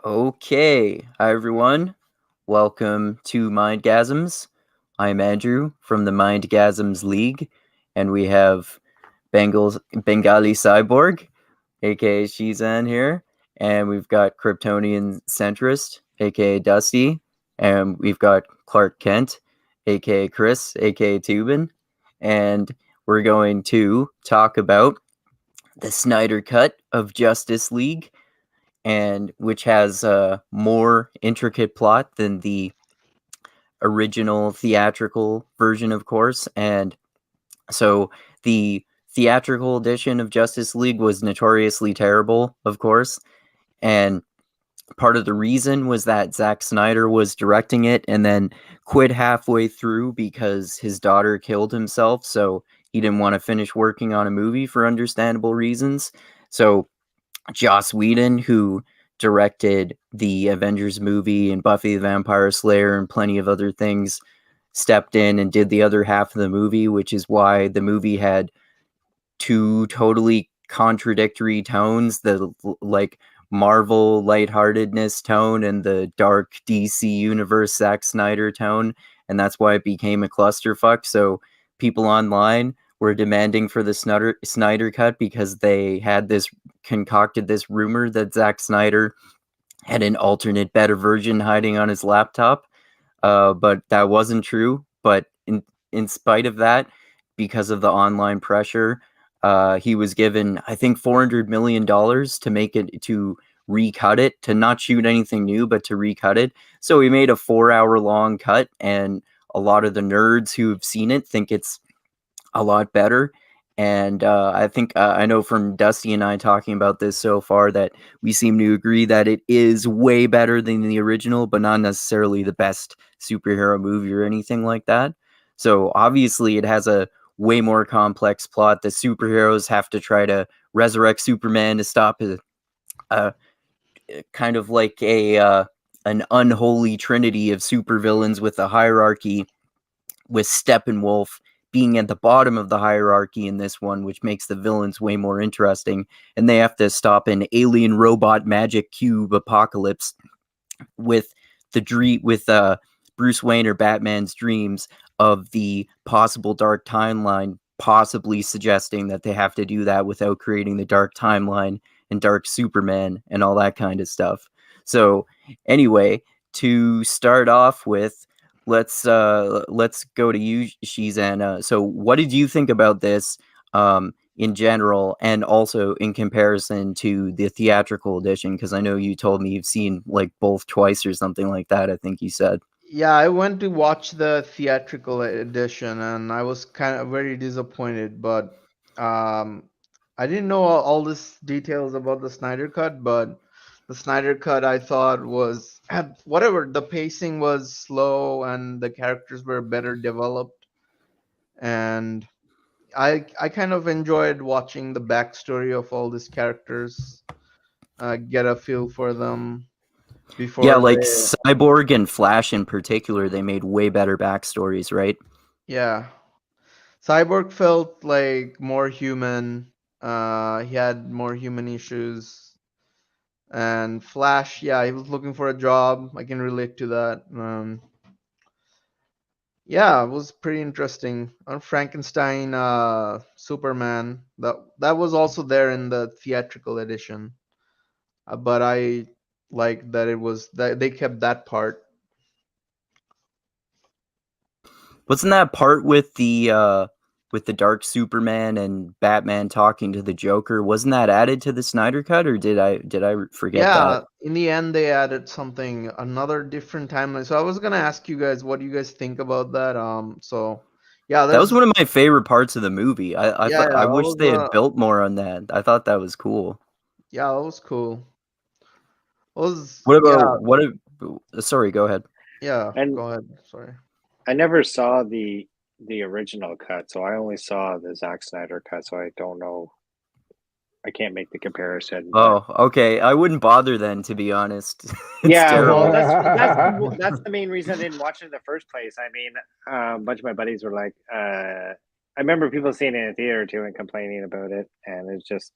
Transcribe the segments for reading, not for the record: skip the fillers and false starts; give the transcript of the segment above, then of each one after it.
Okay, hi everyone. Welcome to Mindgasms. I'm Andrew from the Mindgasms League, and we have Bengali Cyborg, aka Sheezan here, and we've got Kryptonian Centrist, aka Dusty, and we've got Clark Kent, aka Chris, aka Tubin, and we're going to talk about the Snyder Cut of Justice League and which has a more intricate plot than the original theatrical version, of course. And so the theatrical edition of Justice League was notoriously terrible, of course. And part of the reason was that Zack Snyder was directing it and then quit halfway through because his daughter killed himself. So he didn't want to finish working on a movie for understandable reasons. So Joss Whedon, who directed the Avengers movie and Buffy the Vampire Slayer and plenty of other things, stepped in and did the other half of the movie, which is why the movie had two totally contradictory tones, the like Marvel lightheartedness tone and the dark DC universe Zack Snyder tone, and that's why it became a clusterfuck. So people online were demanding for the Snyder cut because they had this concocted this rumor that Zack Snyder had an alternate better version hiding on his laptop, but that wasn't true. But in spite of that, because of the online pressure, he was given, I think, $400 million to make it to recut it, to not shoot anything new, but to recut it. So he made a 4 hour long cut, and a lot of the nerds who've seen it think it's a lot better. And I think I know from Dusty and I talking about this so far that we seem to agree that it is way better than the original, but not necessarily the best superhero movie or anything like that. So obviously, it has a way more complex plot. The superheroes have to try to resurrect Superman to stop a kind of like an unholy trinity of supervillains with a hierarchy, with Steppenwolf being at the bottom of the hierarchy in this one, which makes the villains way more interesting. And they have to stop an alien robot magic cube apocalypse with Bruce Wayne or Batman's dreams of the possible dark timeline, possibly suggesting that they have to do that without creating the dark timeline and dark Superman and all that kind of stuff. So anyway, to start off with, let's go to you, Shizana. So what did you think about this in general, and also in comparison to the theatrical edition? Because I know you told me you've seen like both twice or something like that. I think you said. Yeah, I went to watch the theatrical edition and I was kind of very disappointed, but um, I didn't know all this details about the Snyder Cut, but the Snyder Cut I thought was had whatever, the pacing was slow and the characters were better developed, and I kind of enjoyed watching the backstory of all these characters, get a feel for them Yeah, before like they. Cyborg and Flash in particular, they made way better backstories, right? Yeah. Cyborg felt like more human. He had more human issues. And Flash, yeah, he was looking for a job. I can relate to that. Yeah, it was pretty interesting. On Frankenstein, Superman, that was also there in the theatrical edition. But I like that it was that they kept that part. Wasn't that part with the Dark Superman and Batman talking to the Joker? Wasn't that added to the Snyder cut, or did I forget that? Yeah, in the end they added something, another different timeline. So I was gonna ask you guys what do you guys think about that. So yeah, That was there's one of my favorite parts of the movie. I yeah, thought yeah, I that wish was they had built more on that. I thought that was cool. yeah, that was cool. Was What yeah, about what? Sorry, go ahead. yeah. And Go ahead. Sorry. I never saw the original cut, so I only saw the Zack Snyder cut, so I don't know. I can't make the comparison, but Oh, okay. I wouldn't bother then, to be honest. It's yeah, well, terrible. that's the main reason I didn't watch it in the first place. I mean, a bunch of my buddies were like, I remember people seeing it in the theater too and complaining about it, and it's just,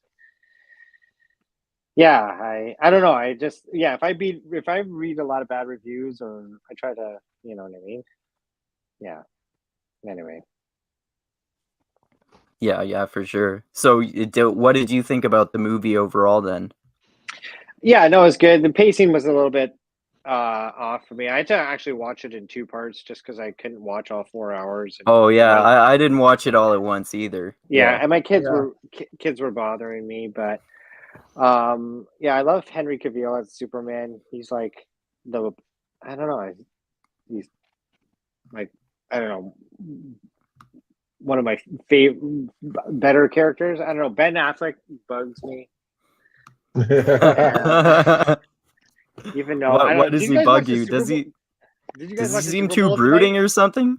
Yeah, I don't know. I just if I read a lot of bad reviews or I try to, you know what I mean? Yeah. Anyway. Yeah, for sure. So, what did you think about the movie overall then? Yeah, no, it's good. The pacing was a little bit off for me. I had to actually watch it in 2 parts just because I couldn't watch all 4 hours. And Oh yeah, I didn't watch it all at once either. yeah, and my kids Yeah. kids were bothering me, but yeah, I love Henry Cavill as Superman. He's like I don't know, he's like I don't know, one of my favorite better characters. I don't know, Ben Affleck bugs me. Even though I What don't. does Did you he guys bug watch the you? Super Does Bowl? he Did you guys does he watch the seem Super too Bowl brooding tonight? or something?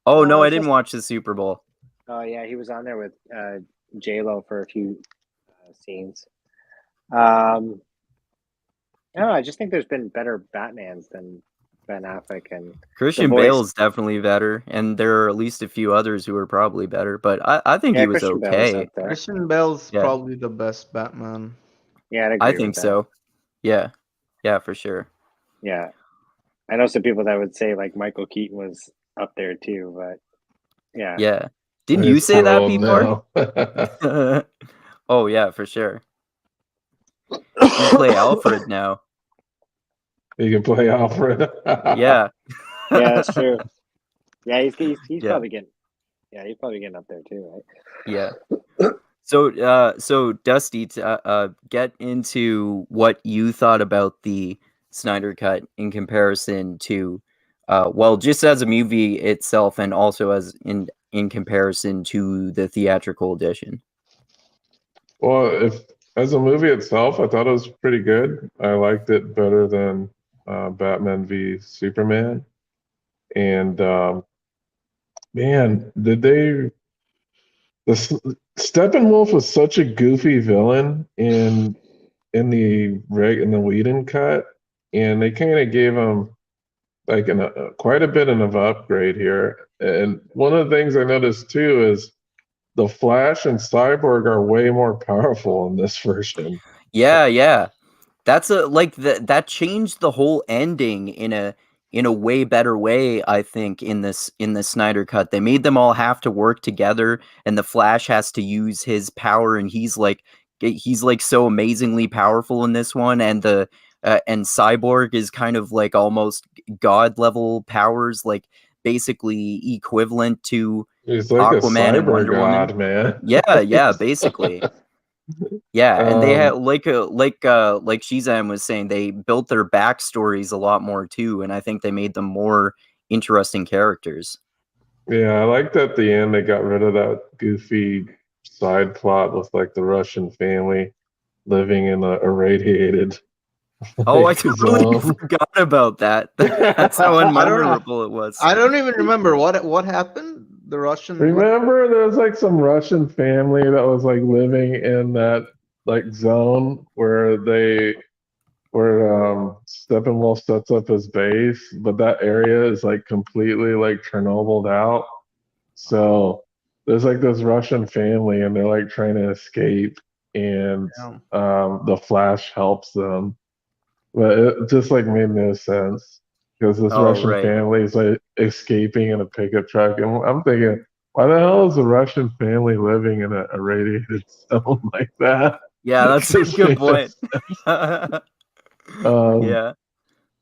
Oh no, I didn't watch the Super Bowl. Oh yeah, he was on there with J-Lo for a few scenes. I don't know. I just think there's been better Batmans than Ben Affleck, and Christian the voice. Bale's definitely better, and there are at least a few others who are probably better. But I think he was Christian Bale's okay. up there. Christian Bale's Yeah. probably the best Batman. Yeah, I'd agree I with think that. so. Yeah, for sure. Yeah, I know some people that would say like Michael Keaton was up there too, but yeah. Yeah. Didn't you say that before? No. Oh yeah, for sure. You play Alfred now. You can play Alfred. Yeah. Yeah, that's true. Yeah, he's Yeah. probably getting. Yeah, he's probably getting up there too, right? Yeah. So Dusty, get into what you thought about the Snyder Cut in comparison to, well, just as a movie itself, and also as in comparison to the theatrical edition. Well, as a movie itself, I thought it was pretty good. I liked it better than Batman v Superman. And man, Steppenwolf was such a goofy villain in the Whedon cut, and they kind of gave him like quite a bit of an upgrade here. And one of the things I noticed too is the Flash and Cyborg are way more powerful in this version. Yeah. That's that changed the whole ending in a way better way, I think, in the Snyder Cut. They made them all have to work together, and the Flash has to use his power, and he's like so amazingly powerful in this one, and and Cyborg is kind of like almost god level powers, like basically equivalent to He's like Aquaman a and Wonder cyber god, Woman. man. Yeah, basically. Yeah, and they had like Sheezan was saying, they built their backstories a lot more too, and I think they made them more interesting characters. Yeah, I liked at the end they got rid of that goofy side plot with like the Russian family living in a irradiated. Oh, I totally forgot about that. That's how unmemorable it was. I don't even remember what happened. The Russian. Remember, there was like some Russian family that was like living in that like zone where Steppenwolf sets up his base, but that area is like completely like Chernobyled out. So there's like this Russian family, and they're like trying to escape, and the Flash helps them, but it just like made no sense because this Russian family is like escaping in a pickup truck, and I'm thinking, why the hell is a Russian family living in a irradiated zone like that? Yeah, that's a good point. Yeah,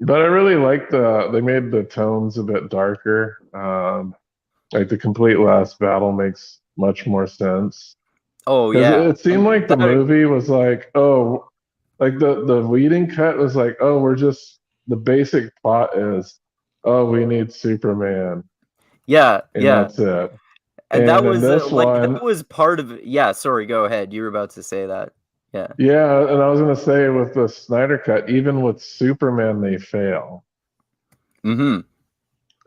but I really like they made the tones a bit darker. Like the complete last battle makes much more sense. Oh yeah, it seemed like the movie was like, oh, like the Whedon cut was like, oh, we're just, the basic plot is, oh, we need Superman. Yeah, and that's it. And that was that was part of it. Yeah, sorry, go ahead. You were about to say that. Yeah. Yeah, and I was gonna say with the Snyder cut, even with Superman, they fail. Mm-hmm.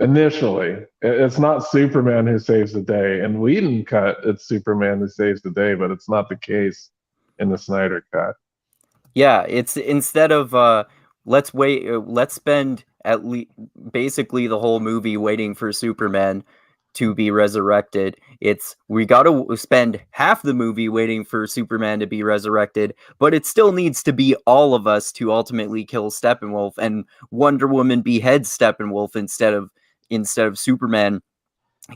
Initially, it's not Superman who saves the day. In Whedon cut, it's Superman who saves the day, but it's not the case in the Snyder cut. Yeah, it's instead of let's spend at least basically the whole movie waiting for Superman. to be resurrected. It's we got to spend half the movie waiting for Superman to be resurrected, but it still needs to be all of us to ultimately kill Steppenwolf, and Wonder Woman beheads Steppenwolf instead of Superman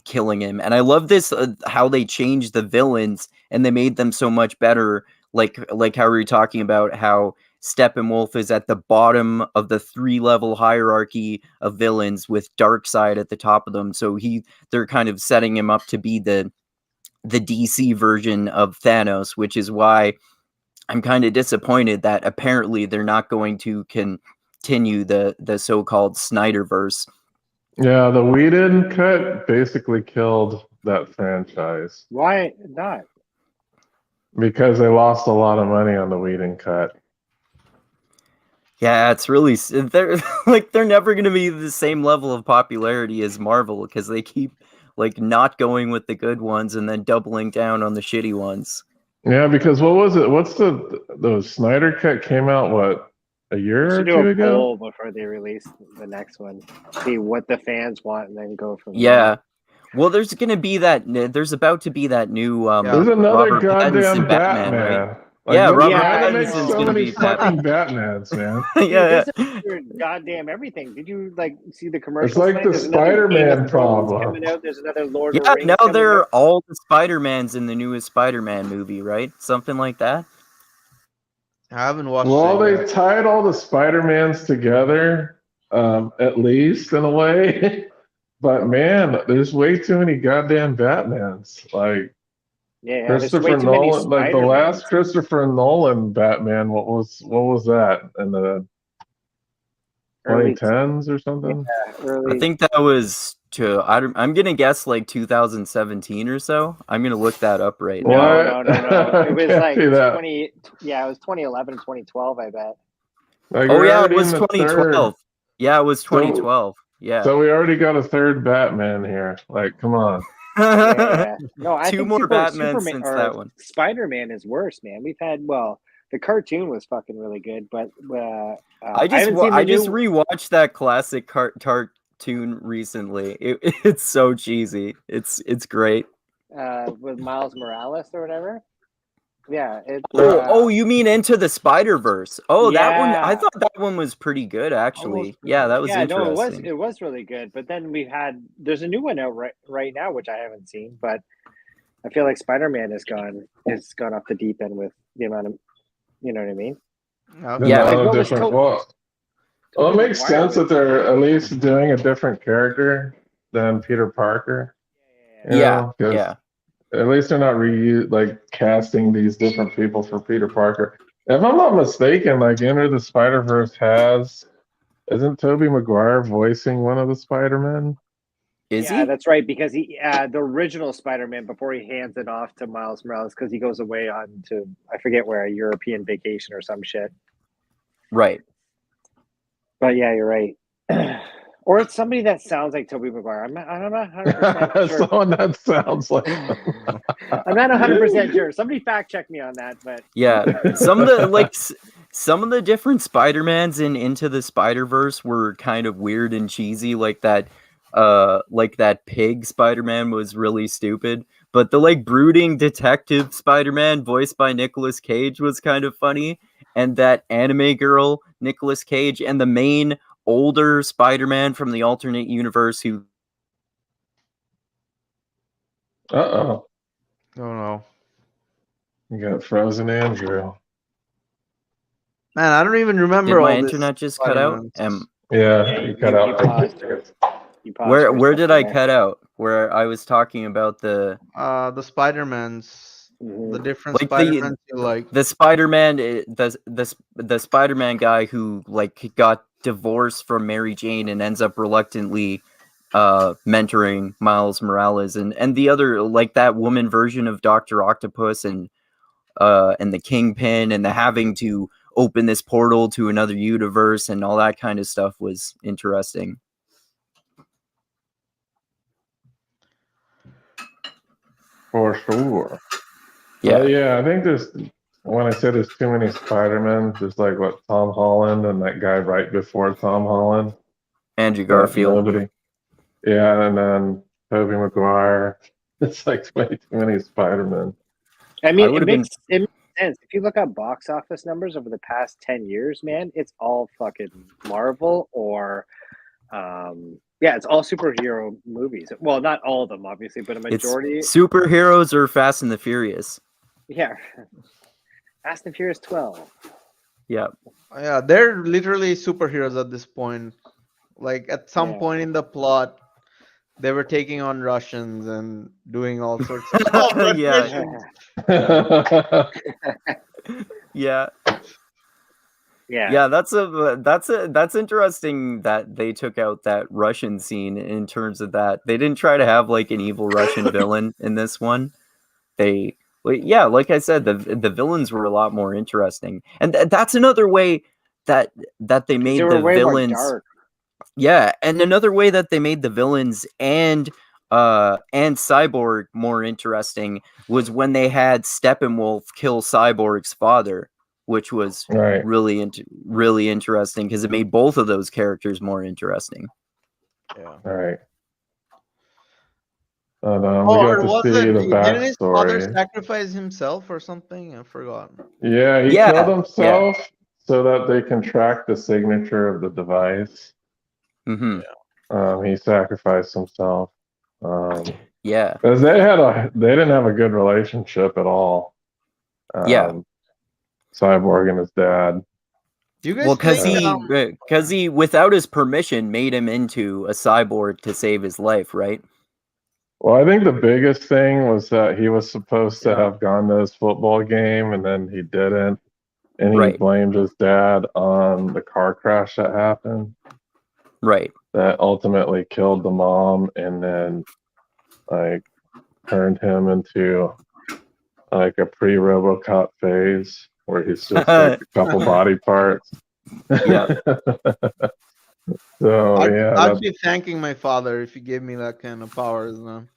killing him. And I love this how they changed the villains and they made them so much better, like how we were talking about how Steppenwolf is at the bottom of the 3-level hierarchy of villains with Darkseid at the top of them. So they're kind of setting him up to be the DC version of Thanos, which is why I'm kind of disappointed that apparently they're not going to continue the so-called Snyderverse. Yeah, the Whedon cut basically killed that franchise Why not? because they lost a lot of money on the Whedon cut. Yeah, it's really they're never going to be the same level of popularity as Marvel because they keep like not going with the good ones and then doubling down on the shitty ones. Yeah, because what was it? What's the Snyder cut came out what a year or Should do two a ago? poll before they release the next one. See what the fans want, and then go from Yeah. Well, there's going to be that. There's about to be that new. There's another Robert goddamn Pattinson Batman. right? Like, Yeah, why Robert do they make Pattinson's so gonna many be fucking Batmans, man? Dude, Yeah. there's another goddamn everything. Did you like see the commercials? It's like man? the There's another Game of Spider-Man Thrones problem. coming out. There's another Lord of Yeah, Rings now coming they're out. all the Spider-Mans in the newest Spider-Man movie, right? Something like that. I haven't watched Well, it they yet. tied all the Spider-Mans together, at least in a way. But man, there's way too many goddamn Batmans. Like Yeah, there's way Christopher too many Nolan, like the Spider-Mans. last Christopher Nolan Batman. What was that in the Early- 2010s or something? Early. I think that was I'm gonna guess like 2017 or so. I'm gonna look that up right now. No. It was Can't like do that. 20. Yeah, it was 2011, 2012. I bet. Like, Oh we're yeah, it already was in the 2012. third. Yeah, it was 2012. Yeah. So we already got a third Batman here. Like, come on. Yeah. No, I Two think more Batmans Superman since or that one. Spider-Man is worse, man. We've had the cartoon was fucking really good, but I just haven't seen the I just new- rewatched that classic cartoon recently. It's so cheesy. It's great. with Miles Morales or whatever. Yeah. Oh, you mean Into the Spider-Verse? Oh, that one. I Yeah. thought that one was pretty good, actually. Almost good. Yeah, that was Yeah, no, interesting. it was really good. But then there's a new one out right now which I haven't seen, but I feel like Spider-Man has gone off the deep end with the amount of, you know what I mean? Okay. Yeah, like, what was different. Tobey Well, it makes Maguire sense that they're at least doing a different character than Peter Parker. You know, 'cause Yeah. at least they're not casting these different people for Peter Parker. If I'm not mistaken, like Enter the Spider-Verse isn't Tobey Maguire voicing one of the Spider-Men? Is Yeah, he? that's right, because he the original Spider-Man, before he hands it off to Miles Morales, because he goes away on to, I forget where, a European vacation or some shit. Right. But yeah, you're right. Or it's somebody that sounds like Tobey Maguire. I'm not 100% sure. Someone that sounds like. I'm not 100% sure. Somebody fact check me on that, but Yeah. Some of the different Spider-Mans in Into the Spider-Verse were kind of weird and cheesy, like that pig Spider-Man was really stupid. But the brooding detective Spider-Man voiced by Nicolas Cage was kind of funny. And that anime girl, Nicolas Cage, and the main older Spider-Man from the alternate universe who... Uh-oh. Oh no. You got Frozen Andrew. Man, I don't even remember Did my all this internet just cut out? Spider-Man. Yeah, you cut out. paused. You paused for a Where did I second cut out? Where I was talking about the Spider-Mans, there. the different Like the- Spider-Mans you like. the Spider-Man, the Spider-Man guy who got divorced from Mary Jane and ends up reluctantly mentoring Miles Morales, and the other, like that woman version of Dr. Octopus and the Kingpin, and the having to open this portal to another universe and all that kind of stuff was interesting. For sure. Yeah. Yeah, I think when I said there's too many Spider-Men, there's Tom Holland and that guy right before Tom Holland. Andrew But Garfield. Nobody. Yeah, and then Tobey Maguire. It's like way too many Spider-Man. I mean, it would've makes sense. If you look at box office numbers over the past 10 years, man, it's all fucking Marvel or, it's all superhero movies. Well, not all of them, obviously, but a majority. It's superheroes or Fast and the Furious. Yeah. Fast and Furious 12. Yeah. Yeah, they're literally superheroes at this point. Like at some Yeah. point in the plot, they were taking on Russians and doing all sorts of stuff. Yeah. Yeah. Yeah. That's interesting that they took out that Russian scene in terms of that. They didn't try to have like an evil Russian villain in this one. Like I said, the villains were a lot more interesting, and that's another way that they made They were the way more villains. dark. Yeah, and another way that they made the villains and Cyborg more interesting was when they had Steppenwolf kill Cyborg's father, which was Right. really interesting because it made both of those characters more interesting. Yeah. All right. We got to see the Didn't his father backstory. sacrifice himself or something? I forgot. Yeah, he Yeah, killed himself so that they can track the signature of the device. Mm-hmm. He sacrificed himself. Yeah. Because they didn't have a good relationship at all. Cyborg and his dad. Do you guys Well, think, because he, without his permission, made him into a cyborg to save his life, right? Well, I think the biggest thing was that he was supposed to Yeah. have gone to his football game and then he didn't. And he Right. blamed his dad on the car crash that happened. Right. That ultimately killed the mom and then like turned him into like a pre-RoboCop phase where he's just like a couple body parts. Yeah. So I'd be thanking my father if he gave me that kind of powers. Man.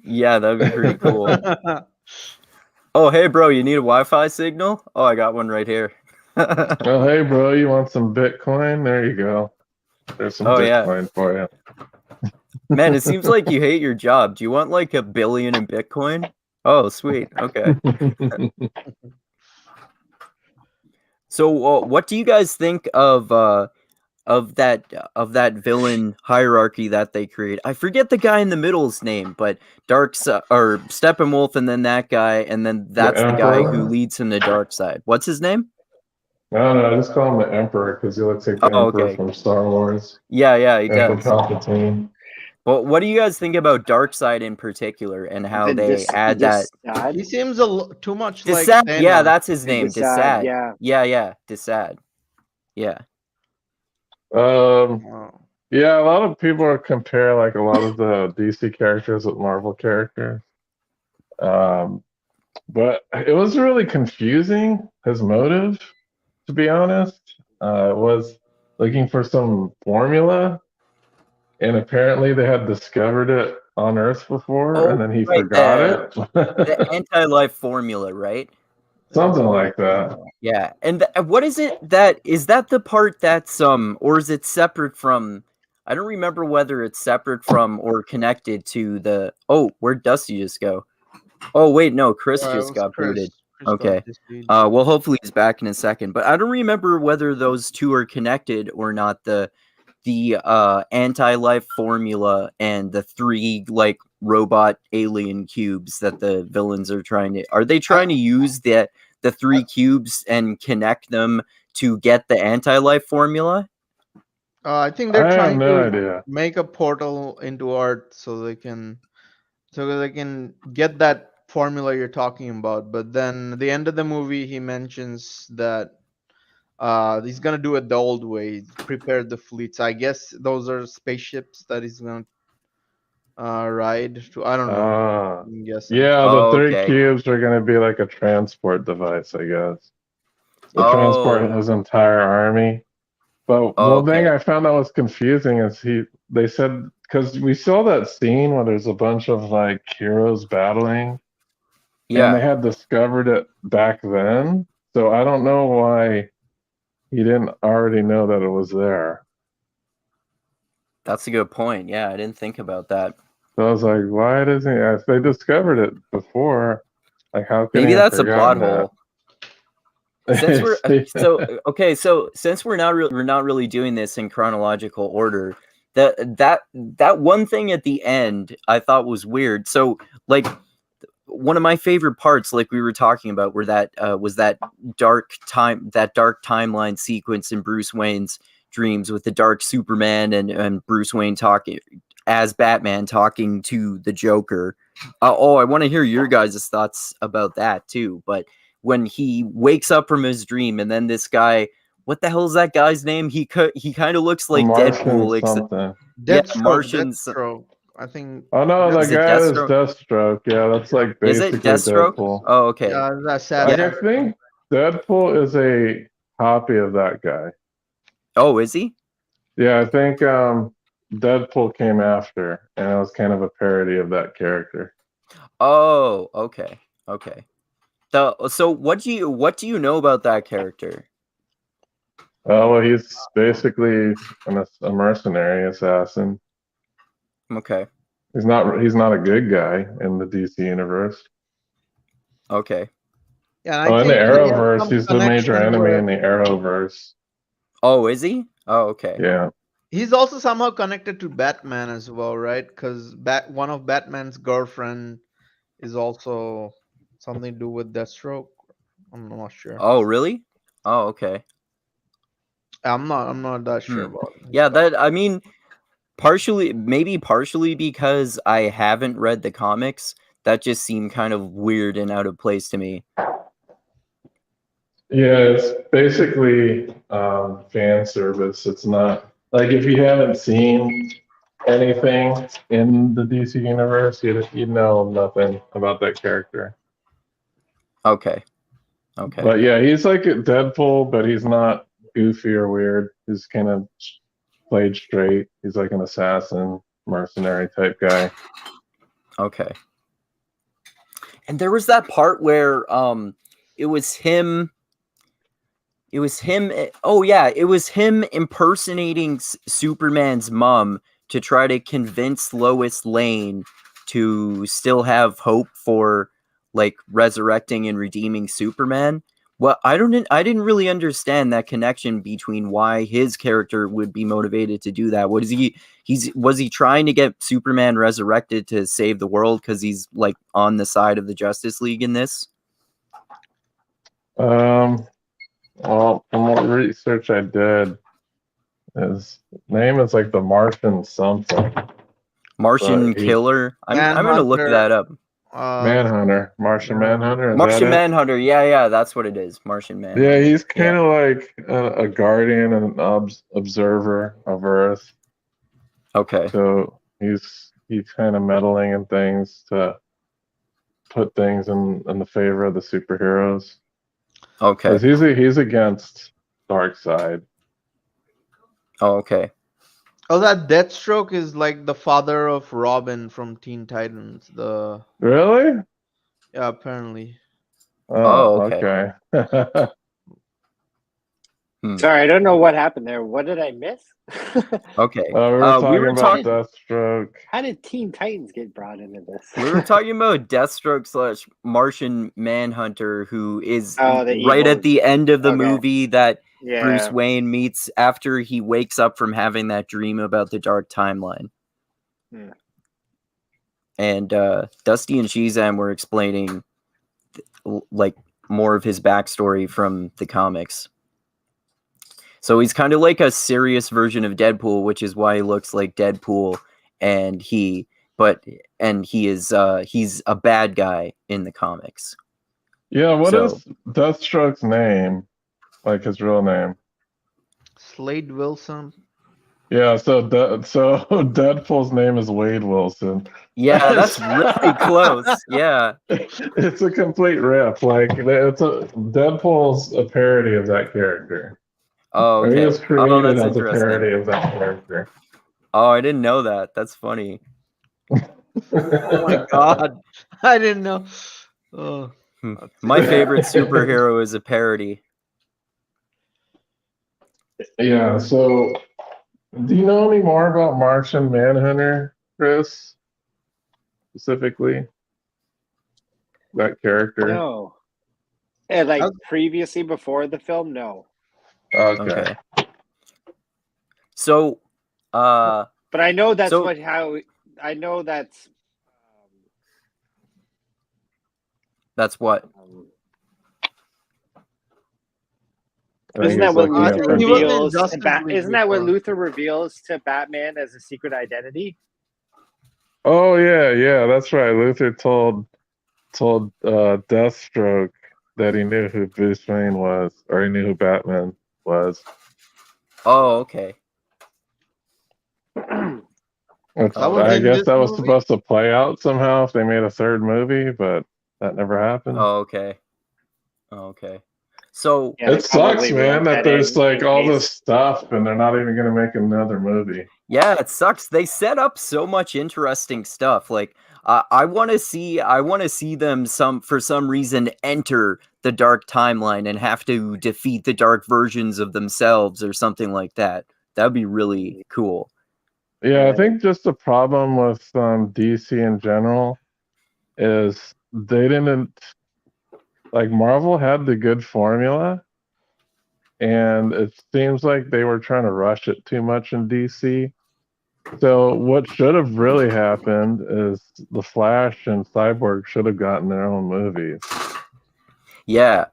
Yeah, that'd be pretty cool. Oh, hey, bro, you need a Wi-Fi signal? Oh, I got one right here. Oh, hey, bro, you want some Bitcoin? There you go. There's some Bitcoin for you. Man, it seems like you hate your job. Do you want like $1 billion in Bitcoin? Oh, sweet. Okay. So, what do you guys think of that villain hierarchy that they create? I forget the guy in the middle's name, but or Steppenwolf, and then that guy, and then that's the guy who leads him to Darkseid. What's his name? No, I just call him the Emperor because he looks like the Emperor from Star Wars. Yeah, he Emperor does. Palpatine. Well, what do you guys think about Darkseid in particular, and how they add that? He seems too much Desad, like Thanos. Yeah, that's his name. Desad. Yeah. Desad. Yeah. Yeah, a lot of people compare like a lot of the DC characters with Marvel characters. But it was really confusing, his motive, to be honest. It was looking for some formula, and apparently they had discovered it on Earth before, and then he forgot it. The anti-life formula, right? Something like that. Yeah, and what is it is that the part that's or is it separate from? I don't remember whether it's separate from or connected to the. Oh, where'd Dusty just go? Oh wait, no, Chris just got booted. Okay. Well, hopefully he's back in a second. But I don't remember whether those two are connected or not. The anti-life formula and the 3 like robot alien cubes that the villains are trying to. Are they trying to use the 3 cubes and connect them to get the anti-life formula? I think they're trying to make a portal into Earth so they can get that formula you're talking about. But then at the end of the movie, he mentions that he's gonna do it the old way, prepare the fleets. I guess those are spaceships that he's gonna ride to. I don't know. Yeah, the 3 cubes are gonna be like a transport device, I guess. To transport his entire army. But one thing I found that was confusing is they said, because we saw that scene where there's a bunch of like heroes battling. Yeah. And they had discovered it back then. So I don't know why he didn't already know that it was there. That's a good point. Yeah, I didn't think about that. So I was like, why doesn't he? If they discovered it before, like how can Maybe he have that's a plot forgotten hole. that? Since we're Yeah. so since we're not really doing this in chronological order, that one thing at the end I thought was weird. So like one of my favorite parts, like we were talking about, were that was that dark timeline sequence in Bruce Wayne's dreams with the dark Superman and Bruce Wayne talking as Batman talking to the Joker. I want to hear your guys' thoughts about that too. But when he wakes up from his dream, and then this guy, what the hell is that guy's name? He kind of looks like Martian Deadpool. something. Yeah, Deathstroke. Martians. Deathstroke. I think. Oh no, that Is it guy is Deathstroke? Deathstroke. Yeah, that's like Is it basically Deathstroke? Deadpool. Oh, okay. Yeah, that's I sad. think Deadpool is a copy of that guy. Oh, is he? Yeah, I think Deadpool came after, and it was kind of a parody of that character. Oh, okay. So what do you know about that character? Well, he's basically a mercenary assassin. Okay. He's not a good guy in the DC universe. Okay. Yeah, Oh, in the he has Arrowverse, some he's the major connection enemy with- in the Arrowverse. Oh, is he? Oh, okay. Yeah. He's also somehow connected to Batman as well, right? Because one of Batman's girlfriend is also something to do with Deathstroke. I'm not sure. Oh, really? Oh, okay. I'm not that sure about it. Yeah, that I mean partially because I haven't read the comics, that just seemed kind of weird and out of place to me. Yeah, it's basically fan service. It's not like if you haven't seen anything in the DC universe, you know nothing about that character. Okay. But yeah, he's like a Deadpool, but he's not goofy or weird. He's kind of played straight. He's like an assassin, mercenary type guy. Okay. And there was that part where it was him oh yeah, it was him impersonating Superman's mom to try to convince Lois Lane to still have hope for like resurrecting and redeeming Superman. Well, I didn't really understand that connection between why his character would be motivated to do that. Was he trying to get Superman resurrected to save the world because he's like on the side of the Justice League in this? Well, from what research I did, his name is like the Martian something. Martian Killer. I'm gonna look that up. Manhunter, Martian Manhunter. Martian Manhunter. Yeah, that's what it is. Martian Manhunter. Yeah, he's kind of like a guardian and an observer of Earth. Okay. So he's kind of meddling in things to put things in the favor of the superheroes. Okay. Because he's against Darkseid. Oh, okay. Oh, that Deathstroke is like the father of Robin from Teen Titans. Really? Yeah, apparently. Oh, okay. Sorry, I don't know what happened there. What did I miss? Okay. We were talking about Deathstroke. How did Teen Titans get brought into this? We were talking about Deathstroke / Martian Manhunter, who is right evil. at the end of the movie that Yeah. Bruce Wayne meets after he wakes up from having that dream about the dark timeline. Hmm. And Dusty and Sheezan were explaining like more of his backstory from the comics. So he's kind of like a serious version of Deadpool, which is why he looks like Deadpool, and he's a bad guy in the comics. Yeah, what is Deathstroke's name? Like his real name? Slade Wilson. Yeah, so Deadpool's name is Wade Wilson. Yeah, that's really close. Yeah. It's a complete rip. Like Deadpool's a parody of that character. Oh, okay. Or he was created that's as a parody of that character. Oh, I didn't know that. That's funny. Oh my god. I didn't know. Oh. My favorite superhero is a parody. Yeah, so do you know any more about Martian Manhunter, Chris? specifically? That character? No. And like How's- previously before the film, no. Okay. So, But I know that's So- I know that's that's what. I think isn't that he's what looking I at Luther think he was in reveals? To Justice League isn't that what before. Luther reveals to Batman as a secret identity? Oh yeah, that's right. Luther told Deathstroke that he knew who Bruce Wayne was, or he knew who Batman was. Oh, okay. Which That was I in guess this that was movie? supposed to play out somehow if they made a third movie, but that never happened. Oh, okay. So, Yeah, they It sucks, probably man, wrote that that there's in like all case. this stuff and they're not even gonna make another movie. yeah, it sucks. They set up so much interesting stuff. Like, I want to see them for some reason enter the dark timeline and have to defeat the dark versions of themselves or something like that. That'd be really cool. Yeah, I Yeah. think just the problem with DC in general is they didn't like Marvel had the good formula, and it seems like they were trying to rush it too much in DC. So what should have really happened is the Flash and Cyborg should have gotten their own movies. Yeah,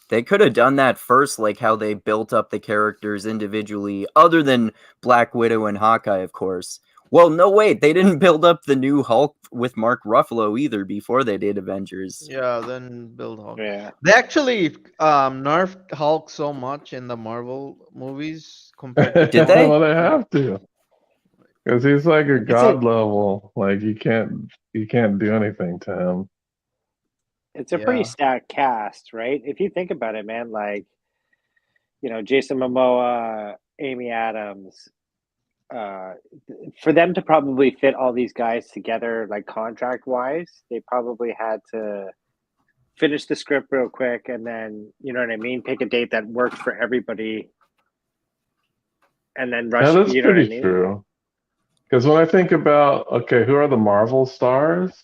they could have done that first, like how they built up the characters individually, other than Black Widow and Hawkeye, of course. Well, no, wait, they didn't build up the new Hulk with Mark Ruffalo either before they did Avengers. Yeah, then build Hulk. Yeah. They actually nerfed Hulk so much in the Marvel movies compared to Did they? Well, they have to, because he's like a It's god level. Like you can't do anything to him. It's a pretty Yeah. stacked cast, right? If you think about it, man, like, you know, Jason Momoa, Amy Adams, for them to probably fit all these guys together, like contract wise, they probably had to finish the script real quick and then, you know what I mean, pick a date that worked for everybody and then rush. Yeah, that's You know what I pretty mean? true. Because when I think about, okay, who are the Marvel stars?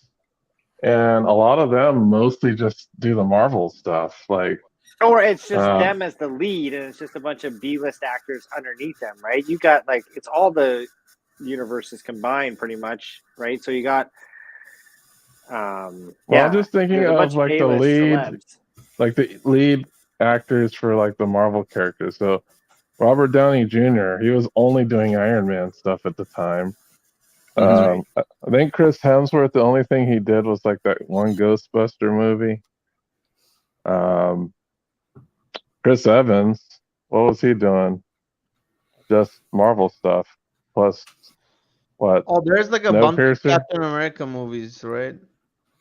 And a lot of them mostly just do the Marvel stuff. Like, Or it's just Um, them as the lead, and it's just a bunch of B-list actors underneath them, right? You got like it's all the universes combined, pretty much, right? So you got, well, yeah, I'm just thinking there's a bunch of like the A-list lead, celebs. like the lead actors for like the Marvel characters. So Robert Downey Jr., he was only doing Iron Man stuff at the time. Mhm. I think Chris Hemsworth, the only thing he did was like that one Ghostbuster movie. Chris Evans, what was he doing? Just Marvel stuff. Plus, what? Oh, there's like a bunch of Snowpiercer? Captain America movies, right?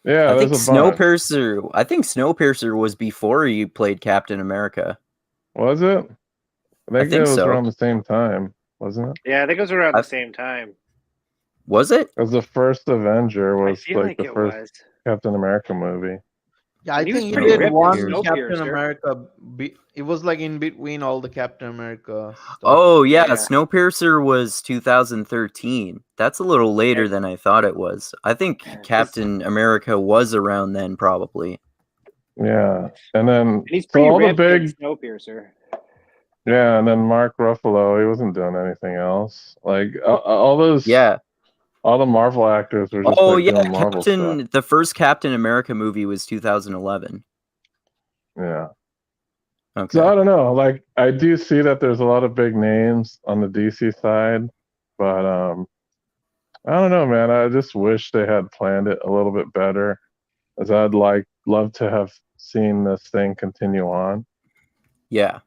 Yeah, I think there's a bunch. Snowpiercer was before he played Captain America. Was it? I think think it was so. around the same time, wasn't it? Yeah, I think it was around I- the same time. Was it? Because the first Avenger I was feel like like the it first was. Captain America movie. Yeah, I And he was think he pretty did ripped in one Snowpiercer. Captain America. It was like in between all the Captain America stuff. Oh yeah, Yeah. Snowpiercer was 2013. That's a little later than I thought it was. I think Yeah, 'cause- Captain America was around then, probably. Yeah, and then And he's so pretty all the ripped in big, Snowpiercer. yeah, and then Mark Ruffalo, he wasn't doing anything else. Like all those, Yeah. all the Marvel actors were just Oh like yeah, doing Marvel stuff. The first Captain America movie was 2011. Yeah. Okay. So I don't know. Like I do see that there's a lot of big names on the DC side, but I don't know, man. I just wish they had planned it a little bit better, as I'd love to have seen this thing continue on. Yeah.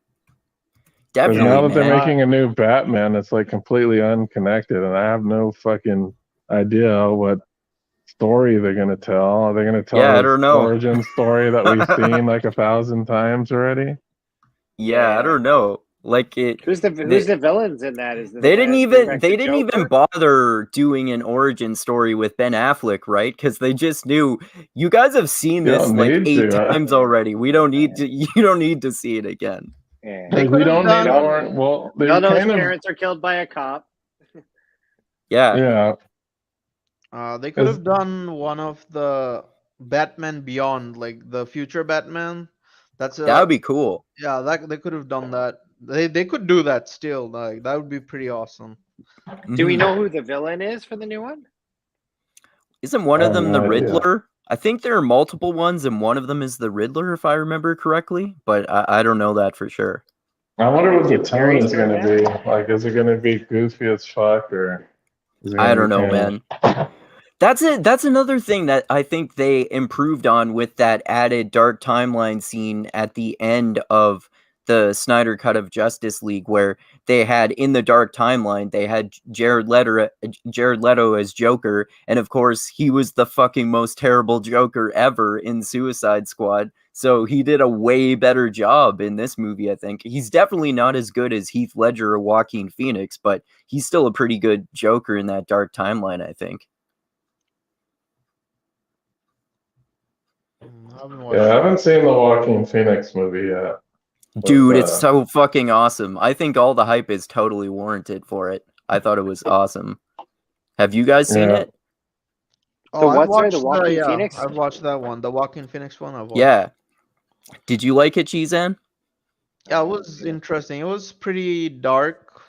Because Definitely, now that they're man. making a new Batman, it's like completely unconnected, and I have no fucking idea what story they're gonna tell. Are they gonna tell Yeah, I this don't know. origin story that we've seen like 1,000 times already? Yeah, I don't know. Like it. Who's the villains in that? Is They didn't even Joker? bother doing an origin story with Ben Affleck, right? Because they just knew you guys have seen You this don't like need 8 to. times already. We don't need to. You don't need to see it again. Yeah. They Like we could've don't done- need or well, they Y'all know his kind of parents are killed by a cop. Yeah. yeah. They could Is- have done one of the Batman Beyond, like the future Batman. That's That would be cool. yeah, that they could have done that. They could do that still. Like that would be pretty awesome. Do we Mhm. know who the villain is for the new one? Isn't one I of have them the no idea. Riddler? I think there are multiple ones, and one of them is the Riddler, if I remember correctly. But I don't know that for sure. I wonder what the Jim tone Carrey's is going to doing be. Like, is it going to be goofy as fuck, or is it I going to don't be know, kind man. That's it. That's another thing that I think they improved on with that added dark timeline scene at the end of the Snyder cut of Justice League, where they had in the dark timeline they had Jared Leto as Joker, and of course he was the fucking most terrible Joker ever in Suicide Squad. So he did a way better job in this movie. I think he's definitely not as good as Heath Ledger or Joaquin Phoenix, but he's still a pretty good Joker in that dark timeline, I think. I haven't of? watched Yeah, I that. haven't seen the Joaquin Phoenix movie yet. Dude, But, it's so fucking awesome. I think all the hype is totally warranted for it. I thought it was awesome. Have you guys seen Yeah. it? Oh, I've what, sorry, watched the Joaquin yeah, Phoenix? I've watched that one. The Walking Phoenix one. I've watched. Yeah. Did you like it, Cheezan? Yeah, it was interesting. It was pretty dark,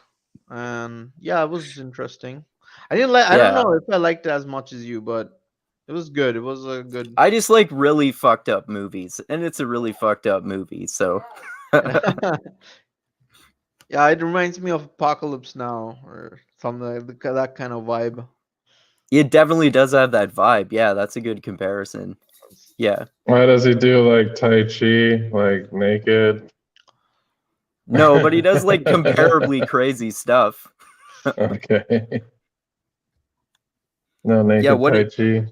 and yeah, it was interesting. I didn't like. I don't Yeah. know if I liked it as much as you, but it was good. It was a good. I just like really fucked up movies, and it's a really fucked up movie, so. Yeah, it reminds me of Apocalypse Now or something like that kind of vibe. It definitely does have that vibe. Yeah, that's a good comparison. Yeah. Why does he do like Tai Chi, like naked? No, but he does like comparably crazy stuff. Okay. No naked Yeah, what Tai did, Chi.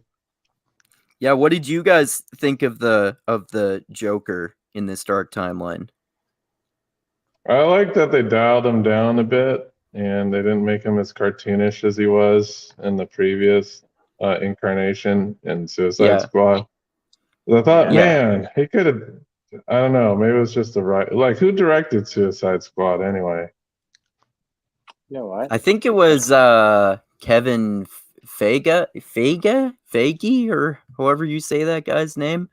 yeah, what did you guys think of the Joker in this dark timeline? I like that they dialed him down a bit and they didn't make him as cartoonish as he was in the previous incarnation in Suicide Yeah. Squad. I thought, Yeah. man, he could have. I don't know. Maybe it was just the right. Like, who directed Suicide Squad anyway? You know what? I think it was Kevin Feige, or however you say that guy's name.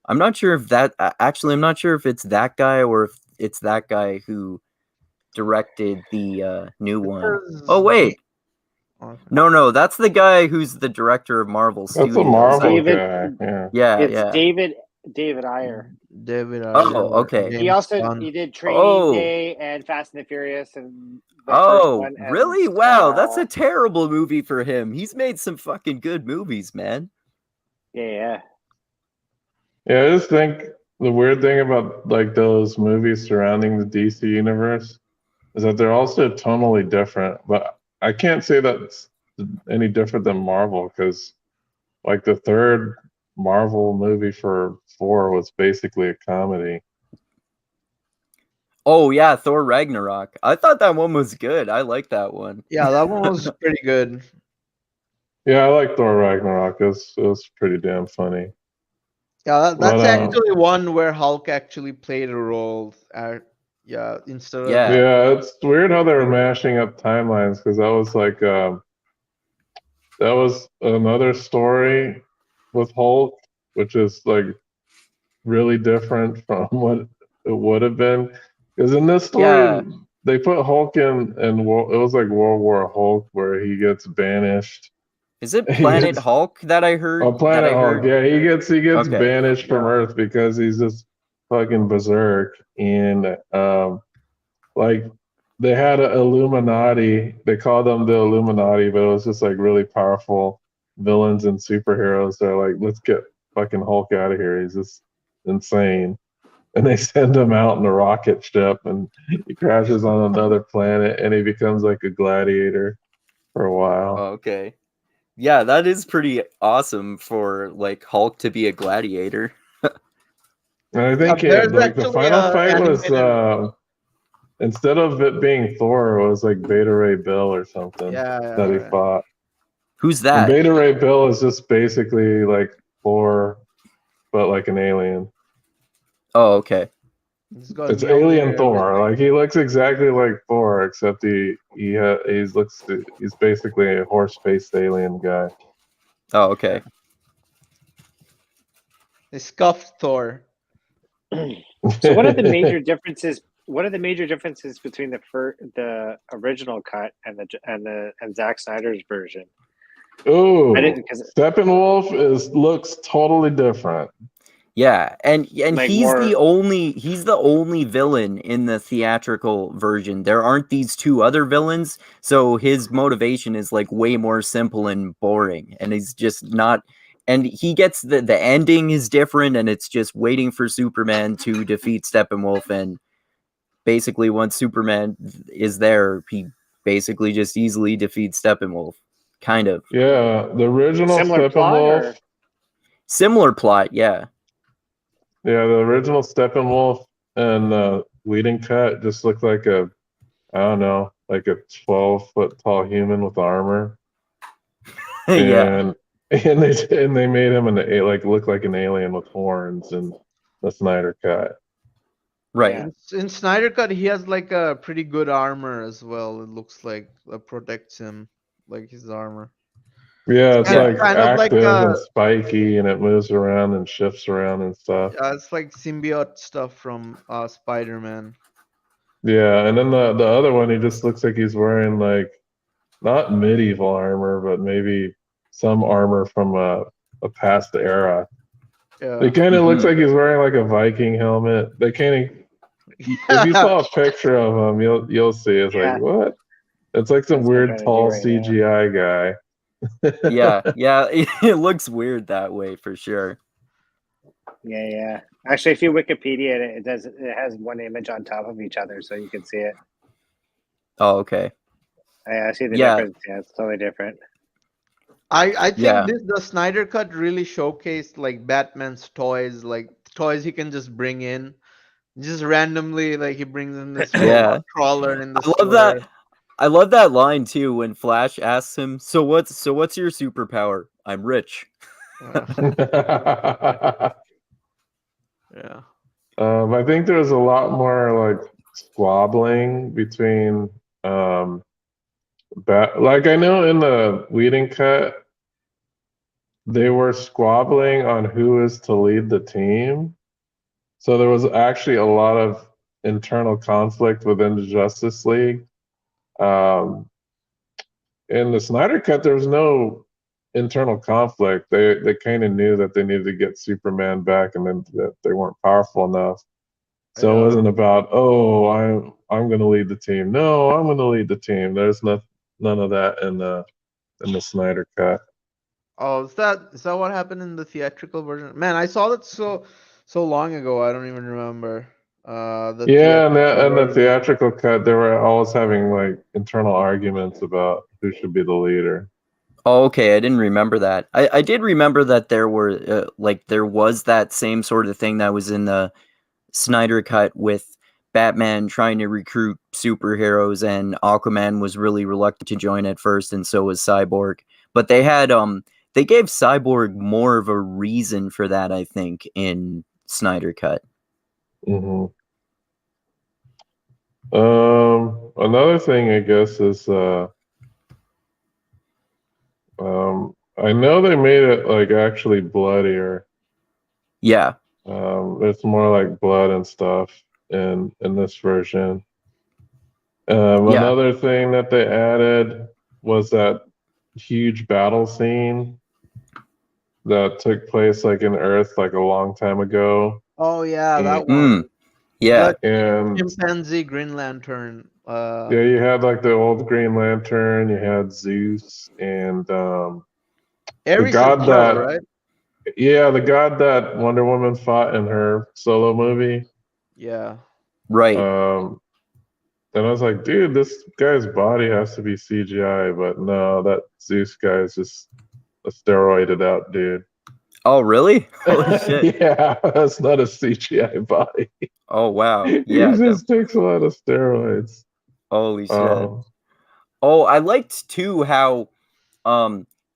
I'm not sure if that actually. I'm not sure if it's that guy or if it's that guy who directed the new one. Oh wait, Okay. no, that's the guy who's the director of Marvel That's Studios. a Marvel David- guy. Yeah. Yeah, It's yeah. David Ayer. David. Oh, okay. He also he did Training Oh. Day and Fast and the Furious and the first Oh, one. And, really? Wow, that's a terrible movie for him. He's made some fucking good movies, man. yeah. Yeah, I just think the weird thing about like those movies surrounding the DC universe is that they're also tonally different. But I can't say that's any different than Marvel because like the third Marvel movie for Thor was basically a comedy. Oh yeah, Thor Ragnarok. I thought that one was good. I like that one. Yeah, that one was pretty good. Yeah, I like Thor Ragnarok. It was pretty damn funny. Yeah, that's But, actually one where Hulk actually played a role. Yeah, instead of Yeah. Yeah, it's weird how they were mashing up timelines because that was like that was another story with Hulk, which is like really different from what it would have been. Because in this story, Yeah. they put Hulk in, and it was like World War Hulk, where he gets banished. Is it He Planet gets- Hulk that I heard? Oh, Planet Hulk, yeah, he gets Okay. banished from Earth because he's just fucking berserk, and like they had an Illuminati. They called them the Illuminati, but it was just like really powerful villains and superheroes. They're like, let's get fucking Hulk out of here. He's just insane. And they send him out in a rocket ship, and he crashes on another planet, and he becomes like a gladiator for a while. Okay. Yeah, that is pretty awesome for like Hulk to be a gladiator. And I think there's like the actually final a fight was animated- instead of it being Thor, it was like Beta Ray Bill or something that he yeah. fought. Who's And that? Beta Ray Bill is just basically like Thor, but like an alien. Oh, okay. It's Alien Thor. Like he looks exactly like Thor, except he's basically a horse-faced alien guy. Oh, okay. They scuffed Thor. So what are the major differences? What are the major differences between the original cut and Zack Snyder's version? Ooh, I didn't because Steppenwolf looks totally different. Yeah, and Like he's more- the only villain in the theatrical version. There aren't these two other villains, so his motivation is like way more simple and boring, and he's just not. And he gets the ending is different, and it's just waiting for Superman to defeat Steppenwolf, and basically once Superman is there, he basically just easily defeats Steppenwolf. Kind of Yeah, the original similar plot, Steppenwolf. or similar plot, yeah. Yeah, the original Steppenwolf and Leading Cut just looked like I don't know, like a 12-foot tall human with armor. Yeah, And they made him look like an alien with horns in the Snyder Cut. right. Yeah. In Snyder Cut, he has like a pretty good armor as well. It looks like that protects him, like his armor. Yeah, it's Yeah. like Kind of like active and spiky, and it moves around and shifts around and stuff. it's like symbiote stuff from Spider-Man. Yeah, and then the other one, he just looks like he's wearing like not medieval armor, but maybe some armor from a past era. Yeah. It kind of looks Mhm. like he's wearing like a Viking helmet. They kind of, if you saw a picture of him, you'll see. It's Yeah. like, what? It's like some That's what I'm weird trying to tall do right now. CGI guy. Yeah, it looks weird that way for sure. Yeah. Actually, if you Wikipedia it, it has one image on top of each other, so you can see it. Oh, okay. I see the Yeah. difference. Yeah, it's totally different. I think Yeah. the Snyder Cut really showcased like Batman's toys, like toys he can just bring in, just randomly. Like he brings in this Yeah. robot crawler in the I love store. that. I love that line too when Flash asks him, "So what's your superpower?" "I'm rich." Yeah. I think there's a lot more like squabbling between like I know in the Leading Cut they were squabbling on who is to lead the team. So there was actually a lot of internal conflict within the Justice League. In the Snyder Cut, there was no internal conflict. They kind of knew that they needed to get Superman back, and then that they weren't powerful enough. So it wasn't about, oh, I'm going to lead the team. No, I'm going to lead the team. There's none of that in the Snyder Cut. Oh, is that what happened in the theatrical version? Man, I saw that so long ago. I don't even remember. Yeah, and theatrical the version. theatrical cut, they were always having like internal arguments about who should be the leader. Oh, okay. I didn't remember that. I did remember that there was that same sort of thing that was in the Snyder Cut with Batman trying to recruit superheroes, and Aquaman was really reluctant to join at first, and so was Cyborg. But they had they gave Cyborg more of a reason for that, I think, in Snyder Cut. Mm-hmm. Another thing, I guess, is I know they made it like actually bloodier. Yeah. There's more like blood and stuff in this version. Yeah. Another thing that they added was that huge battle scene that took place like in Earth like a long time ago. Oh yeah, that Mm. one. Yeah. And Chimpanzee Green Lantern. yeah, you had like the old Green Lantern, you had Zeus, and Ares god as well, that- right? yeah, the god that Wonder Woman fought in her solo movie. Yeah. Right. And I was like, dude, this guy's body has to be CGI, but no, that Zeus guy is just a steroided out dude. Oh, really? Holy shit. Yeah, that's not a CGI body. Oh, wow. He Yeah. just takes a lot of steroids. Holy shit. Oh, I liked too how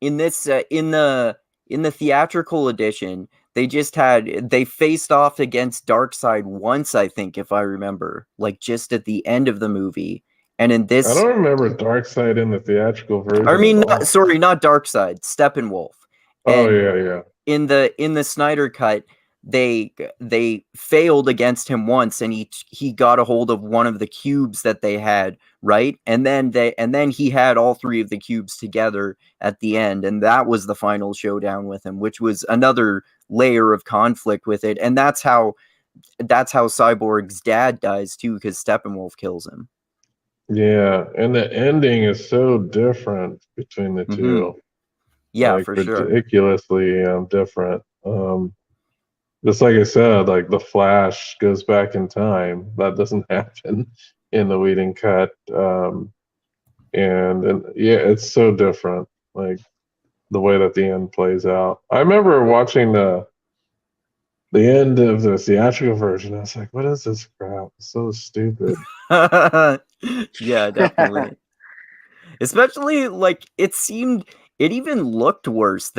in this in the theatrical edition they faced off against Darkseid once, I think, if I remember, like just at the end of the movie. And in this, I don't remember Darkseid in the theatrical version. I mean, at all. not Darkseid, Steppenwolf. Oh And yeah. in the Snyder cut, they failed against him once, and he got a hold of one of the cubes that they had, right? And then he had all three of the cubes together at the end, and that was the final showdown with him, which was another layer of conflict with it. And that's how Cyborg's dad dies too, because Steppenwolf kills him. Yeah, and the ending is so different between the two. Yeah, like for sure. ridiculously different. Just like I said, like the Flash goes back in time. That doesn't happen in the Whedon cut. And yeah, it's so different. Like the way that the end plays out. I remember watching the end of the theatrical version. I was like, "What is this crap? It's so stupid." Yeah, definitely. Especially like it even looked worse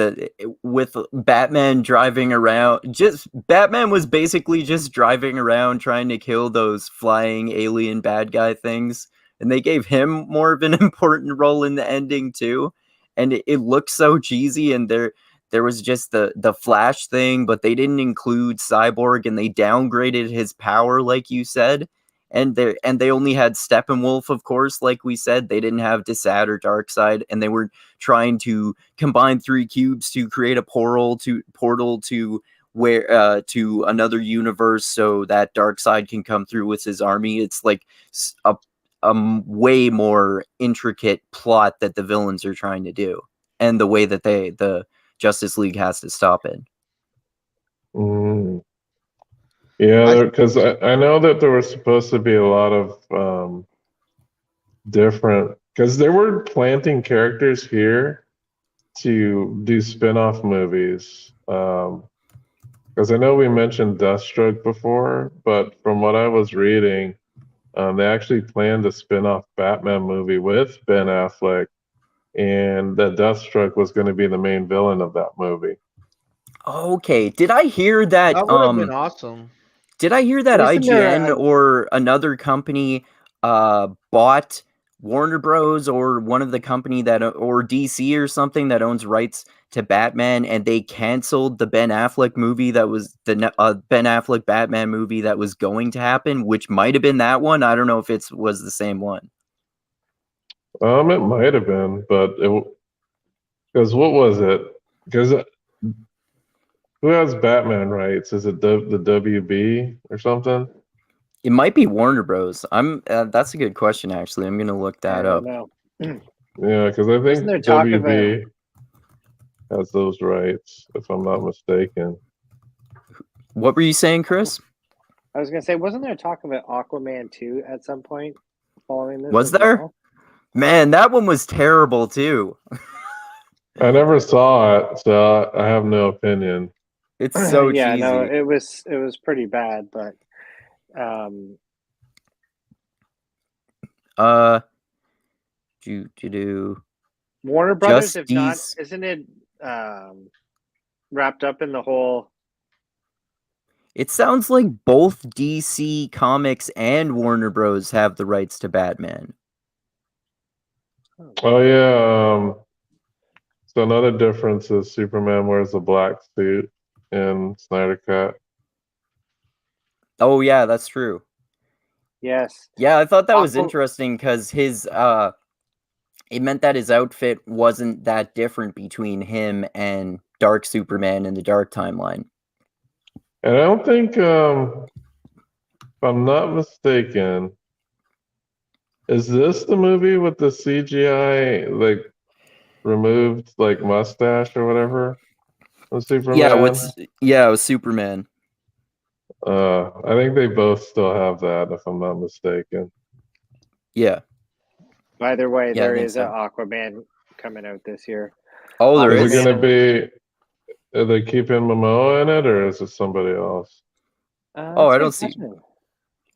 with Batman driving around. Just Batman was basically just driving around trying to kill those flying alien bad guy things, and they gave him more of an important role in the ending too. And it looked so cheesy. And there was just the Flash thing, but they didn't include Cyborg, and they downgraded his power, like you said. And they only had Steppenwolf, of course, like we said. They didn't have Darkseid or Darkseid, and they were trying to combine 3 cubes to create a portal to where to another universe so that Darkseid can come through with his army. It's like a way more intricate plot that the villains are trying to do, and the way that the Justice League has to stop it. Mm. Yeah, because I know that there was supposed to be a lot of different, because they were planting characters here to do spin-off movies. Because I know we mentioned Deathstroke before, but from what I was reading, they actually planned a spin-off Batman movie with Ben Affleck, and that Deathstroke was going to be the main villain of that movie. Okay, did I hear that? That would have been awesome. Did I hear that Isn't there IGN or another company bought Warner Bros. Or one of the company that or DC or something that owns rights to Batman, and they canceled the Ben Affleck movie that was the Ben Affleck Batman movie that was going to happen, which might have been that one. I don't know if it was the same one. It might have been, but because what was it? Because who has Batman rights? Is it the WB or something? It might be Warner Bros. That's a good question, actually. I'm gonna look that up. Yeah, because I think there talk of WB has those rights, if I'm not mistaken. What were you saying, Chris? I was gonna say, wasn't there talk of an Aquaman 2 at some point following this? Was there? Well? Man, that one was terrible too. I never saw it, so I have no opinion. It's so yeah, cheesy. no, it was pretty bad, but Warner Brothers, if not, isn't it wrapped up in the whole? It sounds like both DC Comics and Warner Bros. Have the rights to Batman. Oh yeah. So another difference is Superman wears a black suit in Snyder Cut. Oh yeah, that's true. Yes. Yeah, I thought that was interesting because his it meant that his outfit wasn't that different between him and Dark Superman in the Dark Timeline. And I don't think, if I'm not mistaken, is this the movie with the CGI like removed like mustache or whatever? With Superman? Yeah, it was Superman. I think they both still have that, if I'm not mistaken. Yeah. Either way, there is an Aquaman coming out this year. Oh, there is. Is it going to be? Are they keeping Momoa in it, or is it somebody else? I don't see.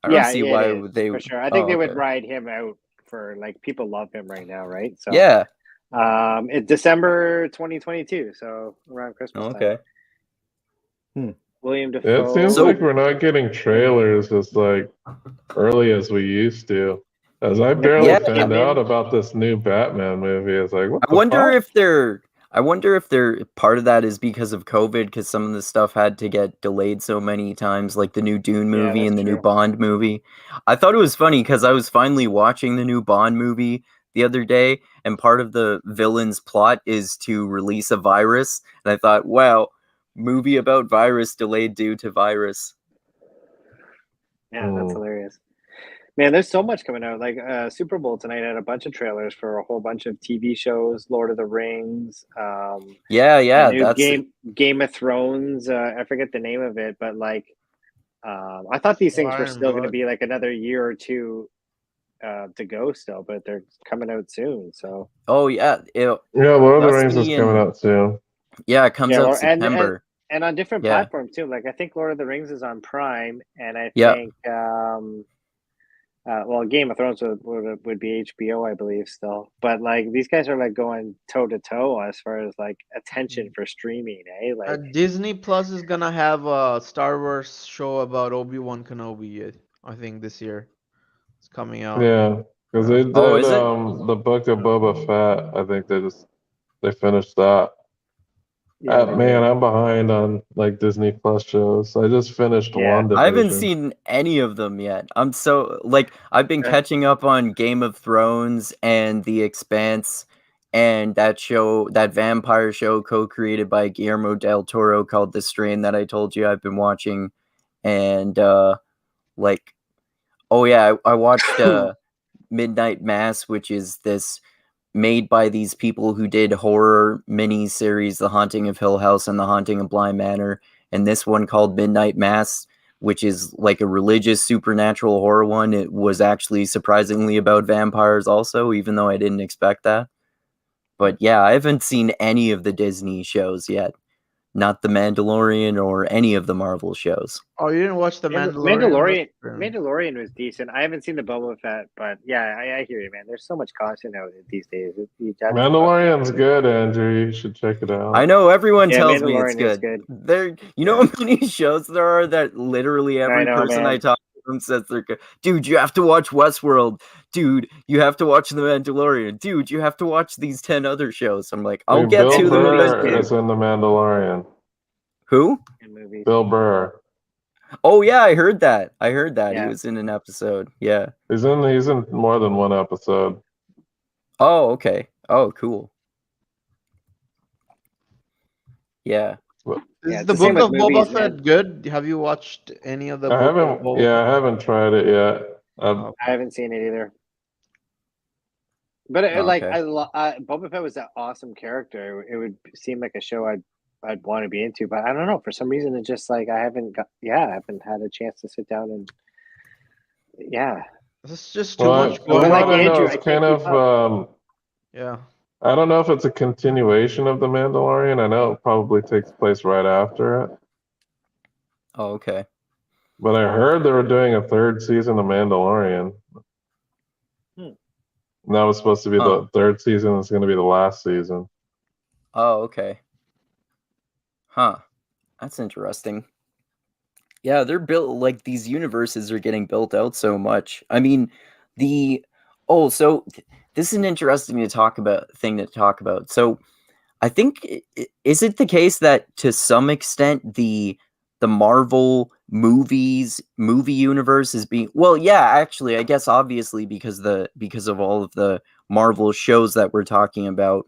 I don't see why they. For sure, I think they would ride him out for like people love him right now, right? So yeah. It's December 2022, so around Christmas. Okay. William Dafoe. It seems like we're not getting trailers as like early as we used to. As I barely found out about this new Batman movie, it's like, what the fuck? I wonder if part of that is because of COVID, because some of the stuff had to get delayed so many times, like the new Dune Yeah, movie that's and the new true. Bond movie. I thought it was funny because I was finally watching the new Bond movie the other day, and part of the villain's plot is to release a virus. And I thought, wow, movie about virus delayed due to virus. Yeah, that's hilarious. Man, there's so much coming out. Like Super Bowl tonight had a bunch of trailers for a whole bunch of TV shows, Lord of the Rings. Yeah, the new that's Game of Thrones. I forget the name of it, but like, I thought these things were Fire and still going to Blood. be like another year or two to go still, but they're coming out soon. So oh yeah, Yeah, Lord of the Rings is Dusty coming and out soon. yeah, it comes yeah, out Lord, September. and on different Yeah. platforms too. Like I think Lord of the Rings is on Prime, and I Yeah. think well, Game of Thrones would be HBO, I believe, still. But like these guys are like going toe to toe as far as like attention for streaming, eh? Like Disney Plus is gonna have a Star Wars show about Obi-Wan Kenobi, I think this year. It's coming out. Yeah, because they did Oh, is it? the Book of Boba Fett. I think they finished that. yeah, they Man, did. I'm behind on like Disney Plus shows. I just finished Yeah. I haven't WandaVision. seen any of them yet. I'm so like I've been Yeah. catching up on Game of Thrones and The Expanse and that show, that vampire show co-created by Guillermo del Toro called The Strain that I told you I've been watching. And like oh yeah, I watched Midnight Mass, which is this made by these people who did horror mini series The Haunting of Hill House and The Haunting of Bly Manor, and this one called Midnight Mass, which is like a religious supernatural horror one. It was actually surprisingly about vampires also, even though I didn't expect that. But yeah, I haven't seen any of the Disney shows yet. Not The Mandalorian or any of the Marvel shows. Oh, you didn't watch The Mandalorian? Mandalorian was decent. I haven't seen the Boba Fett, but yeah, I hear you, man. There's so much content out these days. You have to watch Mandalorian's it. good, Andrew. You should check it out. I know everyone Yeah, tells me it's Mandalorian is good. good. You know how many shows there are that literally every know, person I man. talk to them says they're good. Dude, you have to watch Westworld. Dude, you have to watch The Mandalorian. Dude, you have to watch these 10 other shows. I'm like, I'll Dude, get Bill to them Burr eventually. is in The Mandalorian. Who? In movies. Bill Burr. Oh yeah, I heard that. He Yeah. was in an episode. Yeah. He's in more than one episode. Oh, okay. Oh, cool. Yeah. Is the Book of Boba Fett good? Have you watched any of the I Book of Boba Fett? I haven't tried it yet. I haven't seen it either. But Boba Fett was an awesome character. It would seem like a show I'd want to be into, but I don't know. For some reason, it's just like I haven't had a chance to sit down and It's just too much going like on. Andrew, it's kind of yeah. I don't know if it's a continuation of The Mandalorian. I know it probably takes place right after it. Oh, okay. But I heard they were doing a third season of Mandalorian. And that was supposed to be the third season. It's going to be the last season. Oh, okay. Huh. That's interesting. Yeah, they're built like these universes are getting built out so much. I mean, this is an interesting thing to talk about. So, I think is it the case that to some extent the Marvel movie universe is being actually I guess obviously because of all of the Marvel shows that we're talking about,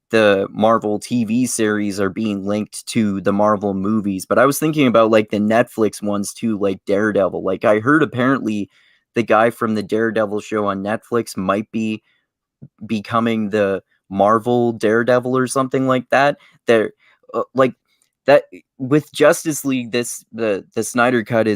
the Marvel TV series are being linked to the Marvel movies. But I was thinking about like the Netflix ones too, like Daredevil. Like I heard apparently the guy from the Daredevil show on Netflix might be becoming the Marvel Daredevil or something like that. They're like that with Justice League. The Snyder cut.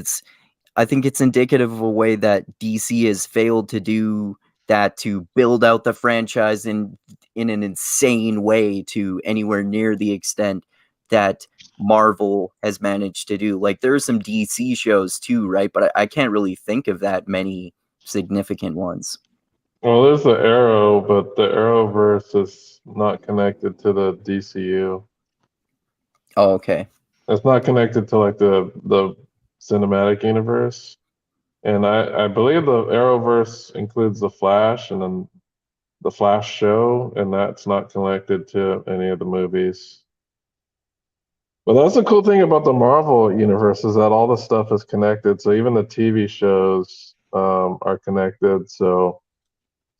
I think it's indicative of a way that DC has failed to do that, to build out the franchise in an insane way to anywhere near the extent that Marvel has managed to do. Like there are some DC shows too, right? But I can't really think of that many significant ones. Well, there's the Arrow, but the Arrowverse is not connected to the DCU. Oh, okay. It's not connected to like the cinematic universe. And I believe the Arrowverse includes the Flash, and then the Flash show, and that's not connected to any of the movies. But that's the cool thing about the Marvel universe is that all the stuff is connected. So even the TV shows are connected. So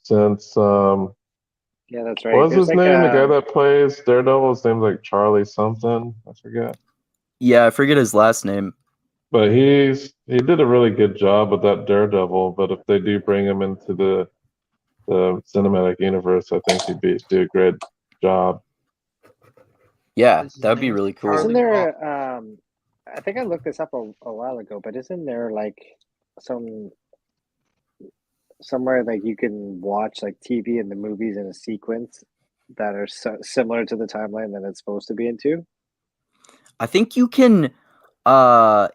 since Yeah, that's right. what was There's his like name? The guy that plays Daredevil, his name's like Charlie something. I forget. Yeah, I forget his last name. But he did a really good job with that Daredevil. But if they do bring him into the cinematic universe, I think he'd do a great job. Yeah, His that would be name's really cool. isn't Charlie there Cox. I think I looked this up a while ago, but isn't there like somewhere like you can watch like TV and the movies in a sequence that are similar to the timeline that it's supposed to be into? I think you can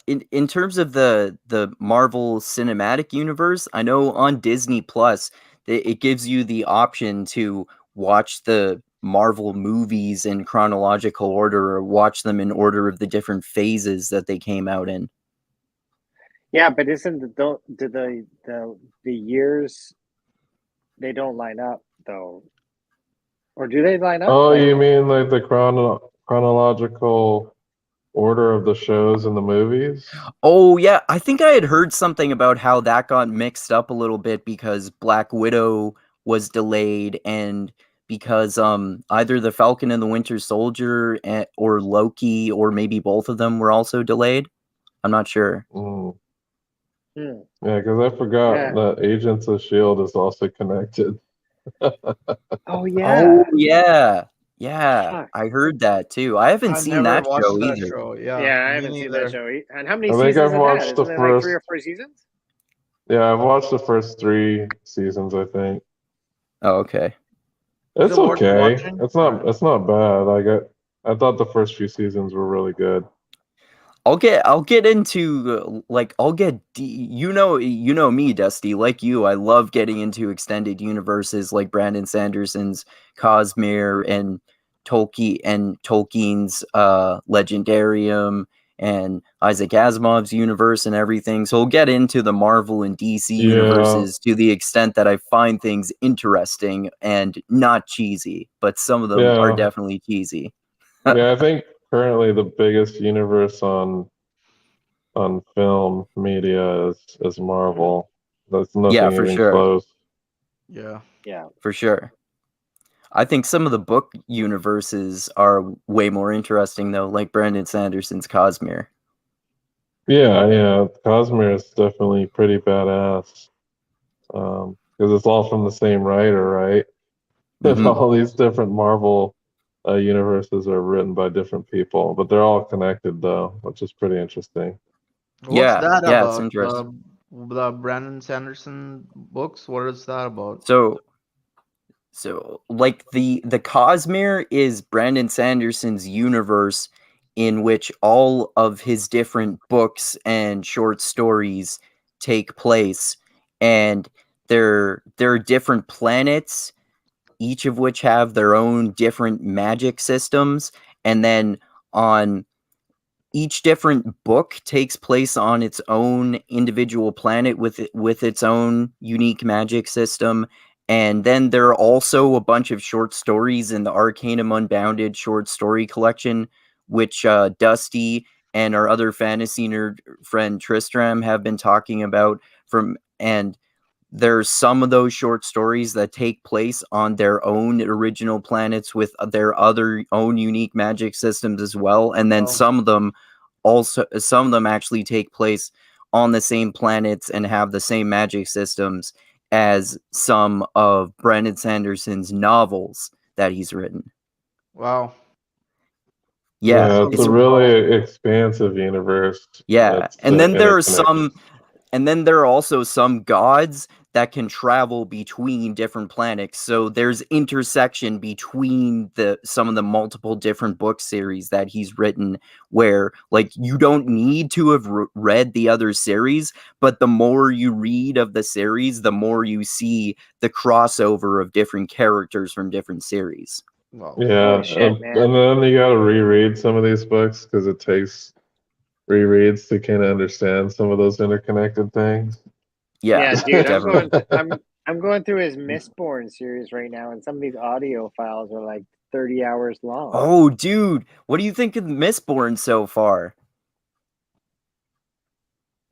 in terms of the Marvel Cinematic Universe, I know on Disney Plus it gives you the option to watch the Marvel movies in chronological order or watch them in order of the different phases that they came out in. Yeah, but isn't the years, they don't line up though? Or do they line up? Oh, Like, you mean like the chronological order of the shows and the movies? Oh yeah, I think I had heard something about how that got mixed up a little bit because Black Widow was delayed and because either the Falcon and the Winter Soldier or Loki or maybe both of them were also delayed. I'm not sure. Mm. hmm. Yeah, because I forgot Yeah. that Agents of S.H.I.E.L.D. is also connected. Oh yeah. Oh yeah. Yeah, Fuck. I heard that too. I haven't I seen never that watched show that either. show. Yeah, Yeah, I me haven't seen neither. that show. And how many I think seasons I've it had? watched the Isn't it like 3 or first. 4 seasons? Yeah, I've watched the first 3 seasons, I think. Oh, okay. Is It's it worth okay. watching? It's not bad. Like I thought the first few seasons were really good. I'll get into you know me, Dusty, like you. I love getting into extended universes like Brandon Sanderson's Cosmere and Tolkien's Legendarium and Isaac Asimov's universe and everything. So we'll get into the Marvel and DC Yeah. universes to the extent that I find things interesting and not cheesy, but some of them are Yeah. definitely cheesy. Yeah, I think currently the biggest universe on film media is Marvel. There's Yeah, nothing for even sure. close. Yeah. Yeah. For sure. I think some of the book universes are way more interesting though, like Brandon Sanderson's Cosmere. Yeah. Cosmere is definitely pretty badass. Because it's all from the same writer, right? And Mhm. all these different Marvel universes are written by different people, but they're all connected though, which is pretty interesting. What's Yeah, that yeah, it's about? interesting. The Brandon Sanderson books? What is that about? So like the Cosmere is Brandon Sanderson's universe in which all of his different books and short stories take place, and there are different planets, each of which have their own different magic systems, and then on each different book takes place on its own individual planet with its own unique magic system. And then there are also a bunch of short stories in the Arcanum Unbounded short story collection, which Dusty and our other fantasy nerd friend Tristram have been talking about. And there's some of those short stories that take place on their own original planets with their other own unique magic systems as well. And then Oh. some of them actually take place on the same planets and have the same magic systems as some of Brandon Sanderson's novels that he's written. Wow. Yeah, It's it's a really expansive universe. yeah. And then there are interconnected. there are also some gods that can travel between different planets. So there's intersection between some of the multiple different book series that he's written where like you don't need to have read the other series, but the more you read of the series, the more you see the crossover of different characters from different series. Wow. Yeah, Holy shit, man. and then you got to reread some of these books because it takes rereads to kind of understand some of those interconnected things. Yeah, Yeah, dude, definitely. I'm I'm going through his Mistborn series right now, and some of these audio files are like 30 hours long. Oh, dude, what do you think of Mistborn so far?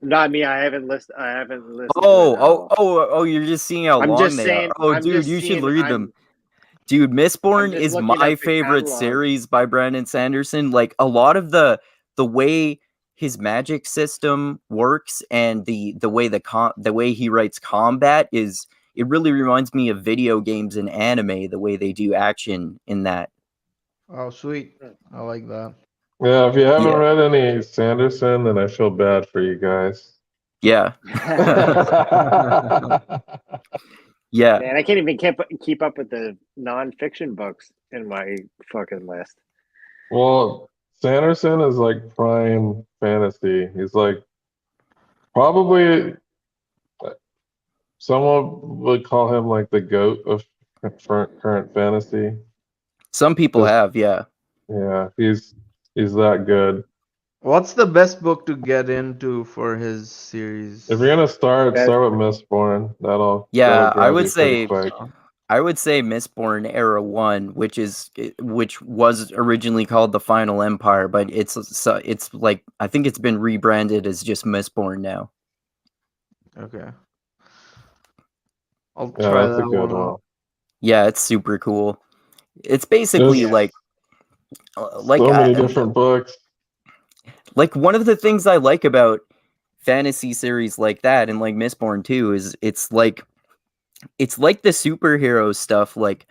Not me. I haven't listened. To it at Oh, all. you're just seeing how I'm long just they saying. are. Oh, I'm dude, just you should seeing. read them. Dude, Mistborn just is looking my at the favorite catalog. series by Brandon Sanderson. Like a lot of the way his magic system works and the way the way he writes combat is, it really reminds me of video games and anime, the way they do action in that. Oh, sweet. I like that. Yeah, if you haven't Yeah. read any Sanderson, then I feel bad for you guys. Yeah. Yeah. Man, I can't even keep up with the nonfiction books in my fucking list. Well, Sanderson is like prime fantasy. He's like probably someone would call him like the goat of current fantasy. Some people Just- have, yeah. Yeah, he's that good. What's the best book to get into for his series? If you're gonna start Best- with Mistborn. That'll Yeah, grab you pretty quick. I would say Mistborn Era 1, which was originally called the Final Empire, but it's like, I think it's been rebranded as just Mistborn now. Okay. I'll Yeah, try that's a that good one one. out. Yeah, it's super cool. It's basically There's like so many different books. like one of the things I like about fantasy series like that, and like Mistborn too, is it's like the superhero stuff like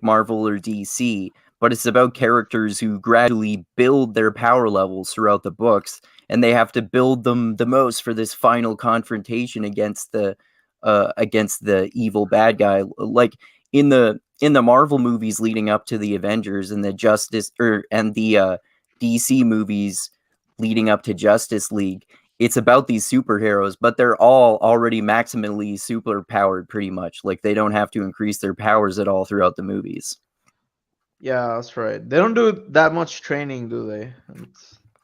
Marvel or DC, but it's about characters who gradually build their power levels throughout the books, and they have to build them the most for this final confrontation against the evil bad guy. Like in the Marvel movies leading up to the Avengers, and the DC movies leading up to Justice League, it's about these superheroes, but they're all already maximally super powered pretty much. Like they don't have to increase their powers at all throughout the movies. Yeah, that's right. They don't do that much training, do they?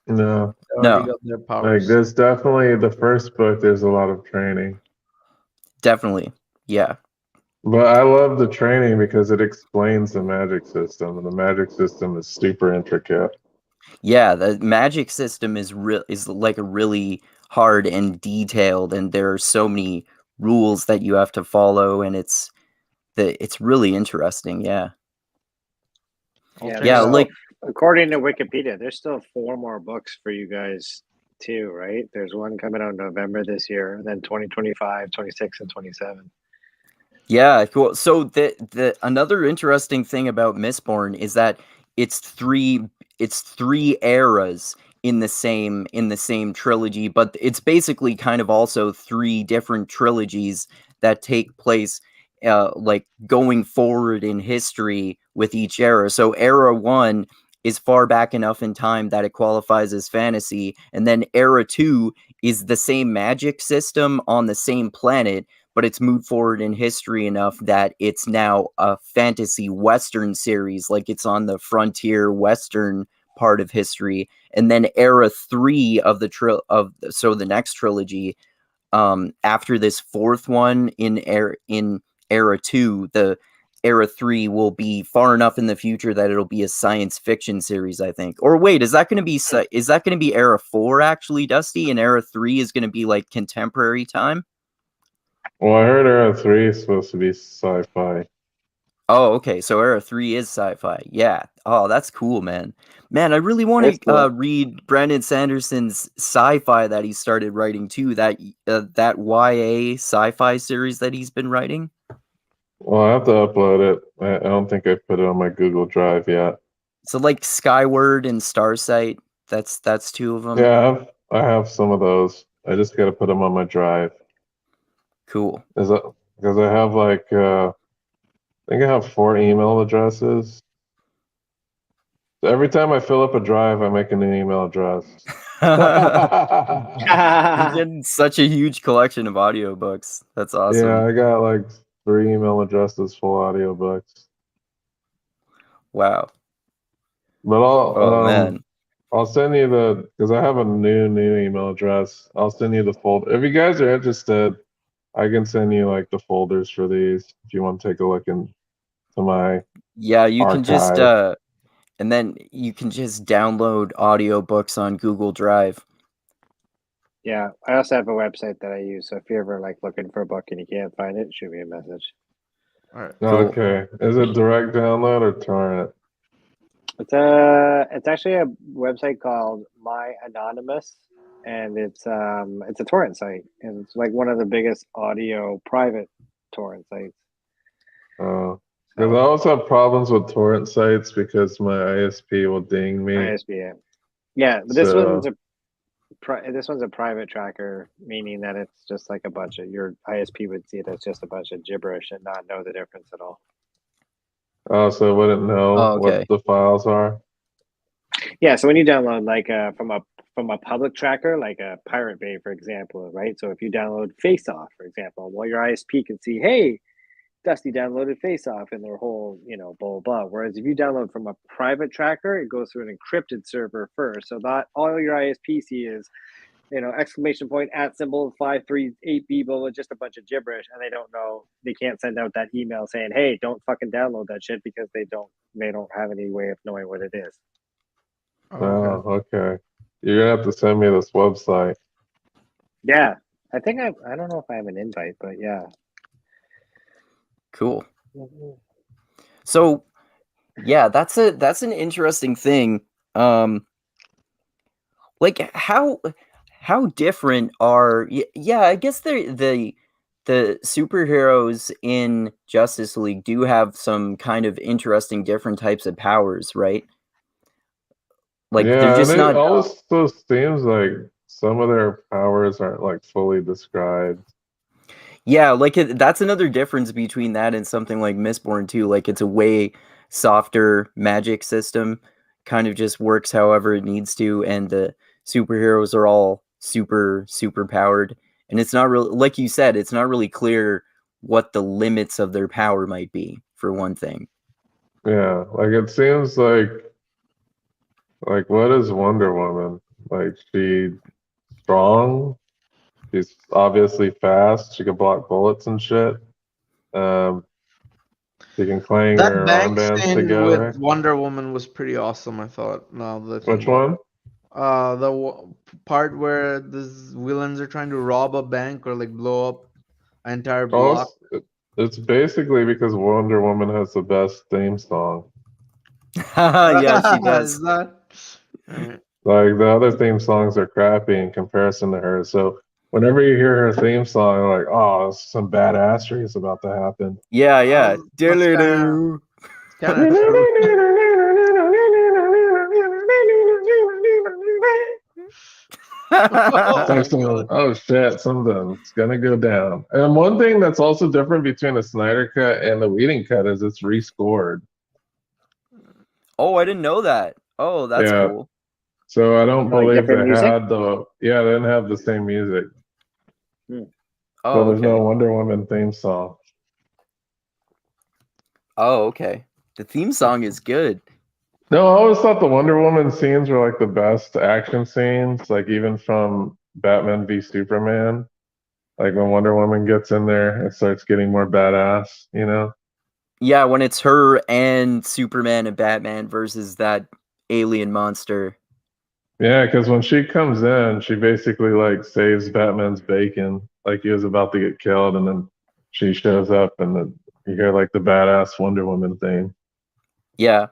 No. They already got their Like powers. there's definitely the first book, there's a lot of training. Definitely. Yeah. But I love the training because it explains the magic system, and the magic system is super intricate. Yeah, the magic system is like a really hard and detailed, and there are so many rules that you have to follow, and it's really interesting. Yeah. Yeah, there's like according to Wikipedia, there's still 4 more books for you guys too, right? There's one coming out in November this year, then 2025, 26, and 27. yeah, cool. So the another interesting thing about Mistborn is that it's three eras in the same trilogy, but it's basically kind of also 3 different trilogies that take place like going forward in history with each era. So era 1 is far back enough in time that it qualifies as fantasy, and then era 2 is the same magic system on the same planet, but it's moved forward in history enough that it's now a fantasy western series, like it's on the frontier western part of history. And then era 3 of the next trilogy, after this 4th one in era 2, the era 3 will be far enough in the future that it'll be a science fiction series, I think. Or wait, is that going to be era 4 actually, Dusty, and era 3 is going to be like contemporary time? Well, I heard Era 3 is supposed to be sci-fi. Oh, okay. So Era 3 is sci-fi. Yeah. Oh, that's cool, man. Man, I really want That's to cool. read Brandon Sanderson's sci-fi that he started writing too. That YA sci-fi series that he's been writing. Well, I have to upload it. I don't think I put it on my Google Drive yet. So like Skyward and Starsight. That's 2 of them. Yeah, I have some of those. I just got to put them on my drive. Cool. Because I have like I think I have 4 email addresses. So every time I fill up a drive, I make a new email address. You're getting such a huge collection of audiobooks. That's awesome. Yeah, I got like 3 email addresses full audiobooks. Wow. But Man. I'll send you because I have a new email address. I'll send you the folder. If you guys are interested, I can send you like the folders for these if you want to take a look into my Yeah, you can just archive. and then you can just download audiobooks on Google Drive. Yeah, I also have a website that I use. So if you're ever like looking for a book and you can't find it, shoot me a message. All right. Cool. Okay. Is it direct download or torrent? It's actually a website called My Anonymous, and it's a torrent site, and it's like one of the biggest audio private torrent sites. Because I also have problems with torrent sites because my ISP will ding me. ISBN. Yeah, but this one's a private tracker, meaning that it's just like a bunch of your ISP would see it as just a bunch of gibberish and not know the difference at all. Oh, so it wouldn't know what the files are? Yeah, so when you download like from a public tracker, like a Pirate Bay, for example, right? So if you download Face Off, for example, well, your ISP can see, hey, Dusty downloaded Face Off and their whole, blah, blah, blah. Whereas if you download from a private tracker, it goes through an encrypted server first. So not all your ISP see is, exclamation point @ 538B, blah, blah, just a bunch of gibberish, and they don't know, they can't send out that email saying, hey, don't fucking download that shit, because they don't have any way of knowing what it is. Oh, okay. You're gonna have to send me this website. Yeah, I think I don't know if I have an invite, but yeah. Cool. So, yeah, that's an interesting thing. Like how different are I guess the superheroes in Justice League do have some kind of interesting different types of powers, right? Like they're just and it not also seems like some of their powers aren't like fully described. Yeah, like that's another difference between that and something like Mistborn too. Like it's a way softer magic system, kind of just works however it needs to, and the superheroes are all super powered. And it's not really, like you said, it's not really clear what the limits of their power might be, for one thing. Yeah, like it seems like what is Wonder Woman? Like she's strong, she's obviously fast, she can block bullets and shit. She can clang That her bank armbands scene together. with Wonder Woman was pretty awesome, I thought. Now that Which one? The part where these villains are trying to rob a bank or like blow up an entire block. It's basically because Wonder Woman has the best theme song. Yeah, she does. Is that... Right. Like the other theme songs are crappy in comparison to hers. So whenever you hear her theme song, you're like, oh, some badassery is about to happen. Yeah. Oh shit, something's gonna go down. And one thing that's also different between the Snyder cut and the Whedon cut is it's rescored. Oh, I didn't know that. Oh, that's cool. So I don't believe they music? had they didn't have the same music. Oh, so there's no Wonder Woman theme song. Oh, okay. The theme song is good. No, I always thought the Wonder Woman scenes were like the best action scenes, like even from Batman v Superman. Like when Wonder Woman gets in there, it starts getting more badass, Yeah, when it's her and Superman and Batman versus that alien monster. Yeah, because when she comes in, she basically like saves Batman's bacon, like he was about to get killed, and then she shows up, and then you hear like the badass Wonder Woman thing. Yeah,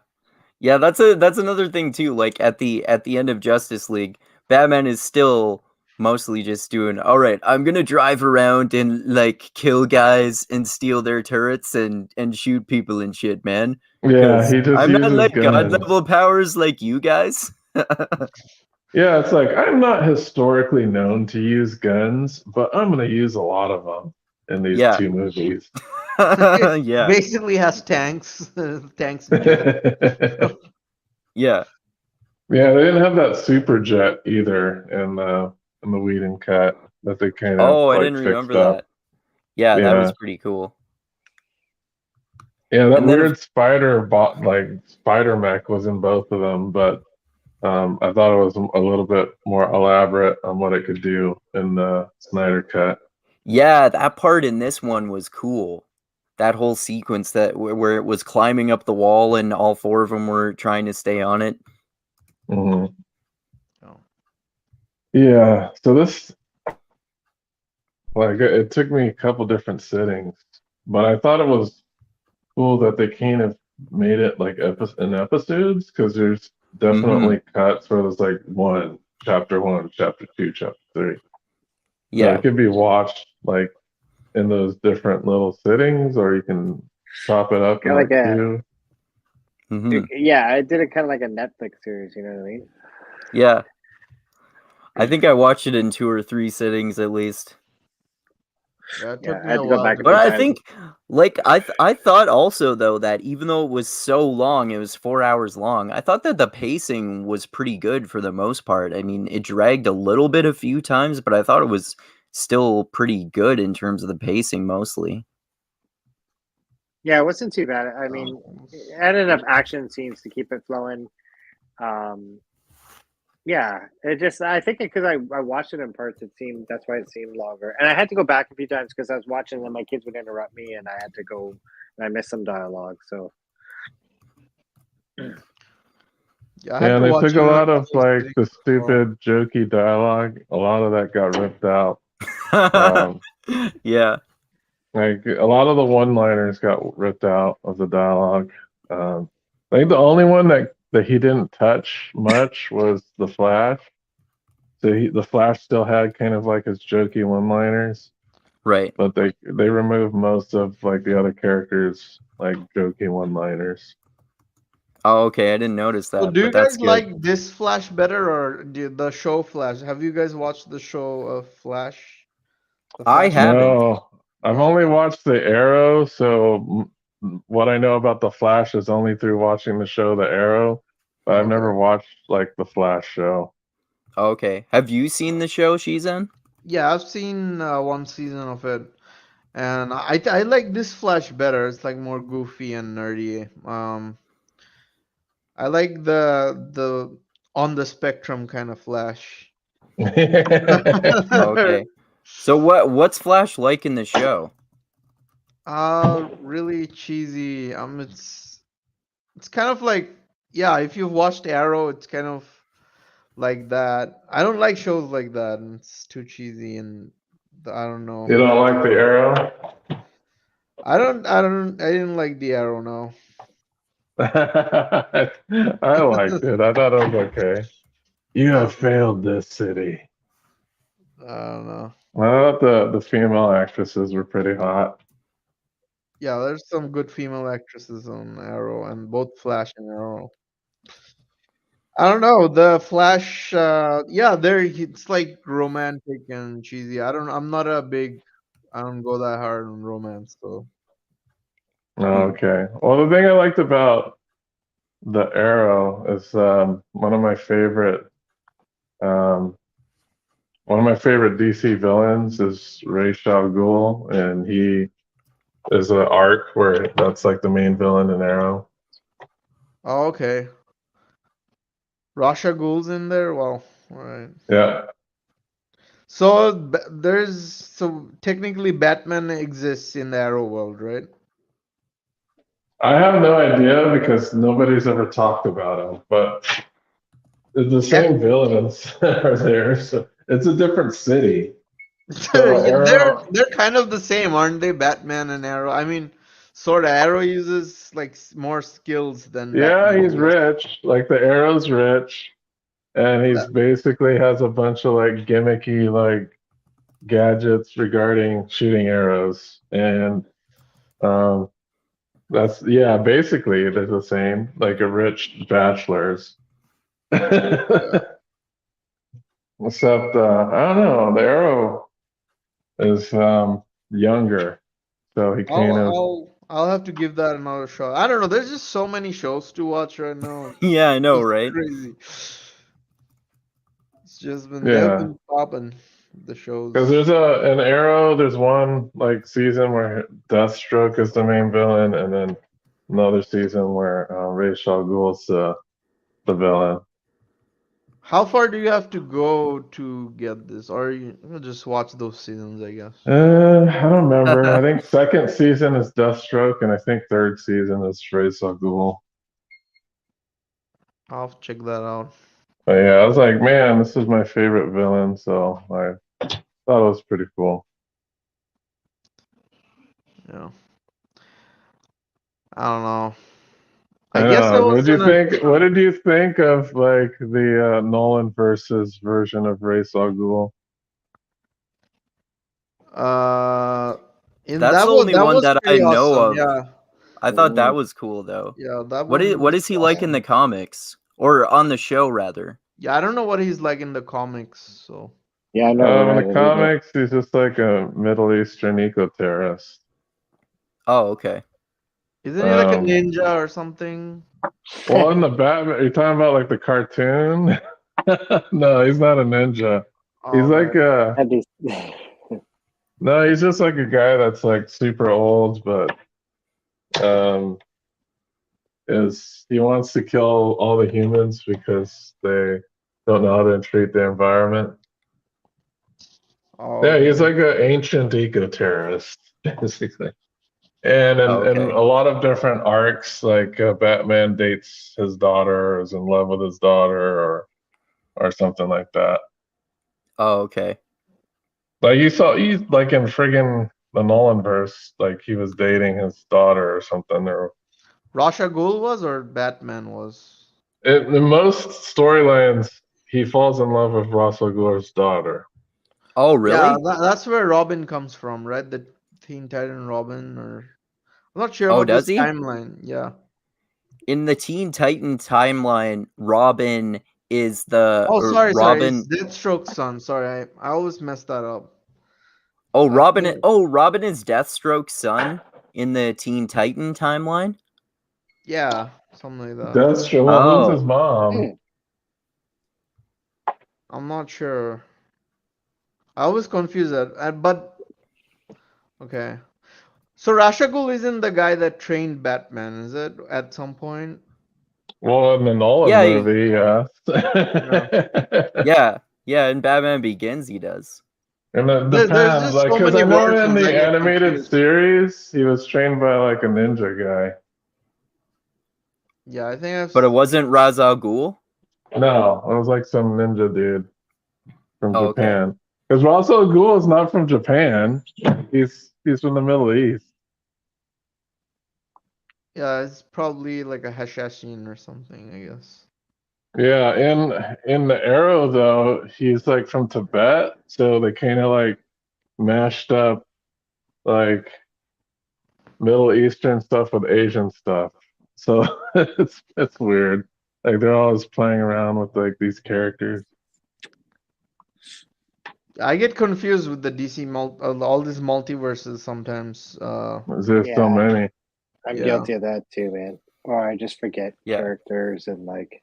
that's another thing too. Like at the end of Justice League, Batman is still mostly just doing, all right, I'm gonna drive around and like kill guys and steal their turrets and shoot people and shit, man. Yeah, he just I'm not uses like guns. God level powers like you guys. Yeah, it's like I'm not historically known to use guns, but I'm gonna use a lot of them in these two movies. Yeah, basically has tanks, tanks. And yeah. Yeah, they didn't have that super jet either in the Whedon cut that they kind of I didn't remember that. Yeah, that was pretty cool. Yeah, that weird spider bot, like spider mech, was in both of them, but I thought it was a little bit more elaborate on what it could do in the Snyder cut. Yeah, that part in this one was cool. That whole sequence where it was climbing up the wall and all four of them were trying to stay on it. Mhm. Oh. Yeah. So this, like, it took me a couple different sittings, but I thought it was cool that they kind of made it like in episodes, because there's definitely cuts where there's like chapter 1, chapter 2, chapter 3. So Yeah. it could be watched like in those different little sittings, or you can chop it up in Kinda like like a- two. Mhm. Yeah, I did it kind of like a Netflix series. You know what I mean? Yeah. I think I watched it in 2 or 3 sittings at least. Yeah, it Yeah, took I me had a to go while back to a But few I get times. think, like, I thought also though that even though it was so long, it was 4 hours long. I thought that the pacing was pretty good for the most part. I mean, it dragged a little bit a few times, but I thought it was still pretty good in terms of the pacing mostly. Yeah, it wasn't too bad. I mean, it had enough action scenes to keep it flowing. Yeah, it just I think because I watched it in parts, that's why it seemed longer. And I had to go back a few times because I was watching and my kids would interrupt me, and I had to go and I missed some dialogue. So Yeah, I had Yeah, to they watch took it a in lot of couple like sittings the as well. stupid jokey dialogue. A lot of that got ripped out. Um, Yeah. Like a lot of the one-liners got ripped out of the dialogue. I think the only one that he didn't touch much was the Flash. So the Flash still had kind of like his jokey one-liners, Right. but they removed most of like the other characters like jokey one-liners. Oh, okay. I didn't notice So that, do you but that's guys good. like this Flash better or the show Flash? Have you guys watched the show of Flash? The I Flash haven't. No, I've only watched the Arrow, so what I know about the Flash is only through watching the show The Arrow, but I've never Okay. watched like the Flash show. Okay. Have you seen the show, Sheezan? Yeah, I've seen one season of it, and I like this Flash better. It's like more goofy and nerdy. I like the on the spectrum kind of Flash. Okay. So what's Flash like in the show? Really cheesy. It's kind of like, yeah, if you've watched Arrow, it's kind of like that. I don't like shows like that, and it's too cheesy, and I don't know. You don't like the Arrow? I didn't like the Arrow, no. I liked it. I thought it was okay. You have failed this city. I don't know. I thought the female actresses were pretty hot. Yeah, there's some good female actresses on Arrow, and both Flash and Arrow. I don't know. The Flash, yeah, it's like romantic and cheesy. I'm not a big, I don't go that hard on romance, so. Okay. Well, the thing I liked about the Arrow is um, one of my favorite DC villains is Ra's al Ghul, and he is an arc where that's like the main villain in Arrow. Oh, okay. Rasha Ghul's in there? Well, alright. Yeah. So so technically Batman exists in the Arrow world, right? I have no idea because nobody's ever talked about him, but the same villains are there, so it's a different city. So Yeah, Arrow, they're kind of the same, aren't they? Batman and Arrow. I mean, sort of. Arrow uses like more skills than yeah, Batman he's does. rich. Like the Arrow's rich, and he's That- basically has a bunch of like gimmicky like gadgets regarding shooting arrows, and um, that's yeah, basically they're the same, like a rich bachelor's. Except I don't know, the Arrow is younger, so he kind of I'll have to give that another shot. I don't know. There's just so many shows to watch right now. Yeah, I know, It's right? crazy. It's just they've yeah. been popping the Because shows. there's an Arrow, there's one like season where Deathstroke is the main villain, and then another season where Ra's al Ghul's the villain. How far do you have to go to get this, or you just watch those seasons? I guess. I don't remember. I think second season is Deathstroke, and I think third season is Ra's al Ghul. I'll have to check that out. But yeah, I was like, man, this is my favorite villain, so I thought it was pretty cool. Yeah. I don't know. I I guess I know. was gonna. What did you think of like the Nolan versus version of Ra's al Ghul? That's the only that one was that I pretty know awesome. of. Yeah, I thought that was cool though. yeah, that What one was is he like in awesome. the comics or on the show rather? Yeah, I don't know what he's like in the comics. So Yeah, I never In read the it either. comics, he's just like a Middle Eastern eco-terrorist. Oh, okay. isn't he like a Um, ninja or something? Well, in the Batman, you're talking about like the cartoon? No, he's not a ninja. He's Oh, like okay. Had these- no, he's just like a guy that's like super old, but um, is he wants to kill all the humans because they don't know how to treat the environment. Oh, Yeah, he's okay. like an ancient eco-terrorist, basically. And Oh, in okay. a lot of different arcs, like Batman dates his daughter, or is in love with his daughter, or something like that. Oh, okay. Like he's like in friggin' the Nolan verse, like he was dating his daughter or something. Or Rasha Ghul was or Batman was? in most storylines, he falls in love with Ra's al Ghul's daughter. Oh, Yeah, really? that's where Robin comes from, right? The Teen Titan Robin, or I'm not sure Oh, about does this he? timeline. Yeah. In the Teen Titan timeline, Robin is the Oh, sorry. It's Robin. Deathstroke's son. Sorry, I always mess that up. Oh, I Robin. think, Oh, Robin is Deathstroke's son in the Teen Titan timeline. yeah, something like that. That's true. Well, who's his Oh, mom? I'm not sure. I was confused but okay. So Rasha Ghul isn't the guy that trained Batman, is it? At some point? Well, in the Nolan yeah, movie, yeah. Yeah. yeah. In Batman Begins, he does. And it There's depends, just like, so because many I know in versions. I the get animated confused. series, he was trained by like a ninja guy. Yeah, I think I've. But it wasn't Ra's al Ghul. No, it was like some ninja dude from Oh, okay. Japan. Because Ra's al Ghul is not from Japan. He's from the Middle East. Yeah, it's probably like a Hashashin or something, I guess. Yeah, in the Arrow though, he's like from Tibet, so they kind of like mashed up like Middle Eastern stuff with Asian stuff. So it's weird. Like they're always playing around with like these characters. I get confused with the all these multiverses sometimes. There's so yeah, many. I'm Yeah. guilty of that too, man. Or I just forget Yeah. characters and like,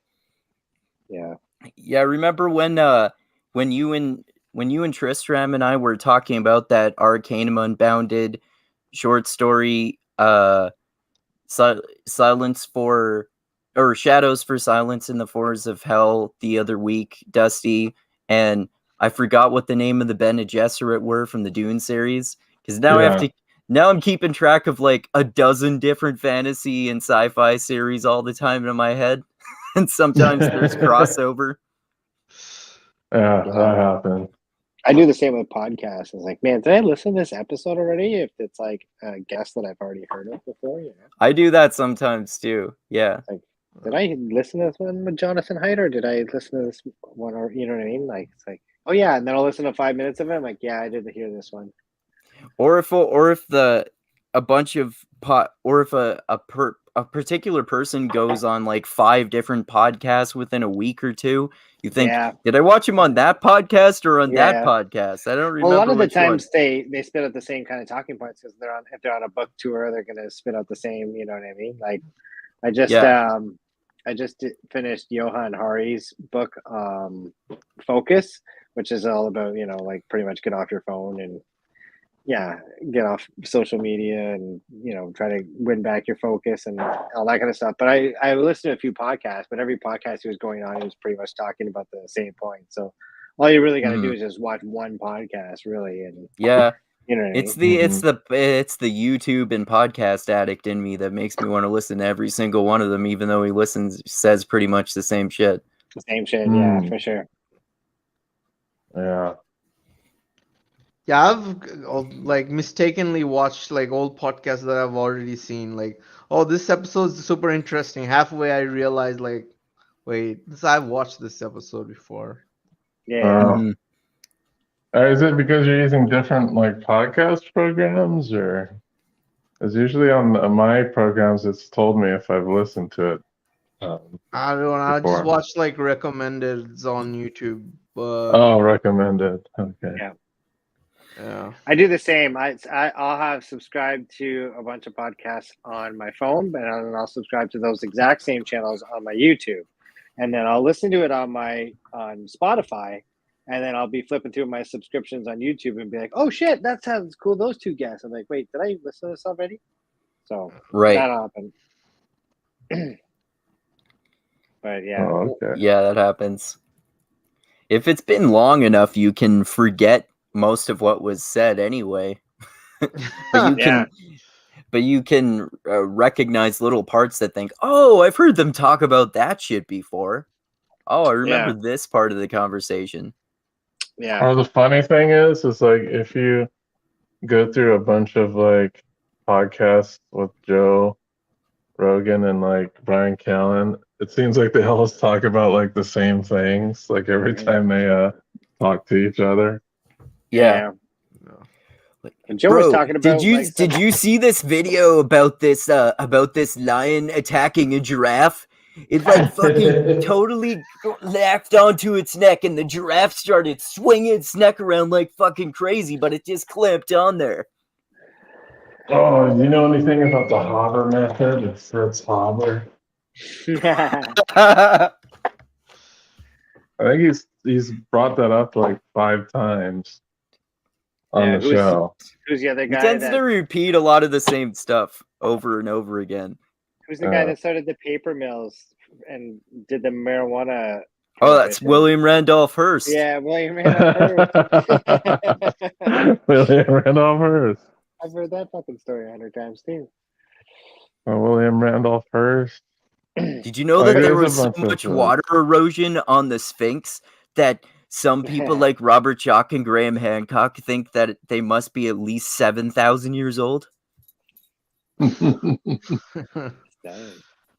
yeah. Yeah, remember when you and Tristram and I were talking about that Arcanum Unbounded short story Silence for or Shadows for Silence in the Fours of Hell the other week, Dusty, and I forgot what the name of the Bene Gesserit were from the Dune series because now I have to. Now I'm keeping track of like a dozen different fantasy and sci-fi series all the time in my head, and sometimes there's crossover. Yeah, that happened. I do the same with podcasts. It's like, man, did I listen to this episode already? If it's like a guest that I've already heard of before, you know. I do that sometimes too. Yeah. Like, did I listen to this one with Jonathan Haidt, or did I listen to this one, or you know what I mean? Like, it's like, oh yeah, and then I'll listen to 5 minutes of it. I'm like, yeah, I didn't hear this one. Or if a bunch of or if a particular person goes on like 5 different podcasts within a week or two, you think, Yeah. did I watch him on that podcast or on that Yeah. podcast? I don't remember. Well, a lot of the which times one. they spit out the same kind of talking points because if they're on a book tour, they're gonna spit out the same. You know what I mean? Like, I just finished Johan Hari's book, Focus, which is all about, you know, like pretty much get off your phone and get off social media and try to win back your focus and all that kind of stuff. But I listened to a few podcasts, but every podcast he was going on, he was pretty much talking about the same point. So all you really got to do is just watch one podcast, really, and Yeah. you know what I It's mean? it's the YouTube and podcast addict in me that makes me want to listen to every single one of them, even though he says pretty much the same shit. Same shit, yeah, for sure. Yeah. Yeah, I've like mistakenly watched like old podcasts that I've already seen. Like, oh, this episode's super interesting. Halfway, I realized like, wait, I've watched this episode before. Yeah. Is it because you're using different like podcast programs, or? Because usually on my programs, it's told me if I've listened to it. I don't know. I just before. watch like recommendeds on YouTube. But Oh, recommended. Okay. yeah. I do the same. I'll have subscribed to a bunch of podcasts on my phone, but then I'll subscribe to those exact same channels on my YouTube, and then I'll listen to it on Spotify, and then I'll be flipping through my subscriptions on YouTube and be like, "Oh shit, that sounds cool." Those two guests. I'm like, "Wait, did I listen to this already?" So that happened. But yeah, Yeah, that happens. If it's been long enough, you can forget most of what was said anyway. But you can recognize little parts that think, "Oh, I've heard them talk about that shit before. Oh, I remember this part of the conversation." Yeah. Or the funny thing is like if you go through a bunch of like podcasts with Joe Rogan and like Brian Callen, it seems like they always talk about like the same things, like every time they talk to each other. Yeah. And Joe was talking about. Did you see this video about this lion attacking a giraffe? It like fucking totally latched onto its neck, and the giraffe started swinging its neck around like fucking crazy, but it just clamped on there. Oh, do you know anything about the Haber method of Fritz Haber? I think he's brought that up like 5 times on the show. Who's the other guy? He tends to repeat a lot of the same stuff over and over again. Who's the guy that started the paper mills and did the marijuana? Oh, that's William Randolph Hearst. Yeah, William Randolph Hearst. William Randolph Hearst. I've heard that fucking story 100 times too. William Randolph Hearst. Did you know that there was so much water erosion on the Sphinx that some people like Robert Schoch and Graham Hancock think that they must be at least 7,000 years old? And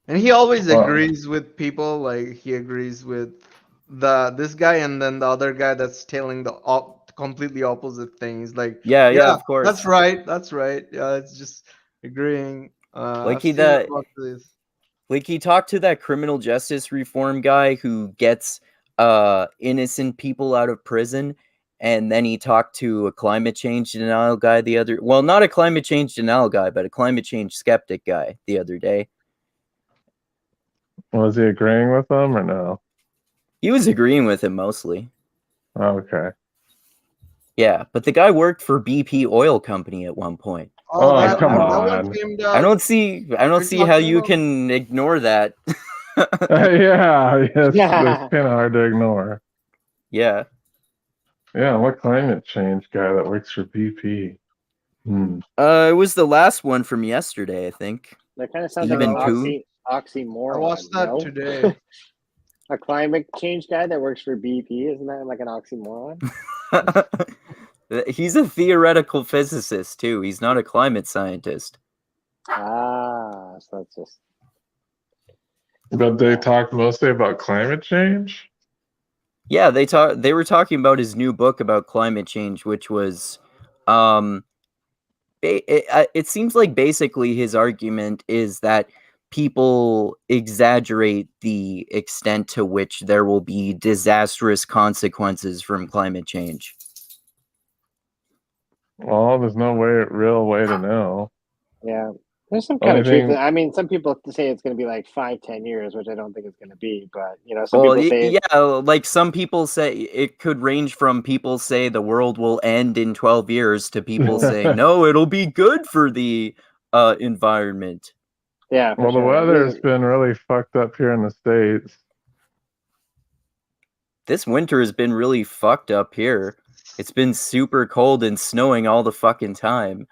he always agrees with people. Like he agrees with this guy, and then the other guy that's telling the completely opposite thing. He's like, yeah, of course, that's right. Yeah, it's just agreeing. Like he talked to that criminal justice reform guy who gets innocent people out of prison, and then he talked to a climate change denial guy not a climate change denial guy, but a climate change skeptic guy the other day. Was he agreeing with them or no? He was agreeing with him mostly. Okay. Yeah, but the guy worked for BP Oil Company at one point. Oh, come on! I don't see how you can ignore that. Yeah, it's kind of hard to ignore. Yeah. Yeah, what climate change guy that works for BP? It was the last one from yesterday, I think. That kind of sounds like an oxymoron. I watched that today. A climate change guy that works for BP, isn't that like an oxymoron? He's a theoretical physicist too. He's not a climate scientist. So that's just. But they talked mostly about climate change. Yeah, they were talking about his new book about climate change, which was, it seems like basically his argument is that people exaggerate the extent to which there will be disastrous consequences from climate change. Well, there's no real way to know. Yeah. There's some kind Only of truth. thing- I mean, some people say it's going to be like 5-10 years, which I don't think it's going to be. But some Well, people say yeah, like some people say it could range from people say the world will end in 12 years to people saying no, it'll be good for the environment. yeah. For Well, the sure. weather's been really fucked up here in the States. This winter has been really fucked up here. It's been super cold and snowing all the fucking time.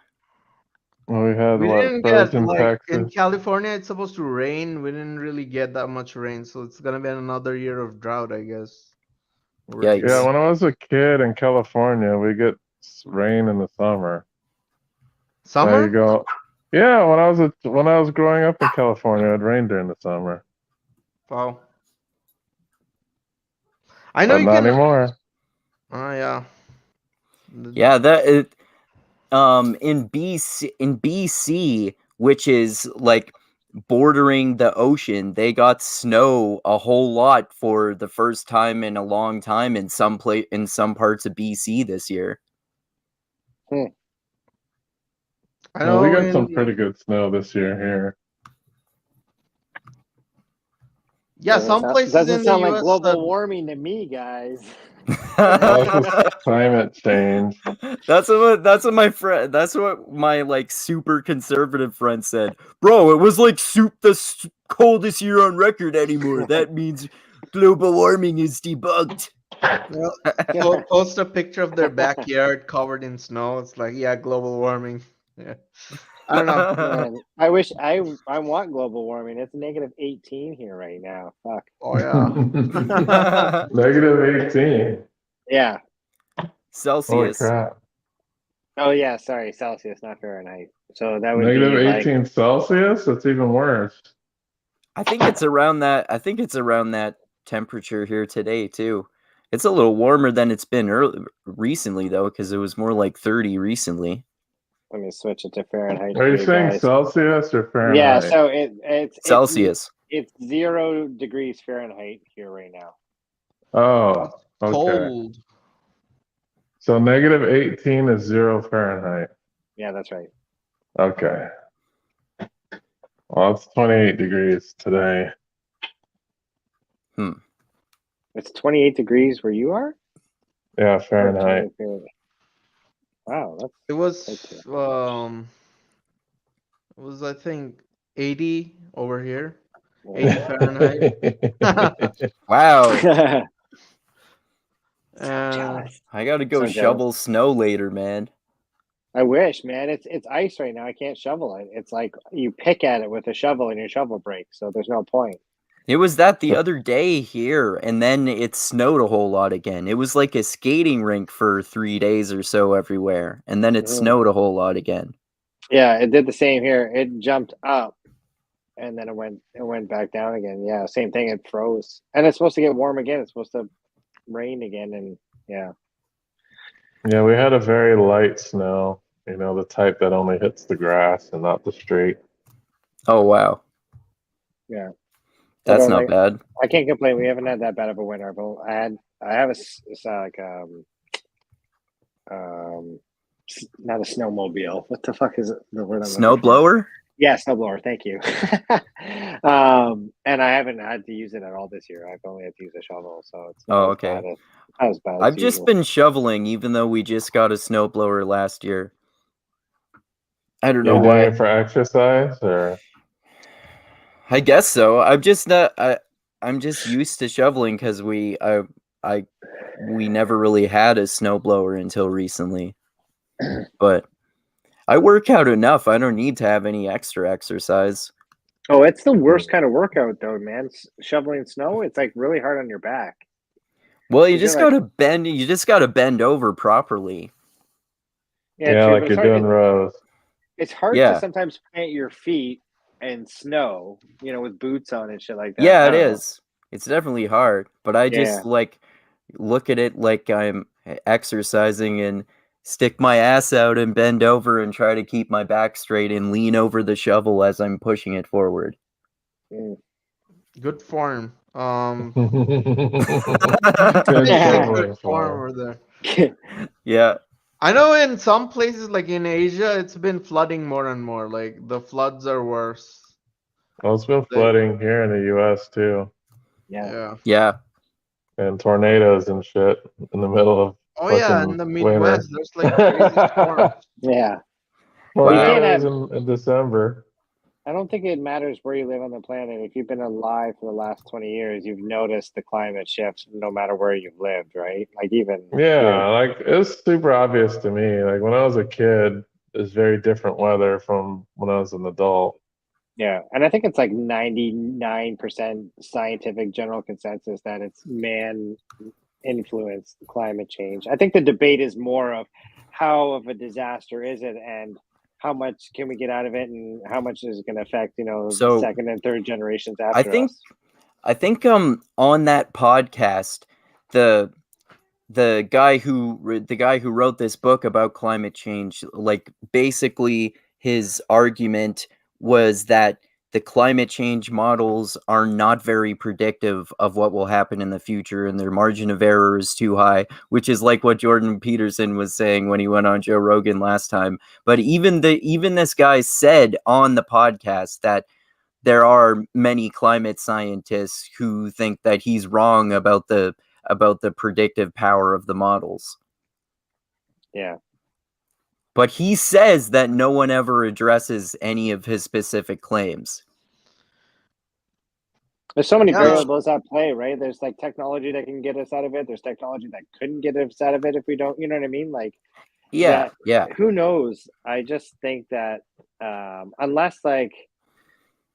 Well, we had We what, didn't get frozen like in Texas. California. It's supposed to rain. We didn't really get that much rain, so it's gonna be another year of drought, I guess. over Yikes. here. Yeah, when I was a kid in California, we get rain in the summer. There Summer? you go. Yeah, when I was growing up in California, it rained during the summer, Wow. I know but you not can. anymore. Oh yeah. Yeah, in BC, which is like bordering the ocean, they got snow a whole lot for the first time in a long time in some parts of BC this year. I Well, we know got some in, pretty good snow this year here. yeah, some places doesn't in the sound like US global warming to me, guys. Well, it's just climate change. That's what my friend. That's what my like super conservative friend said. Bro, it was like the coldest year on record anymore. That means global warming is debunked. post a picture of their backyard covered in snow. It's like, yeah, global warming. Yeah. I don't know. Man, I wish I want global warming. It's -18 here right now. Fuck. Oh yeah. -18. Yeah. Holy Celsius. crap. Oh yeah. Sorry, Celsius, not Fahrenheit. So that would be -18 like, Celsius? That's even worse. I think it's around that. I think it's around that temperature here today too. It's a little warmer than it's been recently though, because it was more like 30 recently. let me switch it to Fahrenheit. Are you for saying guys. Celsius or Fahrenheit? Yeah. So it's Celsius. It's 0 degrees Fahrenheit here right now. Oh, okay. Cold. So -18 is 0 Fahrenheit. Yeah, that's right. Okay. Well, it's 28 degrees today. It's 28 degrees where you are. Yeah, Fahrenheit. Wow, that's It was I think 80 over here. 80 Fahrenheit. Wow. Jealous. I gotta go So shovel snow later, man. I wish, man. It's ice right now. I can't shovel it. It's like you pick at it with a shovel and your shovel breaks, so there's no point. It was that the other day here, and then it snowed a whole lot again. It was like a skating rink for 3 days or so everywhere, and then it snowed a whole lot again. Yeah, it did the same here. It jumped up, and then it went back down again. Yeah, same thing. It froze, and it's supposed to get warm again. It's supposed to rain again, and yeah. Yeah, we had a very light snow. You know, the type that only hits the grass and not the street. Oh wow. Yeah. That's not bad. I can't complain. We haven't had that bad of a winter, but I have it's like not a snowmobile. What the fuck is it? The word I'm looking for? Snowblower? Yeah, snowblower. Thank you. And I haven't had to use it at all this year. I've only had to use a shovel, so it's not okay. not as bad. I've just been shoveling, even though we just got a snowblower last year. I don't know why. Doing it for exercise, or I guess so. I'm just not. I'm just used to shoveling because we never really had a snowblower until recently. But I work out enough. I don't need to have any extra exercise. Oh, it's the worst kind of workout, though, man. Shoveling snow, it's like really hard on your back. Well, you just gotta bend. You just gotta bend over properly. Yeah, like you're doing rows. It's hard to sometimes plant your feet in snow, with boots on and shit like that. Yeah, it is. It's definitely hard, but I just like look at it like I'm exercising and stick my ass out and bend over and try to keep my back straight and lean over the shovel as I'm pushing it forward. Good form. Good Good form over there. Yeah. I know in some places, like in Asia, it's been flooding more and more. Like the floods are worse. Well, it's been flooding here in the U.S. too, Yeah. Yeah. and tornadoes and shit in the middle of Oh yeah, in fucking the winter. Midwest, there's like crazy storms. Yeah. Tornadoes can't in December. I don't think it matters where you live on the planet. If you've been alive for the last 20 years, you've noticed the climate shifts no matter where you've lived, right? Like even Yeah, here. like it's super obvious to me. Like when I was a kid, it's very different weather from when I was an adult. Yeah. And I think it's like 99% scientific general consensus that it's man influenced climate change. I think the debate is more of how of a disaster is it and how much can we get out of it and how much is it going to affect, So, second and third generations I after think us. I think on that podcast, the guy who wrote this book about climate change, like basically his argument was that the climate change models are not very predictive of what will happen in the future, and their margin of error is too high, which is like what Jordan Peterson was saying when he went on Joe Rogan last time. But even this guy said on the podcast that there are many climate scientists who think that he's wrong about the predictive power of the models. Yeah. But he says that no one ever addresses any of his specific claims. There's so many Yeah. variables at play, right? There's like technology that can get us out of it. There's technology that couldn't get us out of it if we don't, you know what I mean? Like, Yeah, yeah. who knows? I just think that unless like,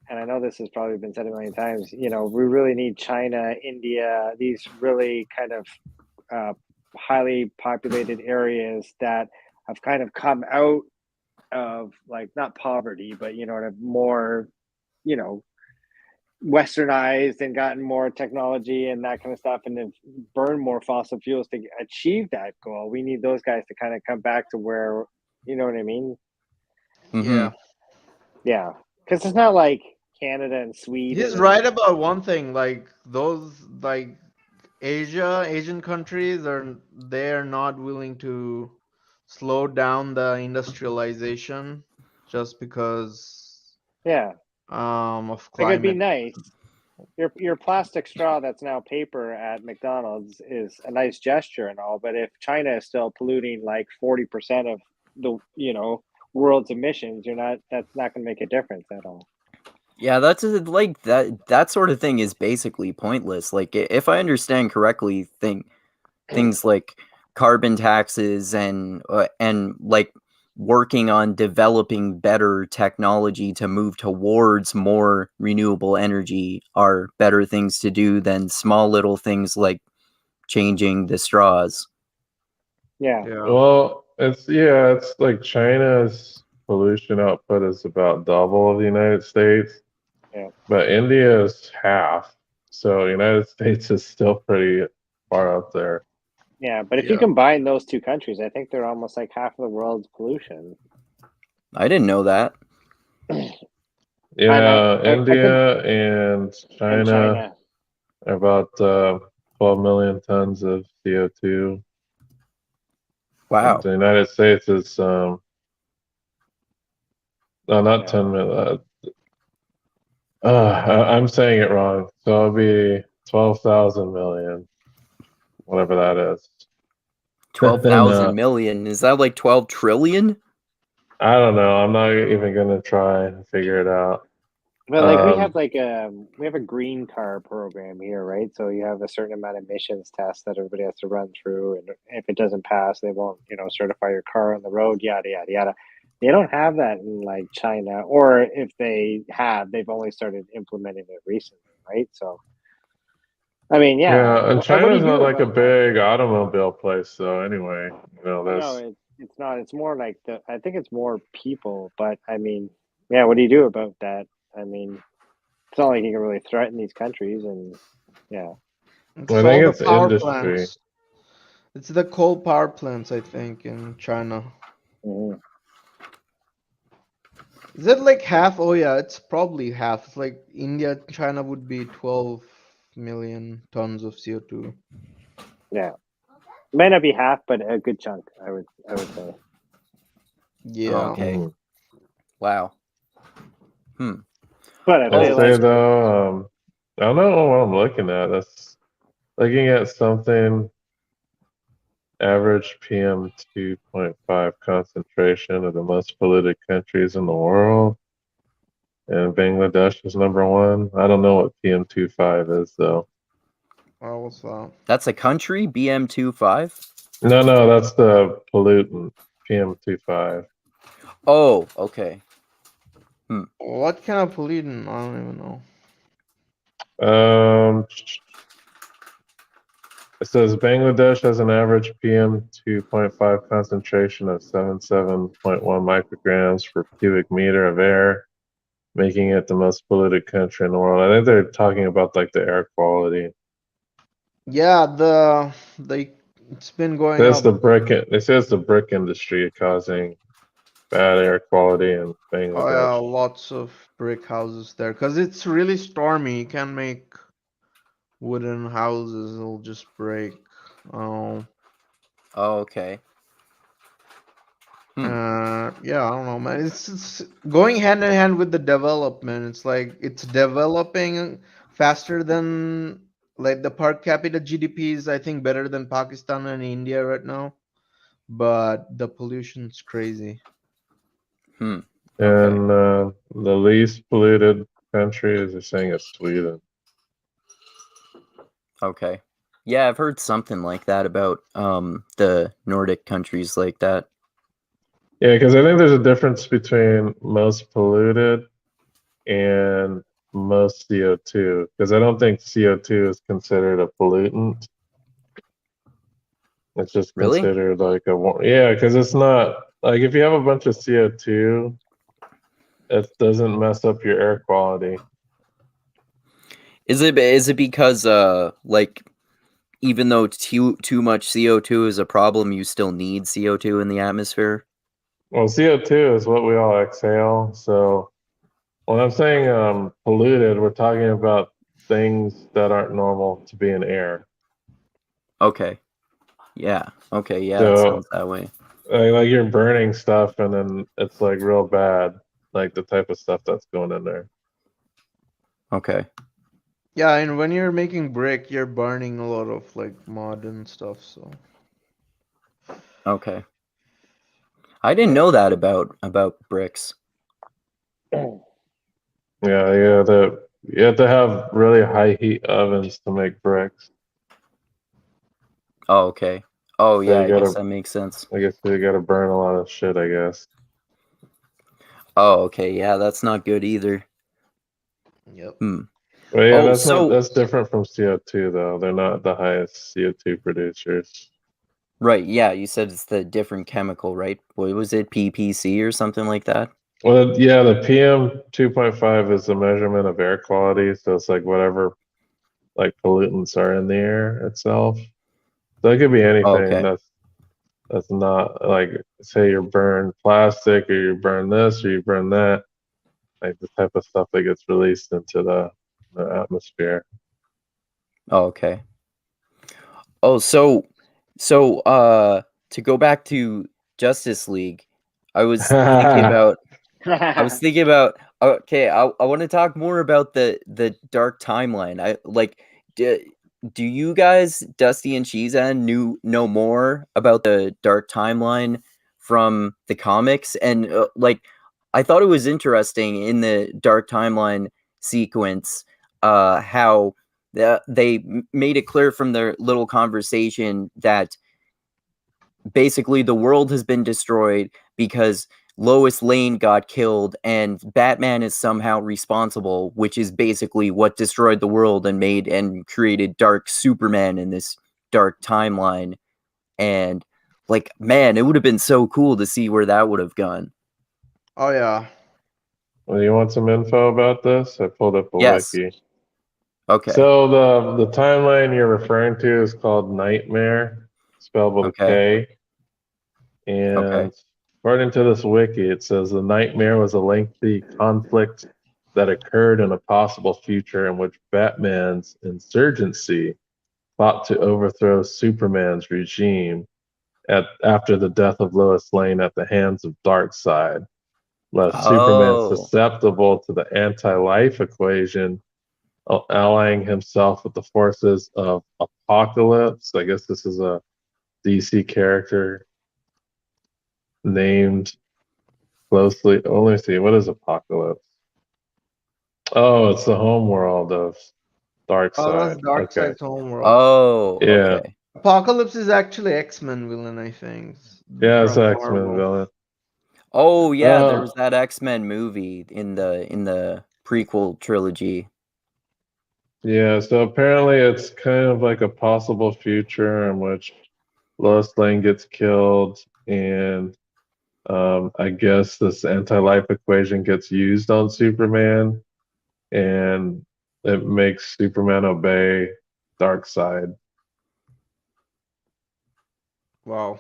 and I know this has probably been said a million times, we really need China, India, these really kind of highly populated areas that have kind of come out of like not poverty, but more, westernized and gotten more technology and that kind of stuff and have burned more fossil fuels to achieve that goal. We need those guys to kind of come back to where, you know what I mean? Yeah. Yeah. Because it's not like Canada and Sweden. He's right about one thing. Like those like Asian countries they're not willing to slow down the industrialization just because Yeah. of Like it'd be climate. nice. Your plastic straw that's now paper at McDonald's is a nice gesture and all, but if China is still polluting like 40% of the world's emissions, that's not going to make a difference at all. Yeah, that's like that sort of thing is basically pointless. Like if I understand correctly, things like carbon taxes and like working on developing better technology to move towards more renewable energy are better things to do than small little things like changing the straws. Yeah. Well, it's like China's pollution output is about double of the United States. Yeah. But India is half. So United States is still pretty far up there. Yeah, but if you combine those two countries, I think they're almost like half of the world's pollution. I didn't know that. Yeah, India and China are about 12 million tons of CO2. Wow. And the United States is no, not 10 million. I'm saying it wrong. So it'll be 12,000 million, whatever that is. 12,000 million. Is that like 12 trillion? I don't know. I'm not even gonna try and figure it out. But like we have a green car program here, right? So you have a certain amount of emissions tests that everybody has to run through, and if it doesn't pass, they won't, certify your car on the road, yada yada yada. They don't have that in like China, or if they have, they've only started implementing it recently, right? So, I mean, Yeah, and China's not like a about big automobile place, though. Anyway, there's No, it's not. It's more like I think it's more people, but I mean, yeah, what do you do about that? I mean, it's not like you can really threaten these countries, and yeah. It's I all think the it's power industry. plants. It's the coal power plants, I think, in China. Mm-hmm. Is it like half? Oh yeah, it's probably half. It's like India, China would be 12 million tons of CO2. Yeah. It might not be half, but a good chunk. I would say. Yeah. Okay. Mm. Wow. But I I'd really say like. though, I don't know what I'm looking at. That's looking at something average PM 2.5 concentration of the most polluted countries in the world. And Bangladesh is number one. I don't know what PM 2.5 is though. Oh, what's that? That's a country, BM25? No, that's the pollutant, PM 2.5. Oh, okay. What kind of pollutant? I don't even know. It says Bangladesh has an average PM 2.5 concentration of 77.1 micrograms per cubic meter of air, making it the most polluted country in the world. I think they're talking about like the air quality. Yeah, it's been going That's up. the brick. It says the brick industry causing bad air quality in Oh yeah, Bangladesh. lots of brick houses there because it's really stormy. You can't make wooden houses; it'll just break. Oh, Oh, okay. yeah, I don't know, man. It's going hand in hand with the development. It's like it's developing faster than like the per capita GDP is, I think, better than Pakistan and India right now, but the pollution's crazy. Okay. And the least polluted country is they're saying is Sweden. Okay. Yeah, I've heard something like that about the Nordic countries like that. Yeah, because I think there's a difference between most polluted and most CO2. Because I don't think CO2 is considered a pollutant. It's just Really? considered like yeah, because it's not like if you have a bunch of CO2, it doesn't mess up your air quality. Is it because like even though too much CO2 is a problem, you still need CO2 in the atmosphere? Well, CO2 is what we all exhale. So when I'm saying polluted, we're talking about things that aren't normal to be in air. Okay. Yeah. Okay, yeah, it So sounds that way. like you're burning stuff and then it's like real bad, like the type of stuff that's going in there. Okay. Yeah, and when you're making brick, you're burning a lot of like mud and stuff. So Okay. I didn't know that about bricks. Yeah, you have to have really high heat ovens to make bricks. Oh, okay. Oh, So yeah, you I guess gotta, that makes sense. I guess you gotta burn a lot of shit, I guess. Oh, okay. Yeah, that's not good either. yep. But yeah, Oh, that's different from CO2 though. They're not the highest CO2 producers. right, yeah, you said it's the different chemical, right? What was it, PPC or something like that? Well, yeah, the PM 2.5 is the measurement of air quality, so it's like whatever like pollutants are in the air itself. So it could be Oh, anything okay. that's not like say you burn plastic or you burn this or you burn that, like the type of stuff that gets released into the atmosphere. Oh, okay. Oh, so to go back to Justice League, I was thinking about okay, I want to talk more about the dark timeline. I like do you guys, Dusty and Sheezan, know more about the dark timeline from the comics? And like I thought it was interesting in the dark timeline sequence how they made it clear from their little conversation that basically the world has been destroyed because Lois Lane got killed and Batman is somehow responsible, which is basically what destroyed the world and made and created Dark Superman in this dark timeline. And like, man, it would have been so cool to see where that would have gone. Oh yeah. Well, you want some info about this? I pulled up a Yes. wiki. Okay. So the timeline you're referring to is called Nightmare, spelled with a K. And according to this wiki, it says the Nightmare was a lengthy conflict that occurred in a possible future in which Batman's insurgency fought to overthrow Superman's regime after the death of Lois Lane at the hands of Darkseid, left Superman Oh, susceptible to the anti-life equation, allying himself with the forces of Apocalypse. I guess this is a DC character named closely. Oh, let me see. What is Apocalypse? Oh, it's the homeworld of Oh, that's Darkseid. Okay. Darkseid's homeworld. oh, Yeah. okay. Apocalypse is actually X-Men villain, I think. Yeah, it's from an X-Men Marvel. villain. Oh yeah, there Uh, was that X-Men movie in the prequel trilogy. Yeah, so apparently it's kind of like a possible future in which Lois Lane gets killed, and I guess this anti-life equation gets used on Superman, and it makes Superman obey Darkseid. Wow.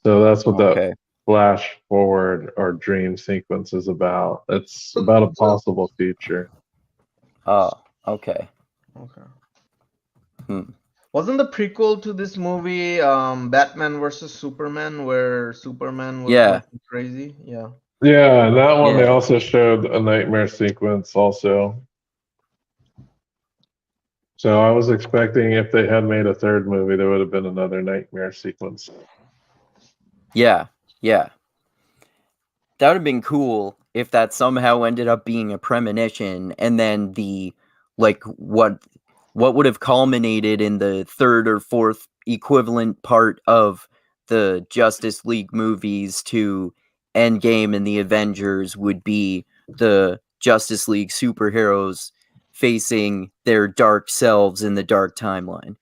So that's what that Okay. flash forward or dream sequence is about. It's about a possible future. Oh, okay. Okay. Hmm. Wasn't the prequel to this movie Batman versus Superman, where Superman was Yeah. going crazy? Yeah. Yeah, and that one they Yeah. also showed a nightmare sequence also. So I was expecting if they had made a third movie, there would have been another nightmare sequence. Yeah. Yeah. That would have been cool if that somehow ended up being a premonition, and then the what would have culminated in the third or fourth equivalent part of the Justice League movies to Endgame and the Avengers would be the Justice League superheroes facing their dark selves in the dark timeline.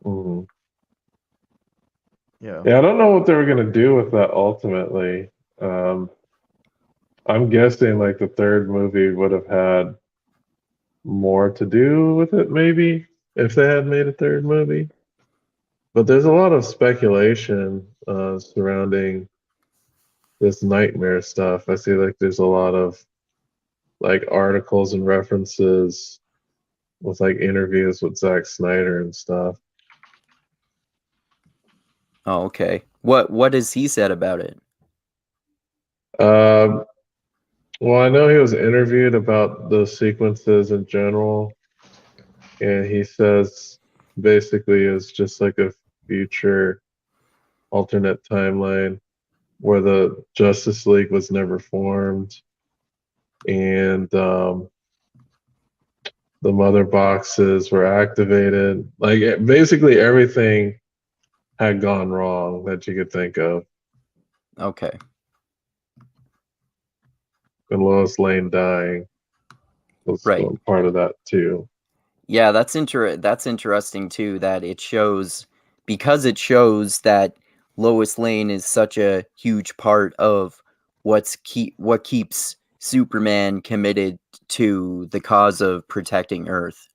Mhm. Yeah. Yeah, I don't know what they were gonna do with that ultimately. I'm guessing like the third movie would have had more to do with it, maybe, if they had made a third movie. But there's a lot of speculation surrounding this nightmare stuff. I see like there's a lot of like articles and references with like interviews with Zack Snyder and stuff. Oh, okay. What has he said about it? Um, well, I know he was interviewed about those sequences in general, and he says basically it's just like a future alternate timeline where the Justice League was never formed, and the mother boxes were activated. Like basically everything had gone wrong that you could think of, Okay. and Lois Lane dying was Right. part of that too. Yeah, that's interesting too, that it shows, because it shows that Lois Lane is such a huge part of what keeps Superman committed to the cause of protecting Earth.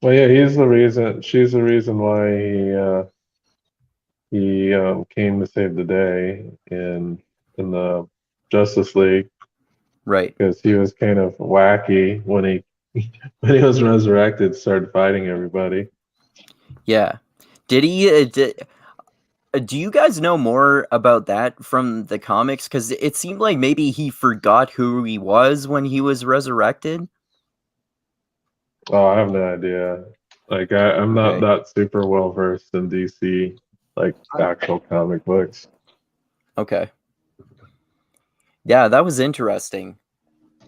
Well, yeah, he's the reason. She's the reason why he came to save the day in the Justice League, Right. because he was kind of wacky when he when he was resurrected, started fighting everybody. Yeah. Did he do you guys know more about that from the comics? Because it seemed like maybe he forgot who he was when he was resurrected. Oh, I have no idea. Like I'm not Okay. that super well versed in DC, like actual comic books. Okay. Yeah, that was interesting.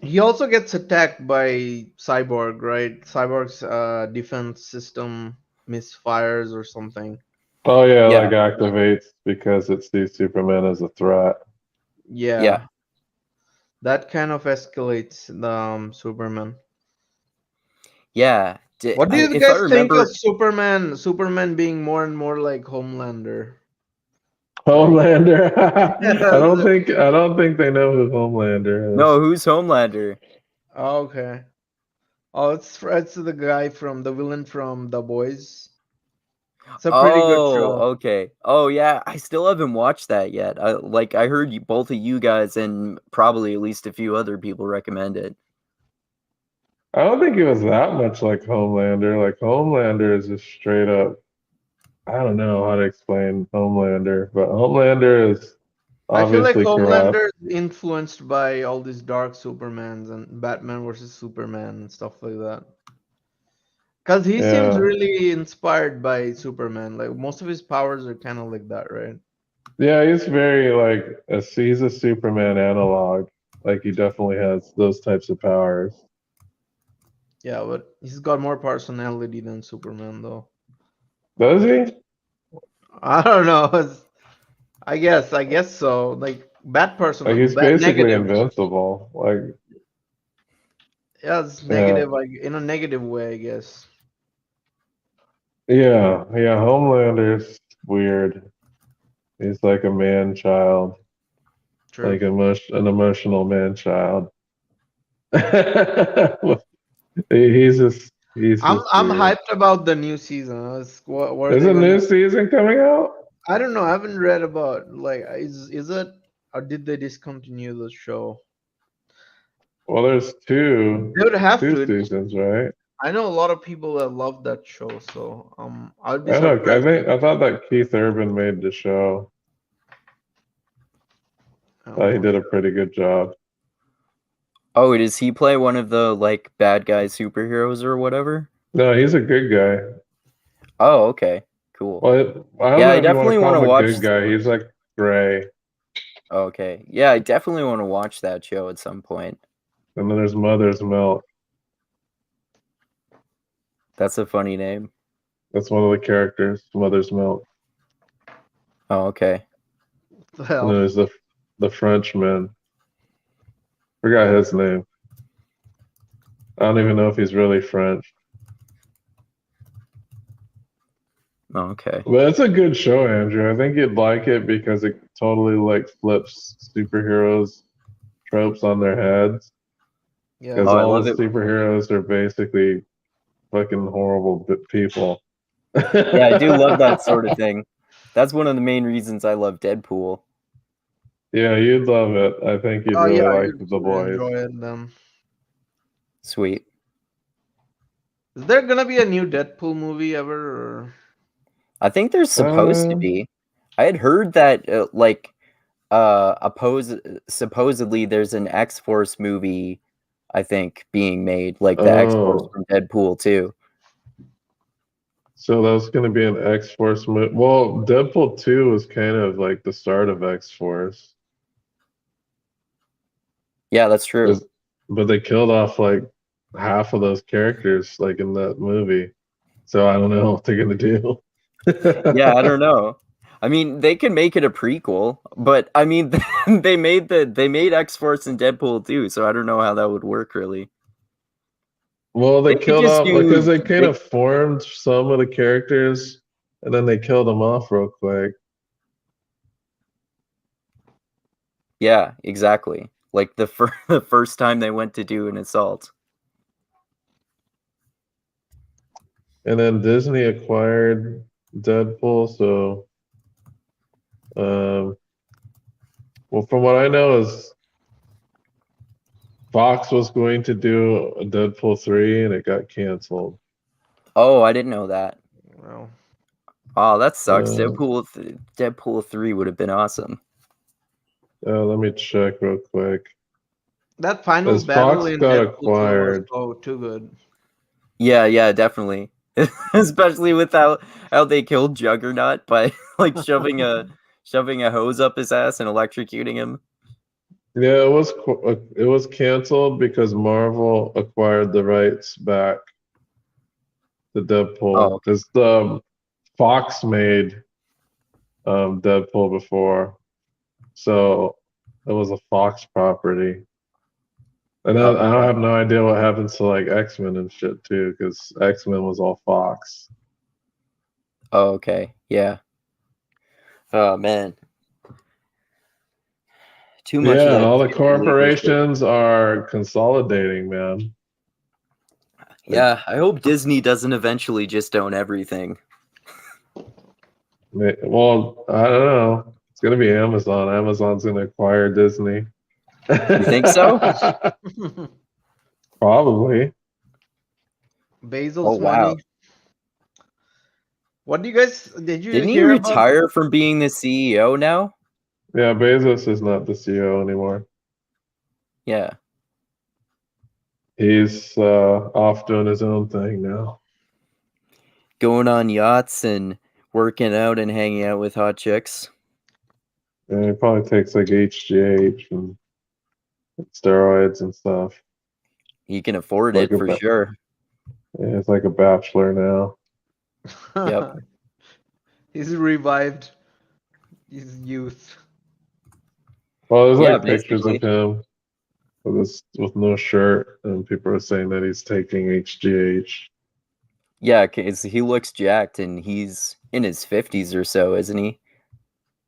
He also gets attacked by Cyborg, right? Cyborg's defense system misfires or something. Oh yeah, Yeah. like activates because it sees Superman as a threat. Yeah. Yeah. That kind of escalates the Superman. Yeah. What do you If I guys think remember, of Superman being more and more like Homelander? Homelander. Yeah. I don't think they know who Homelander is. no, who's Homelander? Okay. Oh, it's the guy from the villain from The Boys. It's a pretty good Oh, show. okay. Oh, yeah. I still haven't watched that yet. I heard both of you guys and probably at least a few other people recommend it. I don't think he was that much like Homelander. Like Homelander is just straight up. I don't know how to explain Homelander, but Homelander is I feel like obviously corrupt. Homelander is influenced by all these dark Supermans and Batman versus Superman and stuff like that. Because he seems Yeah, really inspired by Superman. Like most of his powers are kind of like that, right? yeah, he's very like he's a Superman analog. Like he definitely has those types of powers. Yeah, but he's got more personality than Superman, though. Does he? I don't know. I guess so. Like bad Like person, he's bad basically negative. invincible. Like Yeah, it's yeah, negative, like in a negative way, I guess. yeah. Homelander's weird. He's like a man child, True. like an emotional man child. He's just I'm weird. hyped about the new season. What are There's they a new gonna? season coming out. I don't know. I haven't read about like is it or did they discontinue the show? Well, there's They would have two to. seasons, right? I know a lot of people that love that show, so I'll be I know. surprised. I thought that Keith Urban made the show. I'm He not did a sure. pretty good job. Oh, does he play one of the like bad guy superheroes or whatever? No, he's a good guy. Oh, okay, cool. Well, I don't Yeah, know I if you want to definitely call want to him a watch. good guy. He's like gray. Okay, yeah, I definitely want to watch that show at some point. And then there's Mother's Milk. That's a funny name. That's one of the characters, Mother's Milk. Oh, okay. What the And hell? then there's the Frenchman. Forgot his name. I don't even know if he's really French. Oh, okay. But it's a good show, Andrew. I think you'd like it because it totally like flips superheroes tropes on their heads. Yeah. Because Oh, I all love the it. superheroes are basically fucking horrible people. Yeah, I do love that sort of thing. That's one of the main reasons I love Deadpool. Yeah, you'd love it. I think you'd Oh really yeah, like you'd The Boys. enjoy it then. Sweet. Is there gonna be a new Deadpool movie ever? Or... I think there's supposed to be. I had heard that supposedly there's an X-Force movie, I think, being made, like the X-Force Oh, from Deadpool too. so that's going to be an X-Force movie. Well, Deadpool 2 was kind of like the start of X-Force. Yeah, that's true. But they killed off like half of those characters like in that movie. So I don't know what they're going to do. Yeah, I don't know. I mean, they can make it a prequel, but I mean, they made X-Force and Deadpool too, so I don't know how that would work really. Well, they They could killed just off because do. they kind of formed some of the characters and then they killed them off real quick. Yeah, exactly. Like the first time they went to do an assault. And then Disney acquired Deadpool, so well, from what I know is Fox was going to do a Deadpool 3 and it got canceled. Oh, I didn't know that. Well, Oh, that sucks. Uh, Deadpool 3 would have been awesome. let me check real quick. that final As battle Fox in got Deadpool 2 was acquired. too good. Yeah, definitely. Especially with how they killed Juggernaut by like shoving a hose up his ass and electrocuting him. Yeah, it was canceled because Marvel acquired the rights back to Deadpool Oh, because the Fox made Deadpool before, so it was a Fox property. And I don't have no idea what happens to like X-Men and shit too, because X-Men was all Fox. oh, okay. Yeah. Oh man. Too much of Yeah, that all the stupid legal shit. corporations are consolidating, man. Yeah, I hope Disney doesn't eventually just own everything. Well, I don't know. It's gonna be Amazon. Amazon's gonna acquire Disney. You think so? Probably. Bezos Oh wow! money. What do you guys did you Didn't he hear about? retire from being the CEO now? Yeah, Bezos is not the CEO anymore. Yeah. He's off doing his own thing now. Going on yachts and working out and hanging out with hot chicks. Yeah, he probably takes like HGH and steroids and stuff. He can afford Like it for sure. Yeah, it's like a bachelor now. Yep. He's revived his youth. Well, there's Yeah, like pictures of basically. him with no shirt, and people are saying that he's taking HGH. Yeah, because he looks jacked and he's in his 50s or so, isn't he?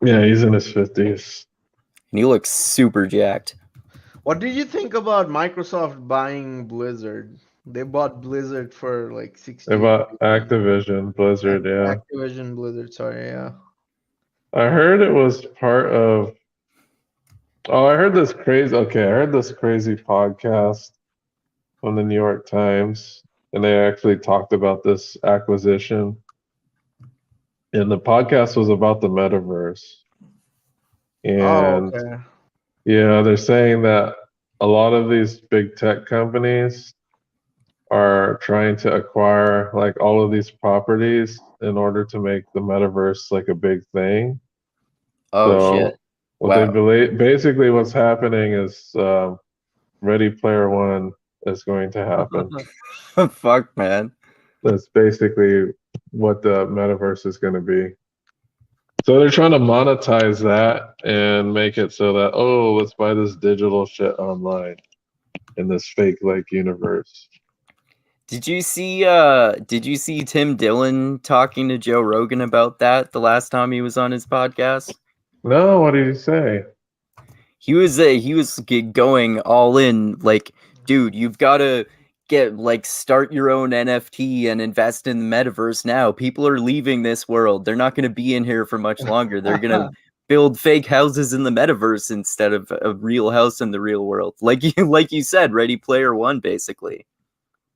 Yeah, he's in his 50s. And he looks super jacked. What did you think about Microsoft buying Blizzard? They bought Blizzard for like 60 About billion. Activision, Blizzard, yeah. Activision Blizzard, sorry, yeah. I heard it was part of. Oh, I heard this crazy. Okay, I heard this crazy podcast from the New York Times, and they actually talked about this acquisition. And the podcast was about the metaverse. Oh, And okay. yeah, they're saying that a lot of these big tech companies are trying to acquire like all of these properties in order to make the metaverse like a big thing. Oh, shit. So what they Wow. believe, basically what's happening is Ready Player One is going to happen. Fuck, man. That's basically what the metaverse is going to be. So they're trying to monetize that and make it so that, oh, let's buy this digital shit online in this fake like universe. Did you see Tim Dillon talking to Joe Rogan about that the last time he was on his podcast? No, what did he say? He was going all in, like, dude, you've got to start your own NFT and invest in the metaverse now. People are leaving this world. They're not going to be in here for much longer. They're going to build fake houses in the metaverse instead of a real house in the real world. Like you said, Ready Player One, basically.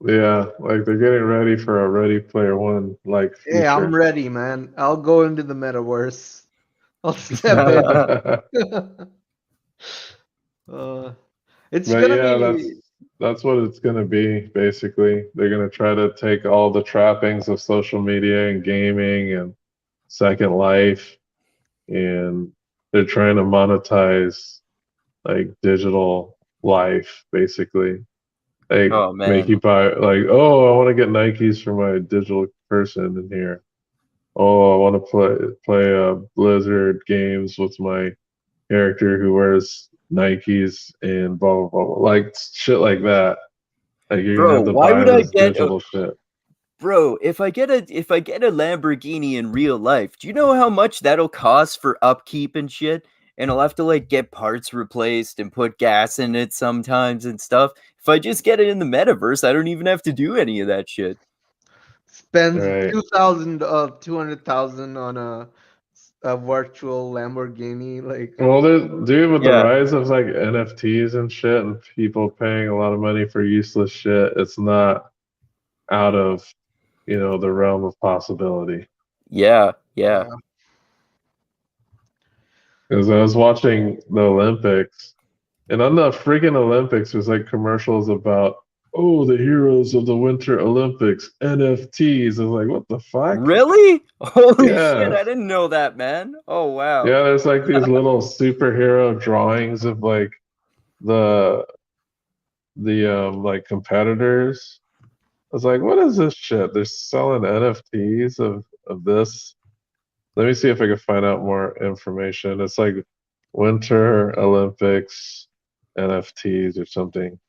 Yeah, like they're getting ready for a Ready Player One like Hey, I'm future. ready, man. I'll go into the metaverse. I'll step in. But It's gonna yeah, be that's what it's gonna be, basically. They're gonna try to take all the trappings of social media and gaming and Second Life, and they're trying to monetize like digital life, basically. Like Oh make man. you buy like, oh, I want to get Nikes for my digital person in here. Oh, I want to play Blizzard games with my character who wears Nikes and blah blah blah, blah. Like shit like that. Like you're gonna Bro, have to why buy would I this get digital shit. Bro, if I get a Lamborghini in real life, do you know how much that'll cost for upkeep and shit? And I'll have to like get parts replaced and put gas in it sometimes and stuff. If I just get it in the metaverse, I don't even have to do any of that shit. spends Right. 200,000 on a virtual Lamborghini. Like, Well, dude, with the Yeah. rise of like NFTs and shit and people paying a lot of money for useless shit, it's not out of, the realm of possibility. Yeah. yeah. Because I was watching the Olympics, and on the freaking Olympics, there's like commercials about, oh, the heroes of the Winter Olympics, NFTs. I was like, what the fuck? Really? Holy shit, Yeah. I didn't know that, man. Oh wow. Yeah, there's like these little superhero drawings of like the like competitors. I was like, what is this shit? They're selling NFTs of this. Let me see if I can find out more information. It's like Winter Olympics NFTs or something.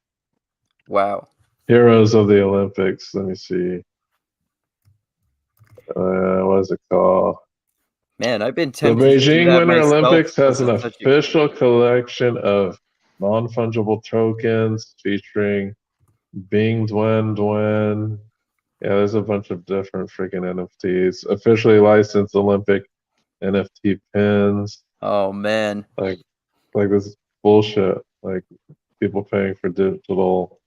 Wow. Heroes of the Olympics. Let me see. What is it called? Man, I've been The tempted to do Beijing that Winter myself Olympics because has an it's such a official collection of non-fungible tokens featuring Bing Dwen Dwen. Yeah, there's a bunch of different freaking NFTs. Officially licensed Olympic NFT pins. Oh man. Like this bullshit. Like people paying for digital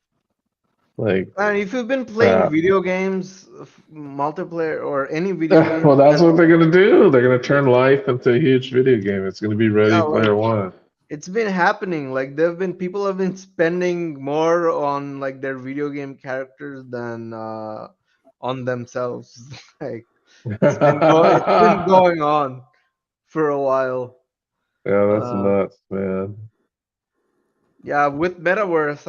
like And if you've been playing crap. video games, multiplayer or any video game, Well, that's then what they're gonna do. They're gonna turn life into a huge video game. It's gonna be Ready yeah, like Player One. it's been happening. Like people have been spending more on like their video game characters than on themselves. Like it's been Yeah, going on for a while. that's Uh, nuts, man. yeah, with metaverse,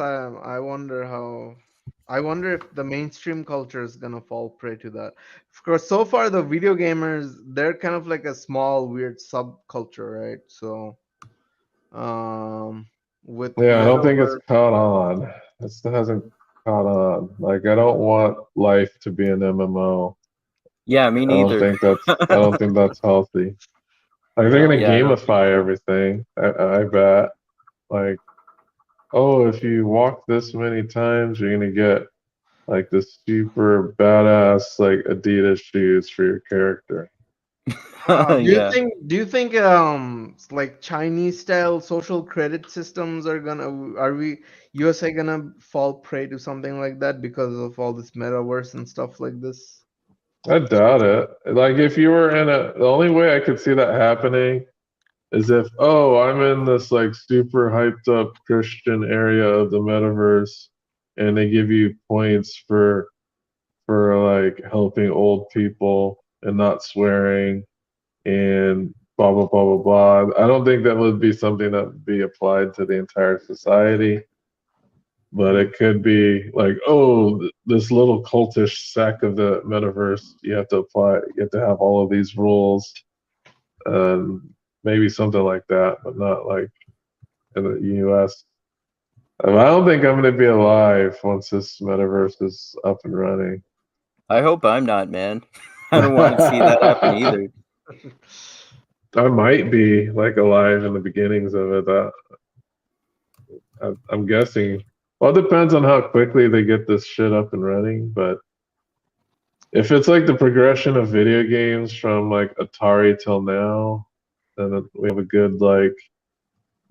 I wonder if the mainstream culture is gonna fall prey to that. Of course, so far the video gamers, they're kind of like a small weird subculture, right? So um with Yeah, I don't think it's metaverse, caught on. It still hasn't caught on. Like, I don't want life to be an MMO. Yeah, me I don't neither. think that's. I don't think that's healthy. Like, they're yeah. gonna Yeah, I don't. gamify everything. I bet. Like, oh, if you walk this many times, you're gonna get like this super badass like Adidas shoes for your character. Yeah. Do you think like Chinese style social credit systems are we USA gonna fall prey to something like that because of all this metaverse and stuff like this? I doubt it. Like, if you were in the only way I could see that happening is if, oh, I'm in this like super hyped up Christian area of the metaverse, and they give you points for like helping old people and not swearing and blah blah blah blah blah. I don't think that would be something that would be applied to the entire society, but Hmm. it could be like, oh, this little cultish sect of the metaverse, you have to apply, you have to have all of these rules, and maybe something like that, but not like in the US. I don't think I'm going to be alive once this metaverse is up and running. I hope I'm not, man. I don't want to see that happen either. I might be like alive in the beginnings of it. I'm guessing. Well, it depends on how quickly they get this shit up and running. But if it's like the progression of video games from like Atari till now, then we have a good like,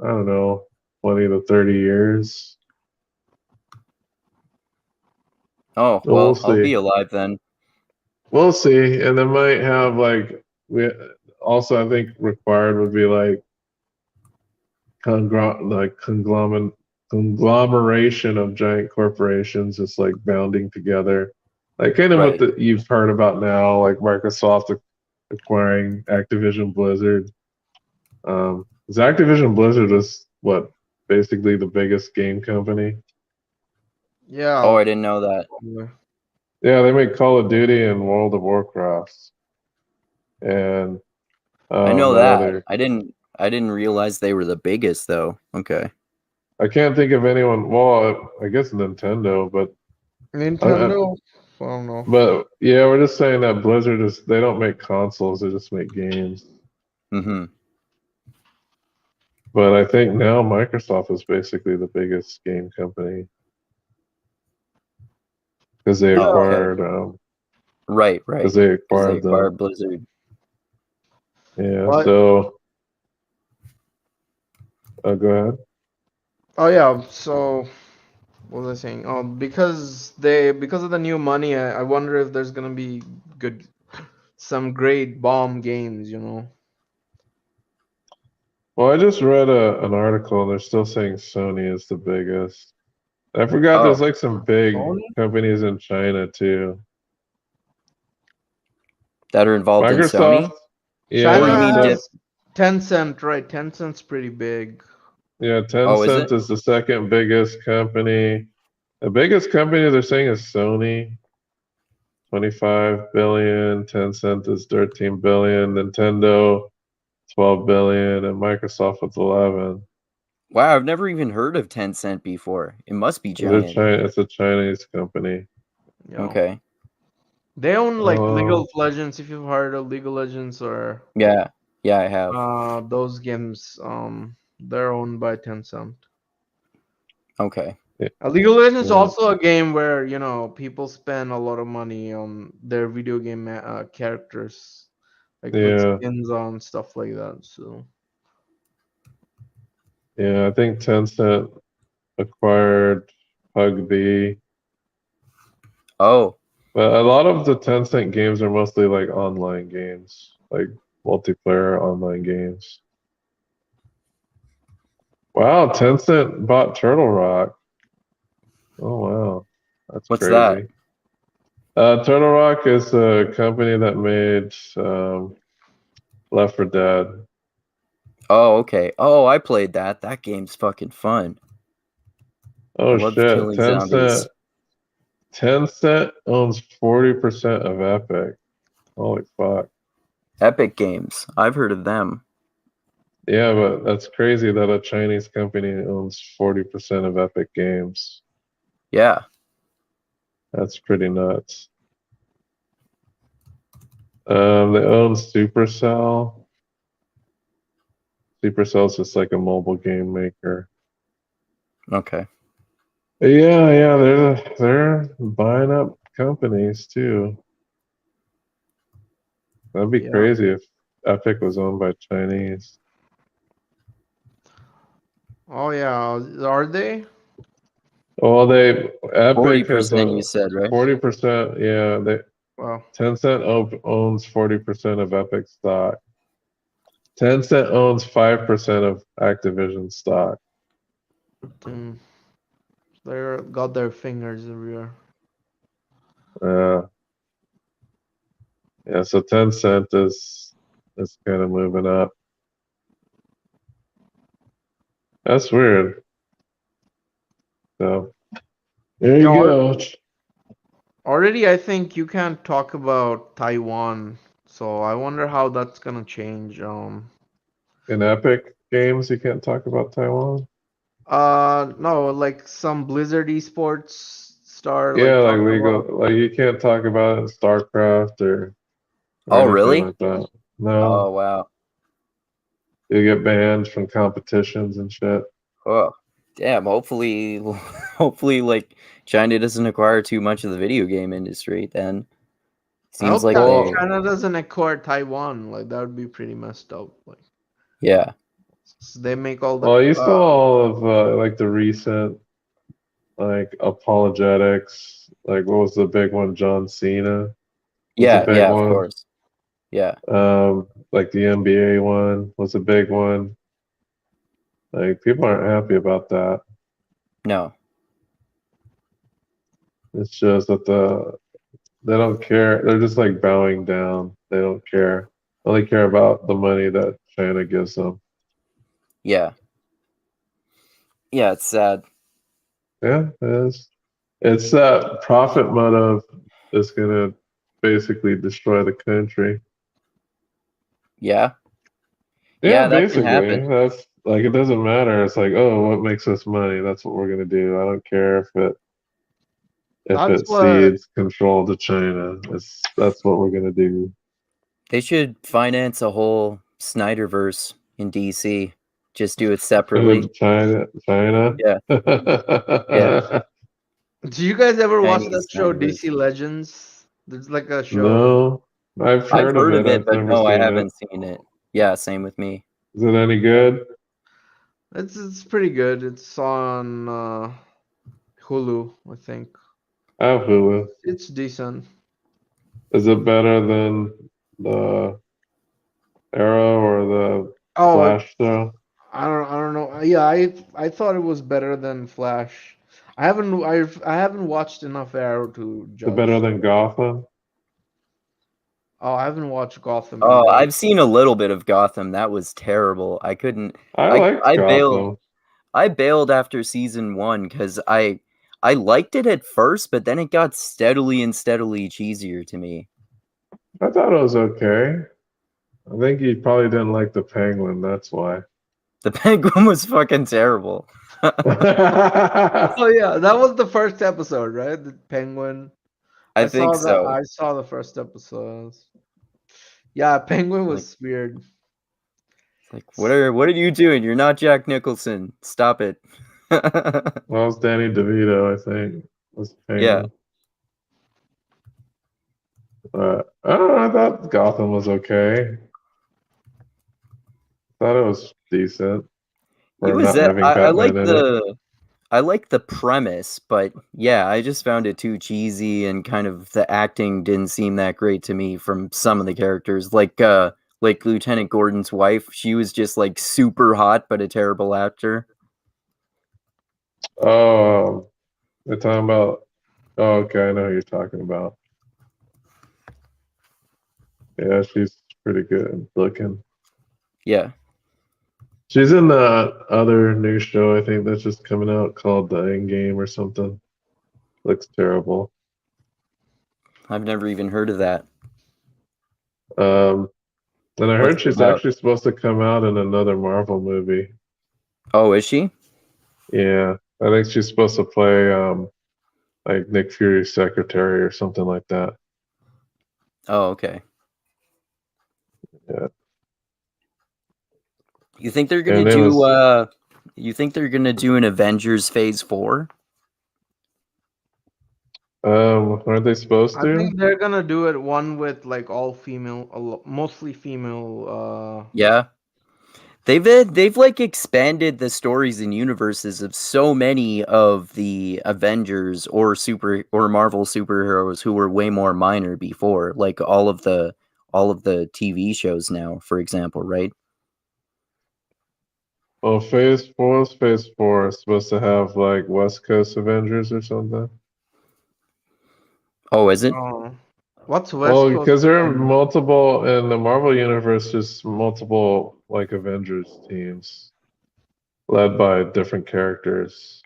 I don't know, 20 to 30 years. Oh, So we'll well, I'll be see. alive then. We'll see. And they might have like we also, I think required would be like conglomeration of giant corporations just like bounding together, like kind of Right. what you've heard about now, like Microsoft acquiring Activision Blizzard. 'Cause Activision Blizzard is what, basically the biggest game company. Yeah. Oh, I didn't know that. Yeah, they make Call of Duty and World of Warcraft, and I know what that. other? I didn't realize they were the biggest though. Okay. I can't think of anyone. Well, I guess Nintendo, but Nintendo, I don't know. but yeah, we're just saying that Blizzard is, they don't make consoles, they just make games. Mm-hmm. But I think now Microsoft is basically the biggest game company because they Oh, okay. acquired Right. because Right. they Because they acquired them. acquired Blizzard. Yeah, What? so go ahead. Oh yeah, so what was I saying? Oh, because of the new money, I wonder if there's gonna be some great bomb games, you know. Well, I just read an article and they're still saying Sony is the biggest. I forgot Oh, there's like some big Sony? companies in China too. that are involved in Sony. Microsoft, yeah, Or you China mean has Tencent, right? Tencent's pretty big. yeah, Oh, is Tencent it? is the second biggest company. The biggest company they're saying is Sony, 25 billion. Tencent is 13 billion. Nintendo, 12 billion, and Microsoft with 11. Wow, I've never even heard of Tencent before. It must be giant. It's a Chinese company. Yeah. Okay. They own like League Oh, of Legends, if you've heard of League of Legends or Yeah. Yeah, I have. those games, they're owned by Tencent. Okay. League of Legends is yeah. also a game where people spend a lot of money on their video game characters, like put Yeah. skins on stuff like that. So Yeah, I think Tencent acquired Pugby. Oh, But a lot of the Tencent games are mostly like online games, like multiplayer online games. Wow, Tencent bought Turtle Rock. Oh wow, that's what's crazy. that? Turtle Rock is a company that made Left 4 Dead. Oh, okay. Oh, I played that. That game's fucking fun. Oh I love shit, killing zombies. Tencent owns 40% of Epic. Holy fuck. Epic Games. I've heard of them. Yeah, but that's crazy that a Chinese company owns 40% of Epic Games. Yeah. That's pretty nuts. They own Supercell. Supercell's just like a mobile game maker. Okay. Yeah, they're buying up companies too. That'd be Yeah. crazy if Epic was owned by Chinese. Oh yeah, are they? Well, Epic has 40% you said, right? 40%. Yeah, Well, Tencent owns 40% of Epic stock. Tencent owns 5% of Activision stock. mm, they're got their fingers everywhere. Uh, yeah, so Tencent is kind of moving up. That's weird. So there you Yeah, go. already I think you can't talk about Taiwan, so I wonder how that's gonna change. In Epic games, you can't talk about Taiwan. No, like some Blizzard esports star Yeah, like like talked legal, about. like you can't talk about it in StarCraft or Oh, anything really? like that. No, Oh, wow. you get banned from competitions and shit. Oh, damn. Hopefully, hopefully, like China doesn't acquire too much of the video game industry. Then I seems hope like they, China doesn't acquire Taiwan. Like that would be pretty messed up. Like yeah, they make all the Well, you saw all of like the recent like apologetics. Like what was the big one? John Cena was a yeah, big yeah. Of one. course, yeah. Like the NBA one was a big one. Like people aren't happy about that. No, It's just that they don't care. They're just like bowing down. They don't care. They only care about the money that China gives them. yeah, yeah. It's sad. Yeah, it is. It's that profit motive that's gonna basically destroy the country. Yeah, Yeah, yeah. That can basically. happen. That's like it doesn't matter. It's like, oh, what makes us money? That's what we're gonna do. I don't care if that's it what cedes control to China. That's what we're gonna do. They should finance a whole Snyderverse in DC. Just do it separately. China. Yeah, yeah. do you guys ever watch Chinese that show Snyderverse. DC Legends? There's like a show. No, I've I've heard of heard it. of it, I've but never no, I seen it. haven't seen it. Yeah, same with me. Is it any good? It's pretty good. It's on Hulu, I think. I have Hulu. It's decent. Is it better than the Arrow or the Oh, Flash show? I don't know. Yeah, I thought it was better than Flash. I haven't watched enough Arrow to Is it better judge. than Gotham? Oh, I haven't watched Gotham Oh, either. I've seen a little bit of Gotham. That was terrible. I couldn't. I I liked I bailed. Gotham. I bailed after season 1 because I liked it at first, but then it got steadily and steadily cheesier to me. I thought it was okay. I think you probably didn't like the Penguin. That's why. The Penguin was fucking terrible. Oh yeah, that was the first episode, right? The Penguin. I think so. I saw the first episode. Yeah, Penguin Like, was weird. what are you doing? You're not Jack Nicholson. Stop it. Well, it was Danny DeVito, I think, was the Yeah. Penguin. I don't know. I thought Gotham was okay. Thought it was decent It for was not that having I Batman like in it. I like the premise, but yeah, I just found it too cheesy and kind of the acting didn't seem that great to me from some of the characters. Like Lieutenant Gordon's wife, she was just like super hot but a terrible actor. Oh, they're talking about. Oh, okay, I know who you're talking about. Yeah, she's pretty good looking. Yeah. She's in the other new show, I think, that's just coming out called The Endgame or something. Looks terrible. I've never even heard of that. And I heard What's it she's about? actually supposed to come out in another Marvel movie. Oh, is she? Yeah, I think she's supposed to play like Nick Fury's secretary or something like that. Oh, okay. Yeah. You think they're And gonna it do was you think they're gonna do an Avengers Phase 4? aren't they supposed I to? think they're gonna do it one with like all female, mostly female. Yeah. They've like expanded the stories and universes of so many of the Avengers or Marvel superheroes who were way more minor before, like all of the TV shows now, for example, right? Well, Phase 4 is supposed to have like West Coast Avengers or something. Oh, is it? What's West Well, Coast? because there are multiple in the Marvel universe, there's multiple like Avengers teams led by different characters.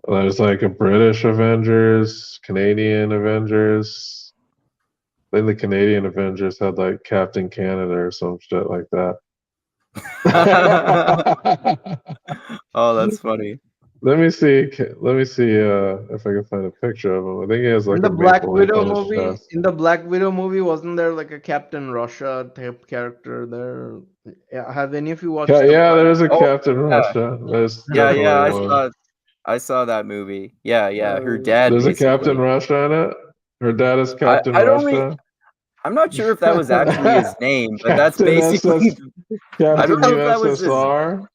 There's like a British Avengers, Canadian Avengers. I think the Canadian Avengers had like Captain Canada or some shit like that. Oh, that's funny. Let me see. Let me see if I can find a picture of him. I think he has In like the a Black maple leaf Widow on his movie, chest. wasn't there like a Captain Russia type character there? Yeah, have any of you watched Yeah, there's a Oh, Captain yeah. Russia. There's Yeah, definitely one. I saw that movie. Yeah. Her dad There's a Captain basically. Russia in it. Her dad is Captain I don't Russia. I'm not sure if that was actually his name, but that's Captain basically SS, I don't Captain know if that was his USSR.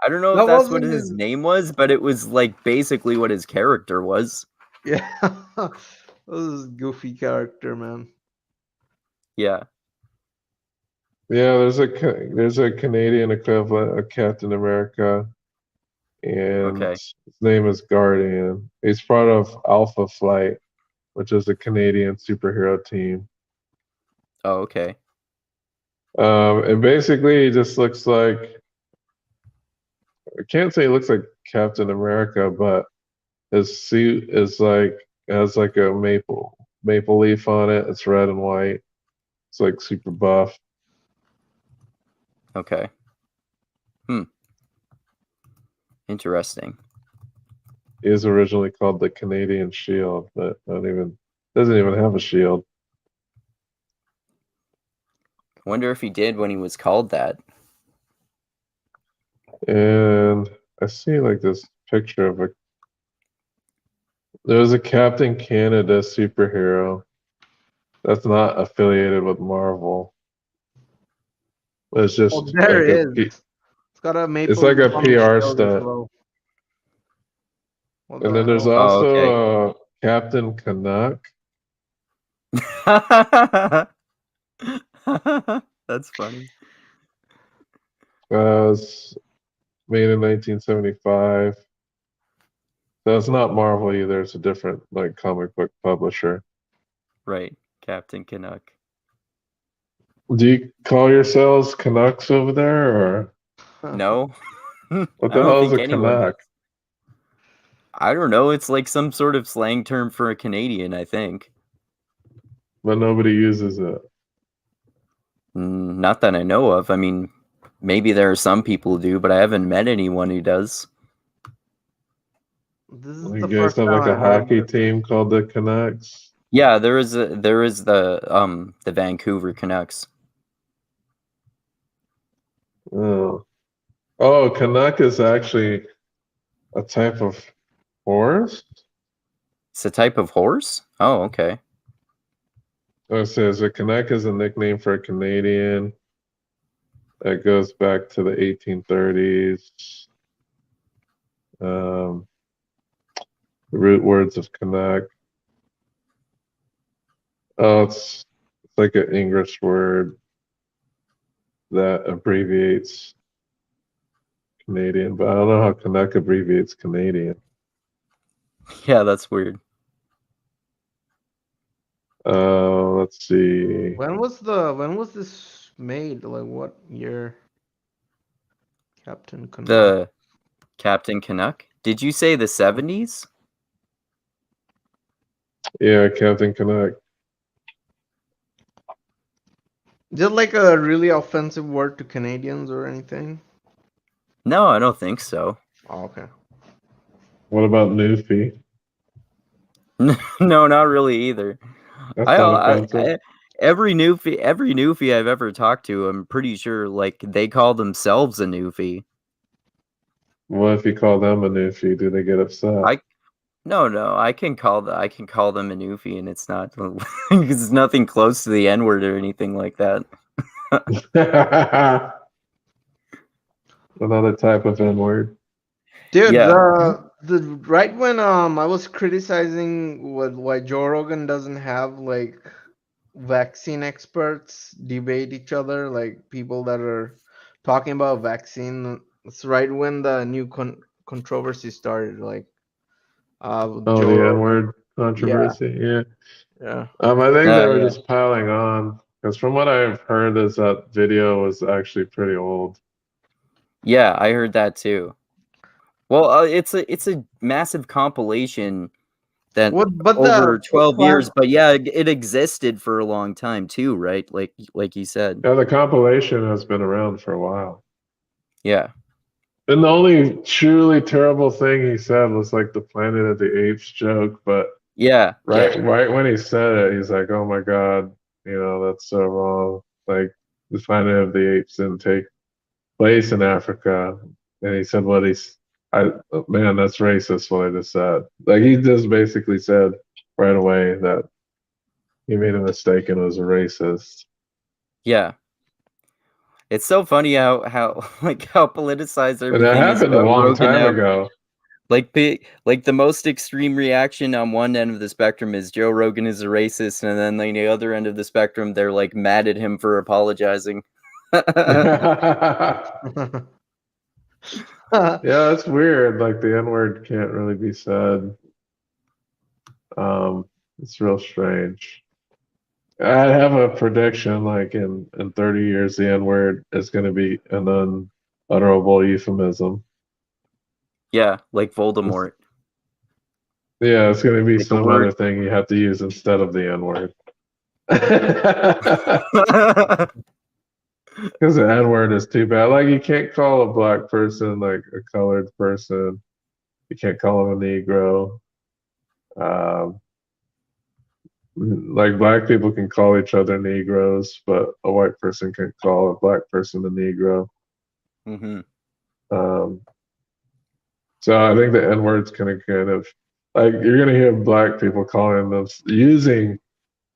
I don't know if That that's what wasn't his his. name was, but it was like basically what his character was. Yeah, that was a goofy character, man. Yeah. Yeah, there's a Canadian equivalent of Captain America, and Okay. his name is Guardian. He's part of Alpha Flight, which is a Canadian superhero team. Oh, okay. And basically, he just looks like, I can't say he looks like Captain America, but his suit is like, has like a maple leaf on it. It's red and white. It's like super buff. Okay. Interesting. He was originally called the Canadian Shield, but doesn't even have a shield. I wonder if he did when he was called that. And I see like this picture of there's a Captain Canada superhero that's not affiliated with Marvel. It's just Oh, there like it is. It's got a maple. it's like a on the PR shield as stunt. well. What And the then there's hell? Oh, okay. also Captain Canuck. That's funny. It's made in 1975. So it's not Marvel either. It's a different like comic book publisher. Right. Captain Canuck. Do you call yourselves Canucks over there, or No. what I the don't hell is think a anyone Canuck? does. I don't know. It's like some sort of slang term for a Canadian, I think. But nobody uses it. Not that I know of. I mean, maybe there are some people who do, but I haven't met anyone who does. This is You the guys first have time like a I've heard hockey this. team called the Canucks. Yeah, there is the Vancouver Canucks. Oh, Canuck is actually a type of horse. It's a type of horse? Oh, okay. It says a Canuck is a nickname for a Canadian that goes back to the 1830s. The root words of connect. Oh, it's like an English word that abbreviates Canadian, but I don't know how connect abbreviates Canadian. Yeah, that's weird. Let's see. When was this made? Like what year? Captain Canuck. The Captain Canuck. Did you say the 70s? Yeah, Captain Connect. Is it like a really offensive word to Canadians or anything? No, I don't think so. Oh, okay. What about Newfie? No, not really either. That's not offensive. Every newfie I've ever talked to, I'm pretty sure like they call themselves a newfie. What if you call them a Newfie? Do they get upset? No, I can call them a newfie, and it's not it's nothing close to the N-word or anything like that. Another type of N-word. Dude, Yeah. the right when I was criticizing why Joe Rogan doesn't have like vaccine experts debate each other, like people that are talking about vaccine. It's right when the new controversy started, like with Oh, Joe the Rogan. N-word controversy. Yeah. Yeah. I think they were Yeah. just piling on because from what I've heard is that video was actually pretty old. Yeah, I heard that too. Well, it's a massive compilation that But over 12 class- years, but yeah, it existed for a long time too, right? Like you said. Yeah, the compilation has been around for a while. Yeah. And the only truly terrible thing he said was like the Planet of the Apes joke, but Yeah. right when he said it, he's like, "Oh my God, that's so wrong. Like the Planet of the Apes didn't take place in Africa." And he said, "Man, that's racist." What I just said, like he just basically said right away that he made a mistake and was a racist. Yeah. It's so funny how like how politicized And that everything is happened a about long Rogan time now. ago. Like the most extreme reaction on one end of the spectrum is Joe Rogan is a racist, and then like the other end of the spectrum, they're like mad at him for apologizing. Yeah, it's weird. Like the N-word can't really be said. It's real strange. I have a prediction, like in 30 years, the N-word is going to be an unutterable euphemism. Yeah, like Voldemort. Yeah, it's going to be Like a some word. other thing you have to use instead of the N-word. Because the N-word is too bad. Like you can't call a black person like a colored person. You can't call them a Negro. Like black people can call each other Negroes, but a white person can call a black person a Negro. Mm-hmm. So I think the N word's kind of like you're gonna hear black people calling them using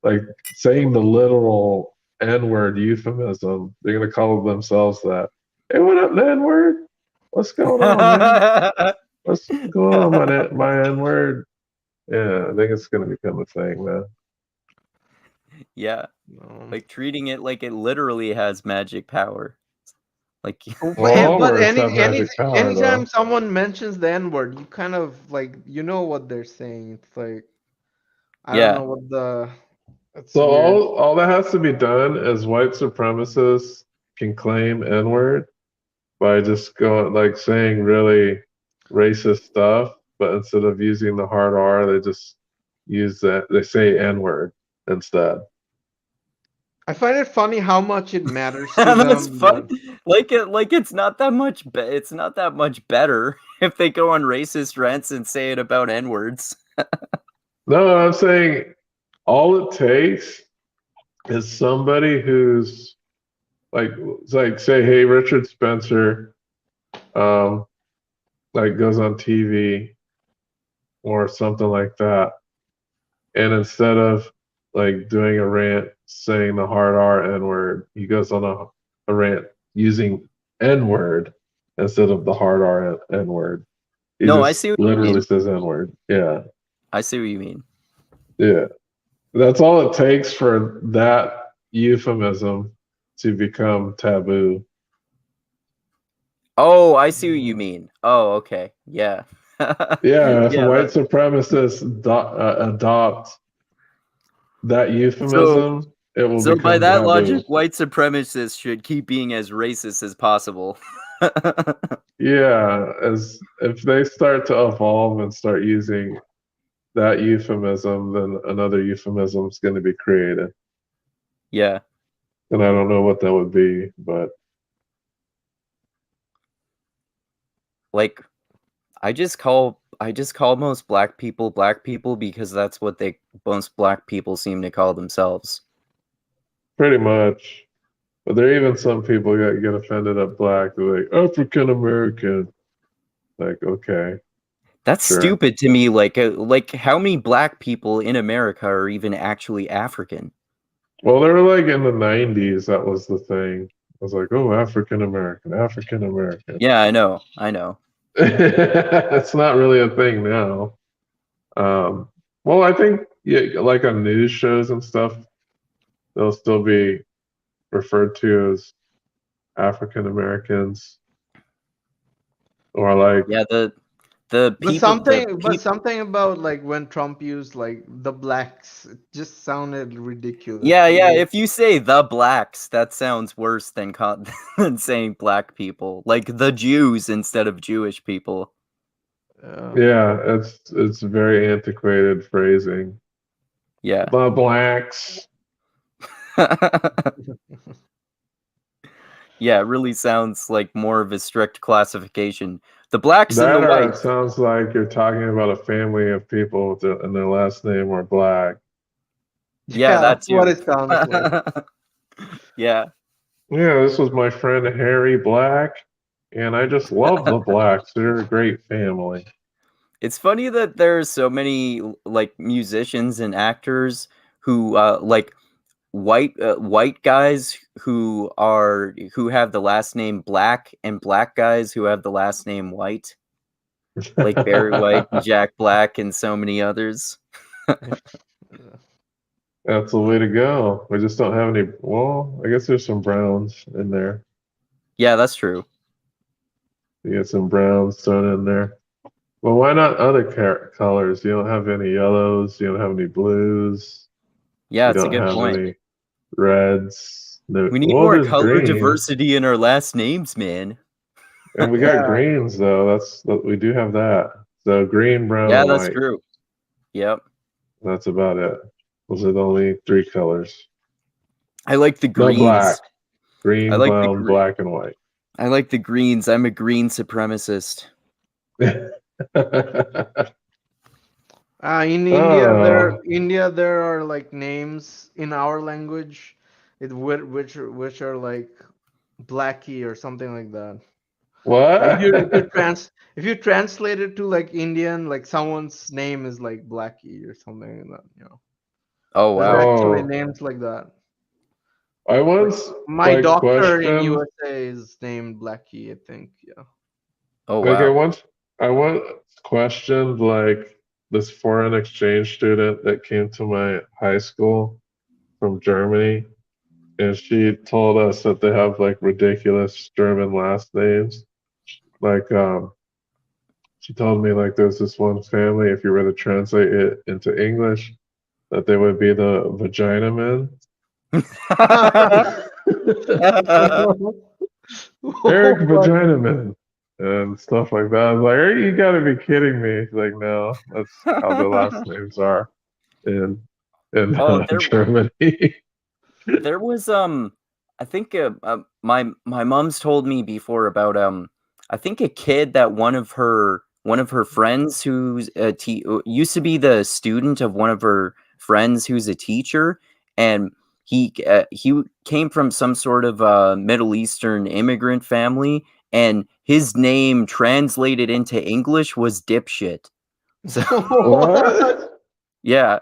like saying the literal N word euphemism. They're gonna call themselves that. Hey, what up, N word? What's going on, man? What's going on, my N word? Yeah, I think it's gonna become a thing, man. Yeah, like treating it like it literally has magic power. Like, Well, all but words have magic power, anytime though. someone mentions the N word, you kind of like what they're saying. It's like I don't yeah, know what the. It's So weird. all that has to be done is white supremacists can claim N-word by just going like saying really racist stuff, but instead of using the hard R, they just they say N-word instead. I find it funny how much it matters to that's them. fun. Like it's not that much. It's not that much better if they go on racist rants and say it about N-words. No, I'm saying all it takes is somebody who's like say, hey, Richard Spencer, like goes on TV or something like that. And instead of like doing a rant saying the hard R N word, he goes on a rant using N word instead of the hard R N word. He No, I just see what you literally mean. says N-word. Yeah. I see what you mean. Yeah. That's all it takes for that euphemism to become taboo. Oh, I see what you mean. Oh, okay. Yeah. Yeah, if Yeah, white supremacists adopt that euphemism, it will so by become that taboo. logic, white supremacists should keep being as racist as possible. Yeah, as if they start to evolve and start using that euphemism, then another euphemism is going to be created. Yeah. And I don't know what that would be, but Like I just call most black people because that's what most black people seem to call themselves. pretty much. But there are even some people that get offended at black. They're like, African American. Like, okay. That's Sure. stupid to me. Like how many black people in America are even actually African? Well, they were like in the 90s, that was the thing. I was like, oh, African American, African American. Yeah, I know. It's not really a thing now. Well, I think like on news shows and stuff, they'll still be referred to as African Americans, or like Yeah, the people But something about like when Trump used like the blacks, it just sounded ridiculous. Yeah, if you say the blacks, that sounds worse than than saying black people. Like the Jews instead of Jewish people. yeah, it's very antiquated phrasing. Yeah. The blacks. Yeah, it really sounds like more of a strict classification. The blacks and That the or it whites. sounds like you're talking about a family of people and their last name are black. Yeah, that's what it sounds like. Yeah. Yeah, this was my friend Harry Black, and I just love the Blacks. They're a great family. It's funny that there's so many like musicians and actors who like white guys who have the last name Black and black guys who have the last name White. Like Barry White and Jack Black and so many others. That's the way to go. We just don't have any. Well, I guess there's some browns in there. Yeah, that's true. You get some browns thrown in there. Well, why not other colors? You don't have any yellows. You don't have any blues. Yeah, You it's a don't good have point. any reds. No, We need well, more there's color greens. diversity in our last names, man. And we got greens though. We do have that. So green, brown, Yeah, and that's white. true. Yep. That's about it. Those are the only three colors. I like the greens. No black. Green, I like brown, black, and white. I like the greens. I'm a green supremacist. In India, there are like names in our language, which are like Blackie or something like that. What? If you translate it to like Indian, like someone's name is like Blackie or something like that, you know. Oh wow. There's actually names like that. I once My doctor in questioned. USA is named Blackie, I think. Yeah. Oh Like wow. I once questioned like this foreign exchange student that came to my high school from Germany, and she told us that they have like ridiculous German last names. Like she told me like there's this one family, if you were to translate it into English, that they would be the Vagina Men. Eric Vagina Man and stuff like that. I was like, you gotta be kidding me. Like, no, that's how their last names are in Germany. There was I think my mom's told me before about I think a kid that one of her friends who's used to be the student of one of her friends who's a teacher, and he came from some sort of Middle Eastern immigrant family, and his name translated into English was dipshit. So What? yeah.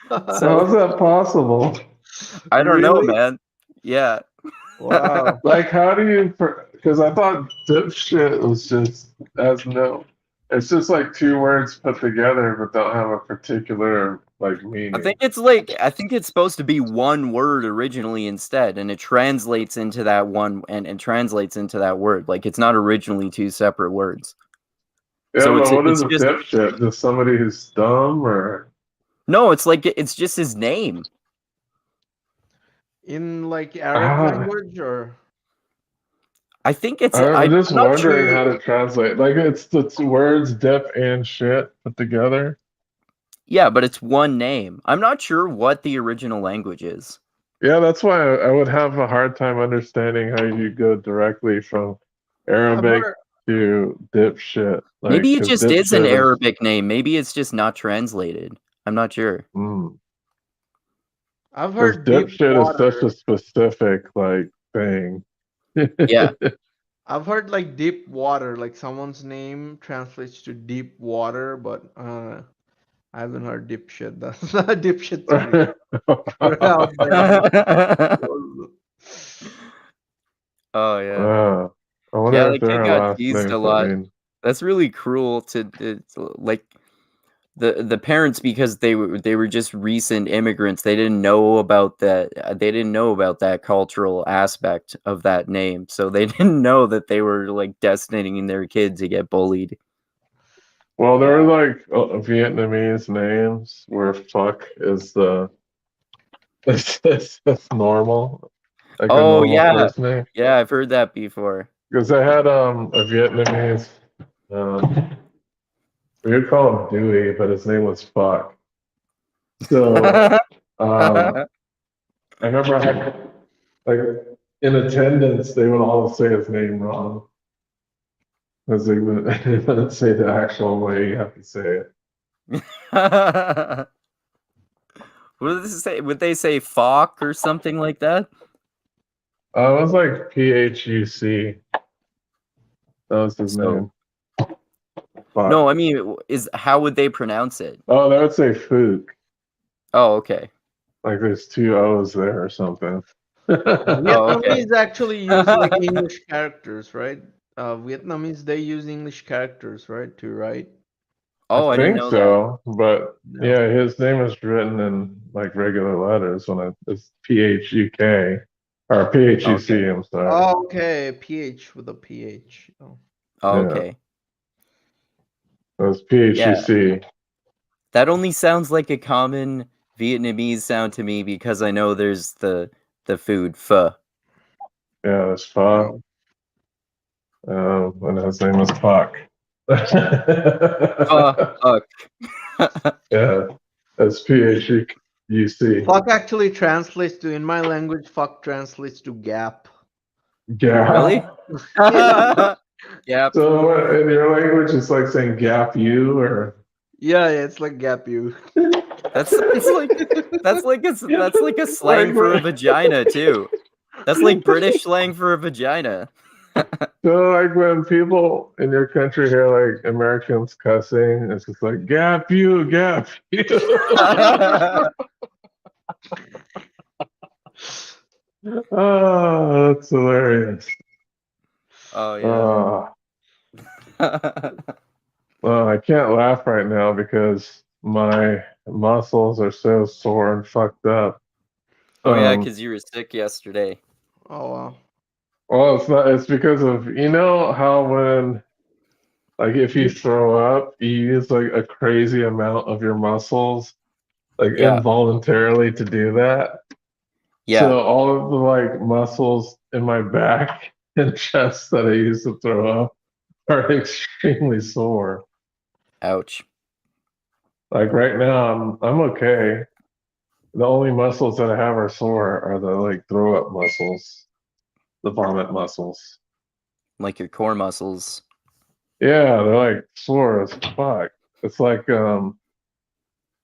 How is that possible? I don't know, man. Yeah. Wow. Like, how do you? Because I thought dipshit was just as no. It's just like two words put together, but don't have a particular like meaning. I think it's supposed to be one word originally instead, and it translates into that one and translates into that word. Like it's not originally two separate words. Yeah, So but what is it's a just dipshit? Just somebody who's dumb, or no, it's just his name. In like Arab Ah. language or I think it's I'm just I'm not wondering sure. how to translate. Like it's the two words dip and shit put together. Yeah, but it's one name. I'm not sure what the original language is. Yeah, that's why I would have a hard time understanding how you go directly from I've Arabic heard, to dipshit. Like, Maybe it 'cause just is an dipshit Arabic name. Maybe it's just not translated. I'm not sure. I've Because heard deep dipshit is such water. a specific like thing. Yeah. I've heard like deep water, like someone's name translates to deep water, but I haven't heard deep shit. That's not deep shit to me. We're out there. Oh yeah. I wonder Yeah, if the there kid are got last teased a names that lot. mean. That's really cruel to like the parents, because they were just recent immigrants. They didn't know about that. They didn't know about that cultural aspect of that name, so they didn't know that they were like destining their kid to get bullied. Well, there are like Vietnamese names where fuck is the it's normal, like a Oh normal yeah, first name. yeah, I've heard that before. Because I had a Vietnamese, we would call him Dewey, but his name was Fuck. So I remember I had, like in attendance, they would all say his name wrong because they wouldn't say the actual way you have to say it. What did they say? Would they say Falk or something like that? It was like PHUC. That was his So name. Fuck. no, I mean, how would they pronounce it? Oh, they would say Fook. Oh, okay. Like there's two O's there or something. Oh, okay. Vietnamese actually use like English characters, right? Vietnamese, they use English characters, right, to write. Oh, I didn't think know that. so, but No. yeah, his name is written in like regular letters when it's PHUK or PHUC. Okay. I'm sorry. Oh, okay, PH with a PH. Oh. Oh, Yeah. okay. It was PHUC. That only sounds like a common Vietnamese sound to me because I know there's the food pho. Yeah, that's Pha. And his name was Puck. Fuck. Yeah, that's PHUC. Fuck actually translates to, in my language, fuck translates to gap. Gap. Really? Yeah. Yep. So in your language, it's like saying gap you or Yeah, it's like gap you. That's like a slang for a vagina too. That's like British slang for a vagina. So like when people in your country hear like Americans cussing, it's just like gap you, gap you. Oh, that's hilarious. Oh yeah. Well, I can't laugh right now because my muscles are so sore and fucked up. Oh yeah, because you were sick yesterday. Oh wow. Well, it's not. It's because of how when like if you throw up, you use like a crazy amount of your muscles, like Yeah. involuntarily to do that. Yeah. So all of the like muscles in my back and chest that I use to throw up are extremely sore. Ouch. Like right now, I'm okay. The only muscles that I have are sore are the like throw up muscles, the vomit muscles. Like your core muscles. Yeah, they're like sore as fuck. It's like they're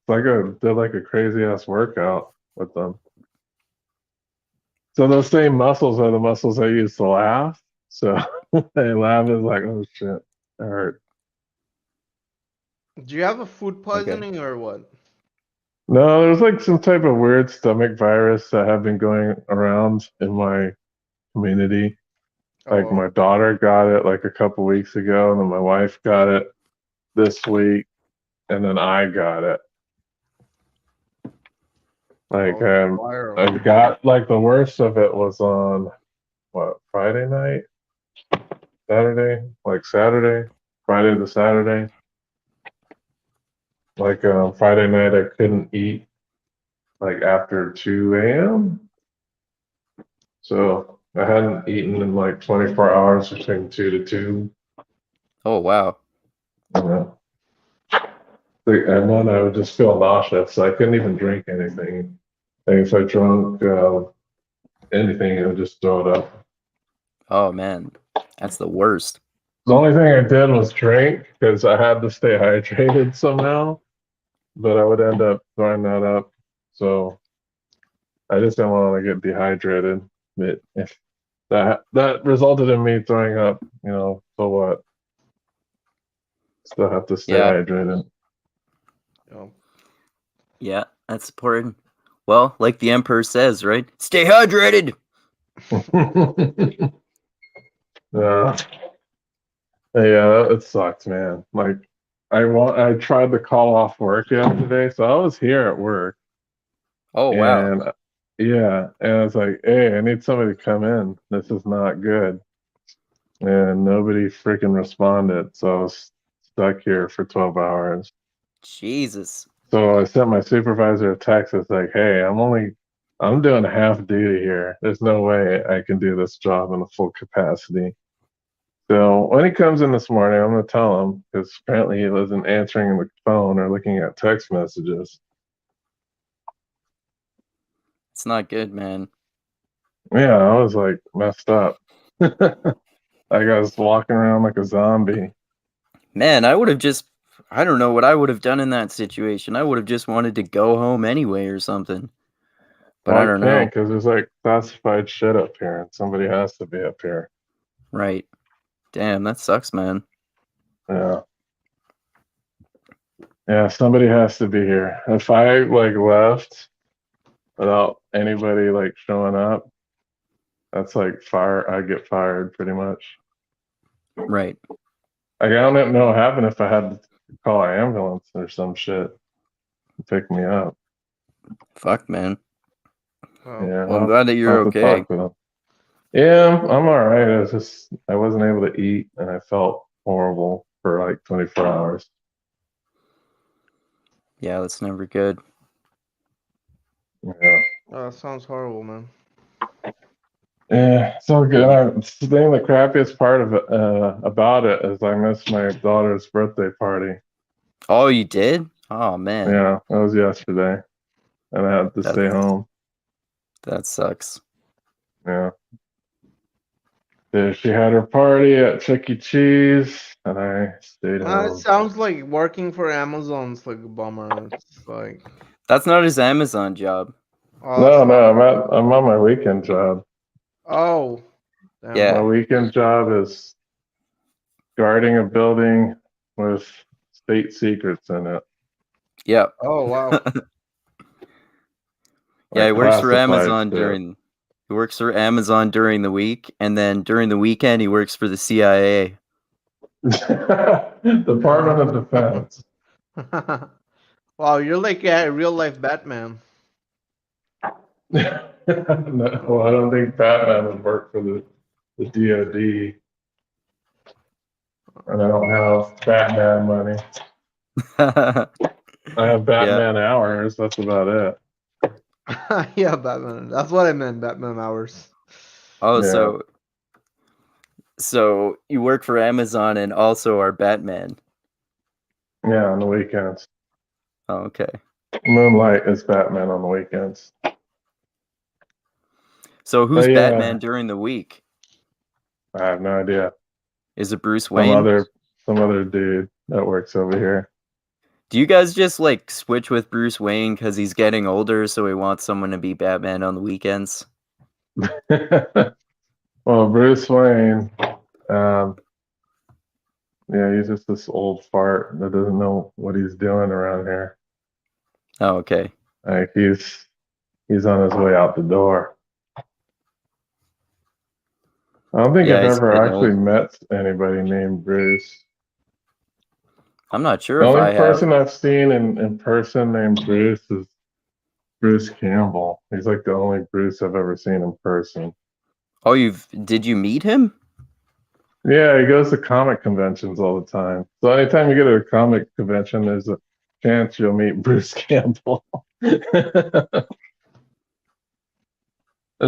like a crazy ass workout with them. So those same muscles are the muscles I use to laugh. So when I laugh, it's like, oh shit, that hurt. Do you have a food poisoning or what? No, there's like some type of weird stomach virus that have been going around in my community. Like my daughter got it like a couple weeks ago, and then my wife got it. this week, and then I got it. Like, Viral. I got, like, the worst of it was on, what, Friday night? Saturday? Like, Saturday? Friday to Saturday? Like, Friday night I couldn't eat, like, after 2 a.m. So I hadn't eaten in, like, 24 hours between 2 to 2. Oh wow. And then I would just feel nauseous, so I couldn't even drink anything. And if I drank anything, I would just throw it up. Oh man, that's the worst. The only thing I did was drink because I had to stay hydrated somehow, but I would end up throwing that up. So I just didn't want to get dehydrated. But if that resulted in me throwing up, so what? Still have to stay Yeah. hydrated. Yeah. Yeah, that's important. Well, like the Emperor says, right? Stay hydrated. Yeah. Yeah, it sucks, man. Like, I tried to call off work yesterday, so I was here at work, Oh wow. and yeah, and I was like, hey, I need somebody to come in. This is not good. And nobody freaking responded, so I was stuck here for 12 hours. Jesus. So I sent my supervisor a text. It's like, hey, I'm doing half duty here. There's no way I can do this job in a full capacity. So when he comes in this morning, I'm going to tell him, because apparently he wasn't answering the phone or looking at text messages. It's not good, man. Yeah, I was like messed up. I was walking around like a zombie. Man, I would have just, I don't know what I would have done in that situation. I would have just wanted to go home anyway or something. But I don't know. Because there's like classified shit up here, and somebody has to be up here. Right. Damn, that sucks, man. Yeah. Yeah, somebody has to be here. If I like left without anybody like showing up, that's like fire. I get fired pretty much. Right. Like, I don't know what happened if I had to call an ambulance or some shit to pick me up. Fuck, man. Oh. Yeah, Well, I'm glad that you're I'll have to okay. talk to them. Yeah, I'm all right. I wasn't able to eat, and I felt horrible for like 24 hours. Yeah, that's never good. Yeah. Oh, that sounds horrible, man. Yeah, it's all good. The crappiest part of it, about it is I missed my daughter's birthday party. Oh, you did? Oh, man. Yeah, that was yesterday, and I had to stay home. That sucks. Yeah. She had her party at Chuck E. Cheese, and I stayed It home. sounds like working for Amazon's like a bummer. It's like, That's not his Amazon job. oh, No, I'm on my weekend job. Oh, damn. Yeah. My weekend job is guarding a building with state secrets in it. Yep. Oh, wow. Yeah, he Like works for classified Amazon shit. he works for Amazon during the week, and then during the weekend he works for the CIA. Department of Defense. Wow, you're like a real life Batman. No, well, I don't think Batman would work for the DOD. And I don't have Batman money. I have Batman hours. That's about it. Yeah, Batman. That's what I meant, Batman hours. Oh, Yeah. so you work for Amazon and also are Batman. Yeah, on the weekends. Oh, okay. Moonlight is Batman on the weekends. So who's Batman during the week? I have no idea. Is it Bruce Wayne? Some other dude that works over here. Do you guys just like switch with Bruce Wayne because he's getting older, so he wants someone to be Batman on the weekends? Well, Bruce Wayne, yeah, he's just this old fart that doesn't know what he's doing around here. Oh, okay. Like he's on his way out the door. I don't think I've he's ever getting actually old. met anybody named Bruce. I'm not sure The if only I have. person I've seen in person named Bruce is Bruce Campbell. He's like the only Bruce I've ever seen in person. Oh, did you meet him? Yeah, he goes to comic conventions all the time. So anytime you go to a comic convention, there's a chance you'll meet Bruce Campbell. There's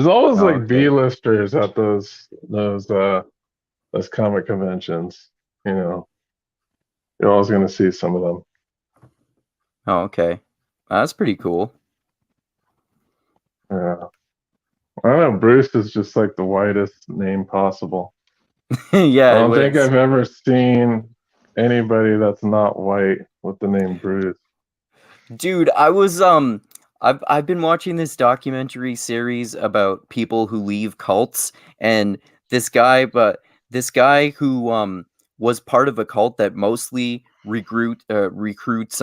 always Oh, like okay. B-listers at those comic conventions. You know, you're always going to see some of them. Oh, okay. That's pretty cool. Yeah. I don't know. Bruce is just like the whitest name possible. Yeah, I don't think I've ever seen anybody that's not white with the name Bruce. Dude, I was I've been watching this documentary series about people who leave cults, and this guy who was part of a cult that mostly recruits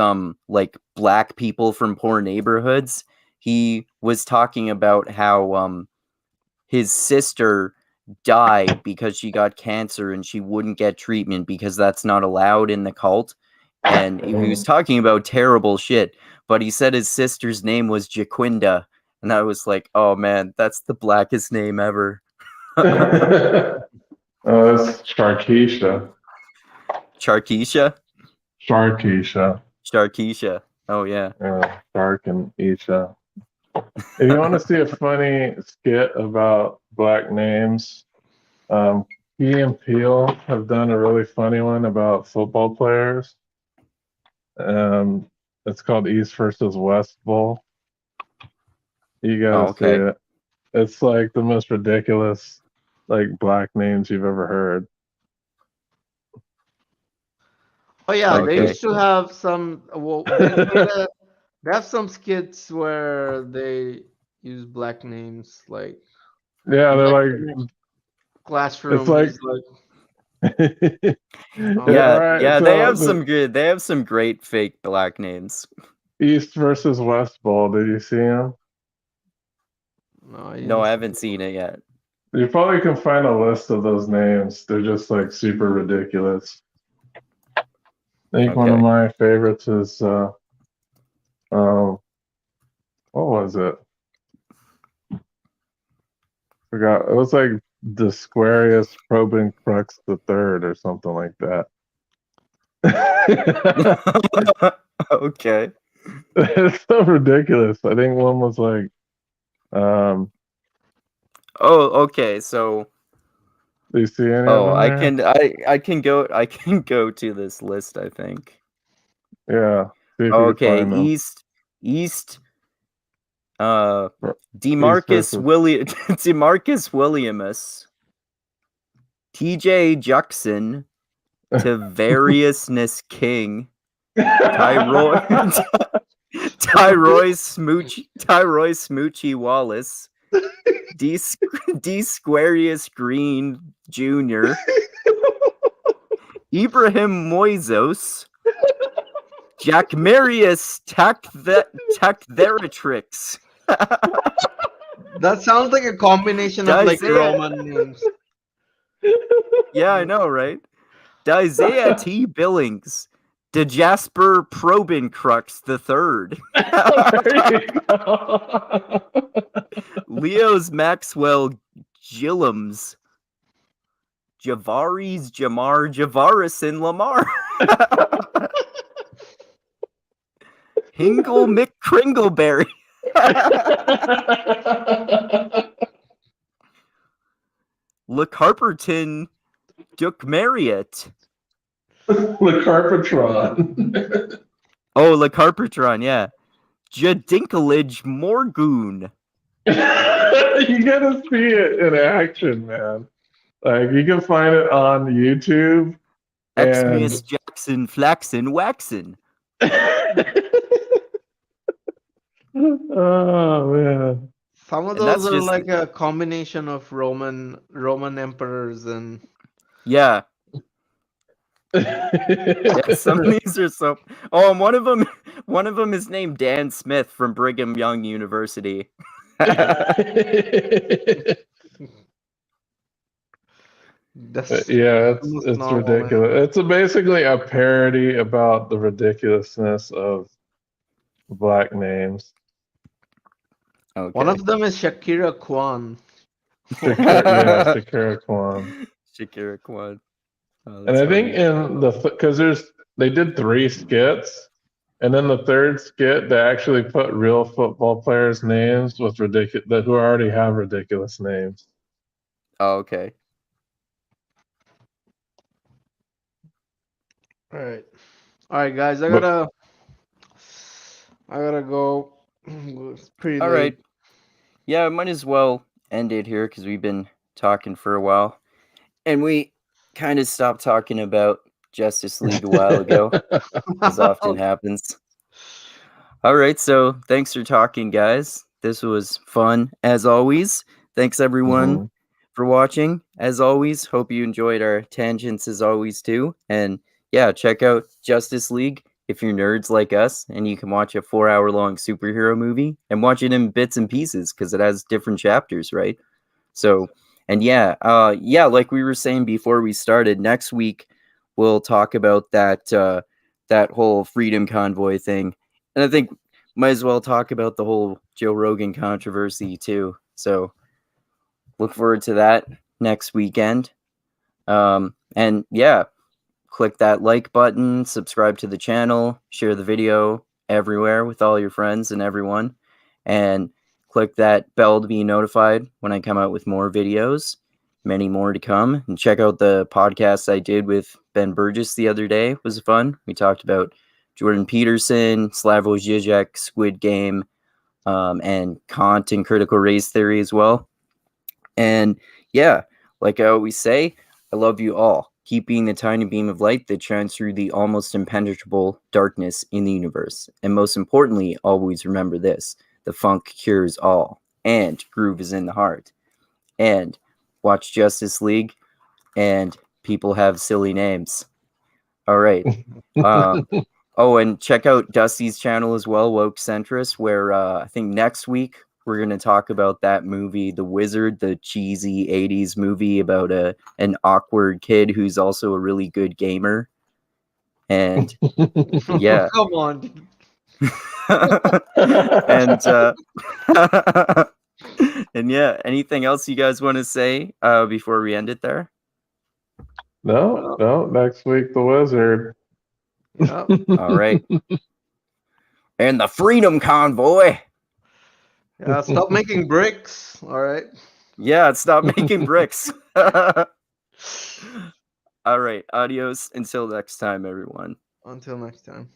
like black people from poor neighborhoods. He was talking about how his sister died because she got cancer and she wouldn't get treatment because that's not allowed in the cult. And he was talking about terrible shit, but he said his sister's name was Jaquinda, and I was like, oh man, that's the blackest name ever. Oh, that's Sharkeisha. Charkeisha? Sharkeisha. Oh yeah. Yeah, Shark and Isha. If you want to see a funny skit about black names, Key and Peele have done a really funny one about football players. It's called East versus West Bowl. You gotta see it. It's like the most ridiculous, like black names you've ever heard. Oh yeah, Okay. they used to have some. Well, they have some skits where they use black names, like Yeah, they're like like classroom. it's like is like Yeah, Alright, yeah, so they have the some great fake black names. East versus West Bowl. Did you see them? no, No, I haven't seen it yet. You probably can find a list of those names. They're just like super ridiculous. I think one of Okay. my favorites is what was it? Forgot. It was like the Squarius Probin Crux the Third or something like that. Okay. It's so ridiculous. I think one was like Oh, okay. So, do you see any oh, of I them can go to this list, I think. there? Yeah. See if you can Okay, find them. East East DeMarcus versus DeMarcus Williamus, TJ Juxon, Tavariousness King, Tyroy Smoochy Wallace, D Squarius Green Jr., Ibrahim Moisos, Jack Marius Tactheratrix. that sounds like a combination of like Isaiah- Roman names. Yeah, I know, right? Isaiah T. Billings, DeJasper Probincrux III, There you go. Leo's Maxwell Gillums, Javarison Lamar, Hingle McCringleberry, LeCarperton Duke Marriott. LeCarpatron. Oh, LeCarpatron, yeah. Jadinklage Morgoon. You gotta see it in action, man. Like you can find it on YouTube. Xmius Jackson Flaxen Waxen. Oh man. Some of And those that's are just- like a combination of Roman emperors and Yeah. Yeah, some of these are so. Oh, and one of them is named Dan Smith from Brigham Young University. That's Yeah, almost it's normal, man. ridiculous. It's basically a parody about the ridiculousness of black names. Okay. One of them is Shakira Kwan. Shakira Kwan. Shakira Kwan. Oh, And that's I think funny. in because they did 3 skits, and then the third skit they actually put real football players' names with ridiculous who already have ridiculous names. Oh, okay. All right, guys. I But- gotta go. It's pretty All late. right. Yeah, I might as well end it here because we've been talking for a while. And we kind of stopped talking about Justice League a while ago, as often happens. All right, so thanks for talking, guys. This was fun, as always. Thanks, everyone, for watching. As always, hope you enjoyed our tangents, as always, too. And yeah, check out Justice League if you're nerds like us, and you can watch a 4-hour-long superhero movie and watch it in bits and pieces because it has different chapters, right? So, and yeah, like we were saying before we started, next week we'll talk about that whole Freedom Convoy thing, and I think might as well talk about the whole Joe Rogan controversy too. So, look forward to that next weekend. And yeah, click that like button, subscribe to the channel, share the video everywhere with all your friends and everyone, and click that bell to be notified when I come out with more videos, many more to come. And check out the podcast I did with Ben Burgess the other day. It was fun. We talked about Jordan Peterson, Slavoj Žižek, Squid Game, and Kant and critical race theory as well. And yeah, like I always say, I love you all. Keep being the tiny beam of light that shines through the almost impenetrable darkness in the universe. And most importantly, always remember this: the funk cures all, and groove is in the heart. And watch Justice League, and people have silly names. All right. Oh, and check out Dusty's channel as well, Woke Centrist, where I think next week we're going to talk about that movie, The Wizard, the cheesy 80s movie about an awkward kid who's also a really good gamer. And yeah. Come on. Dude. And yeah, anything else you guys want to say before we end it there? No, next week the Wizard. Yep. All right. And the Freedom Convoy. Yeah, stop making bricks. All right. Yeah, stop making bricks. All right. Adios. Until next time, everyone. Until next time.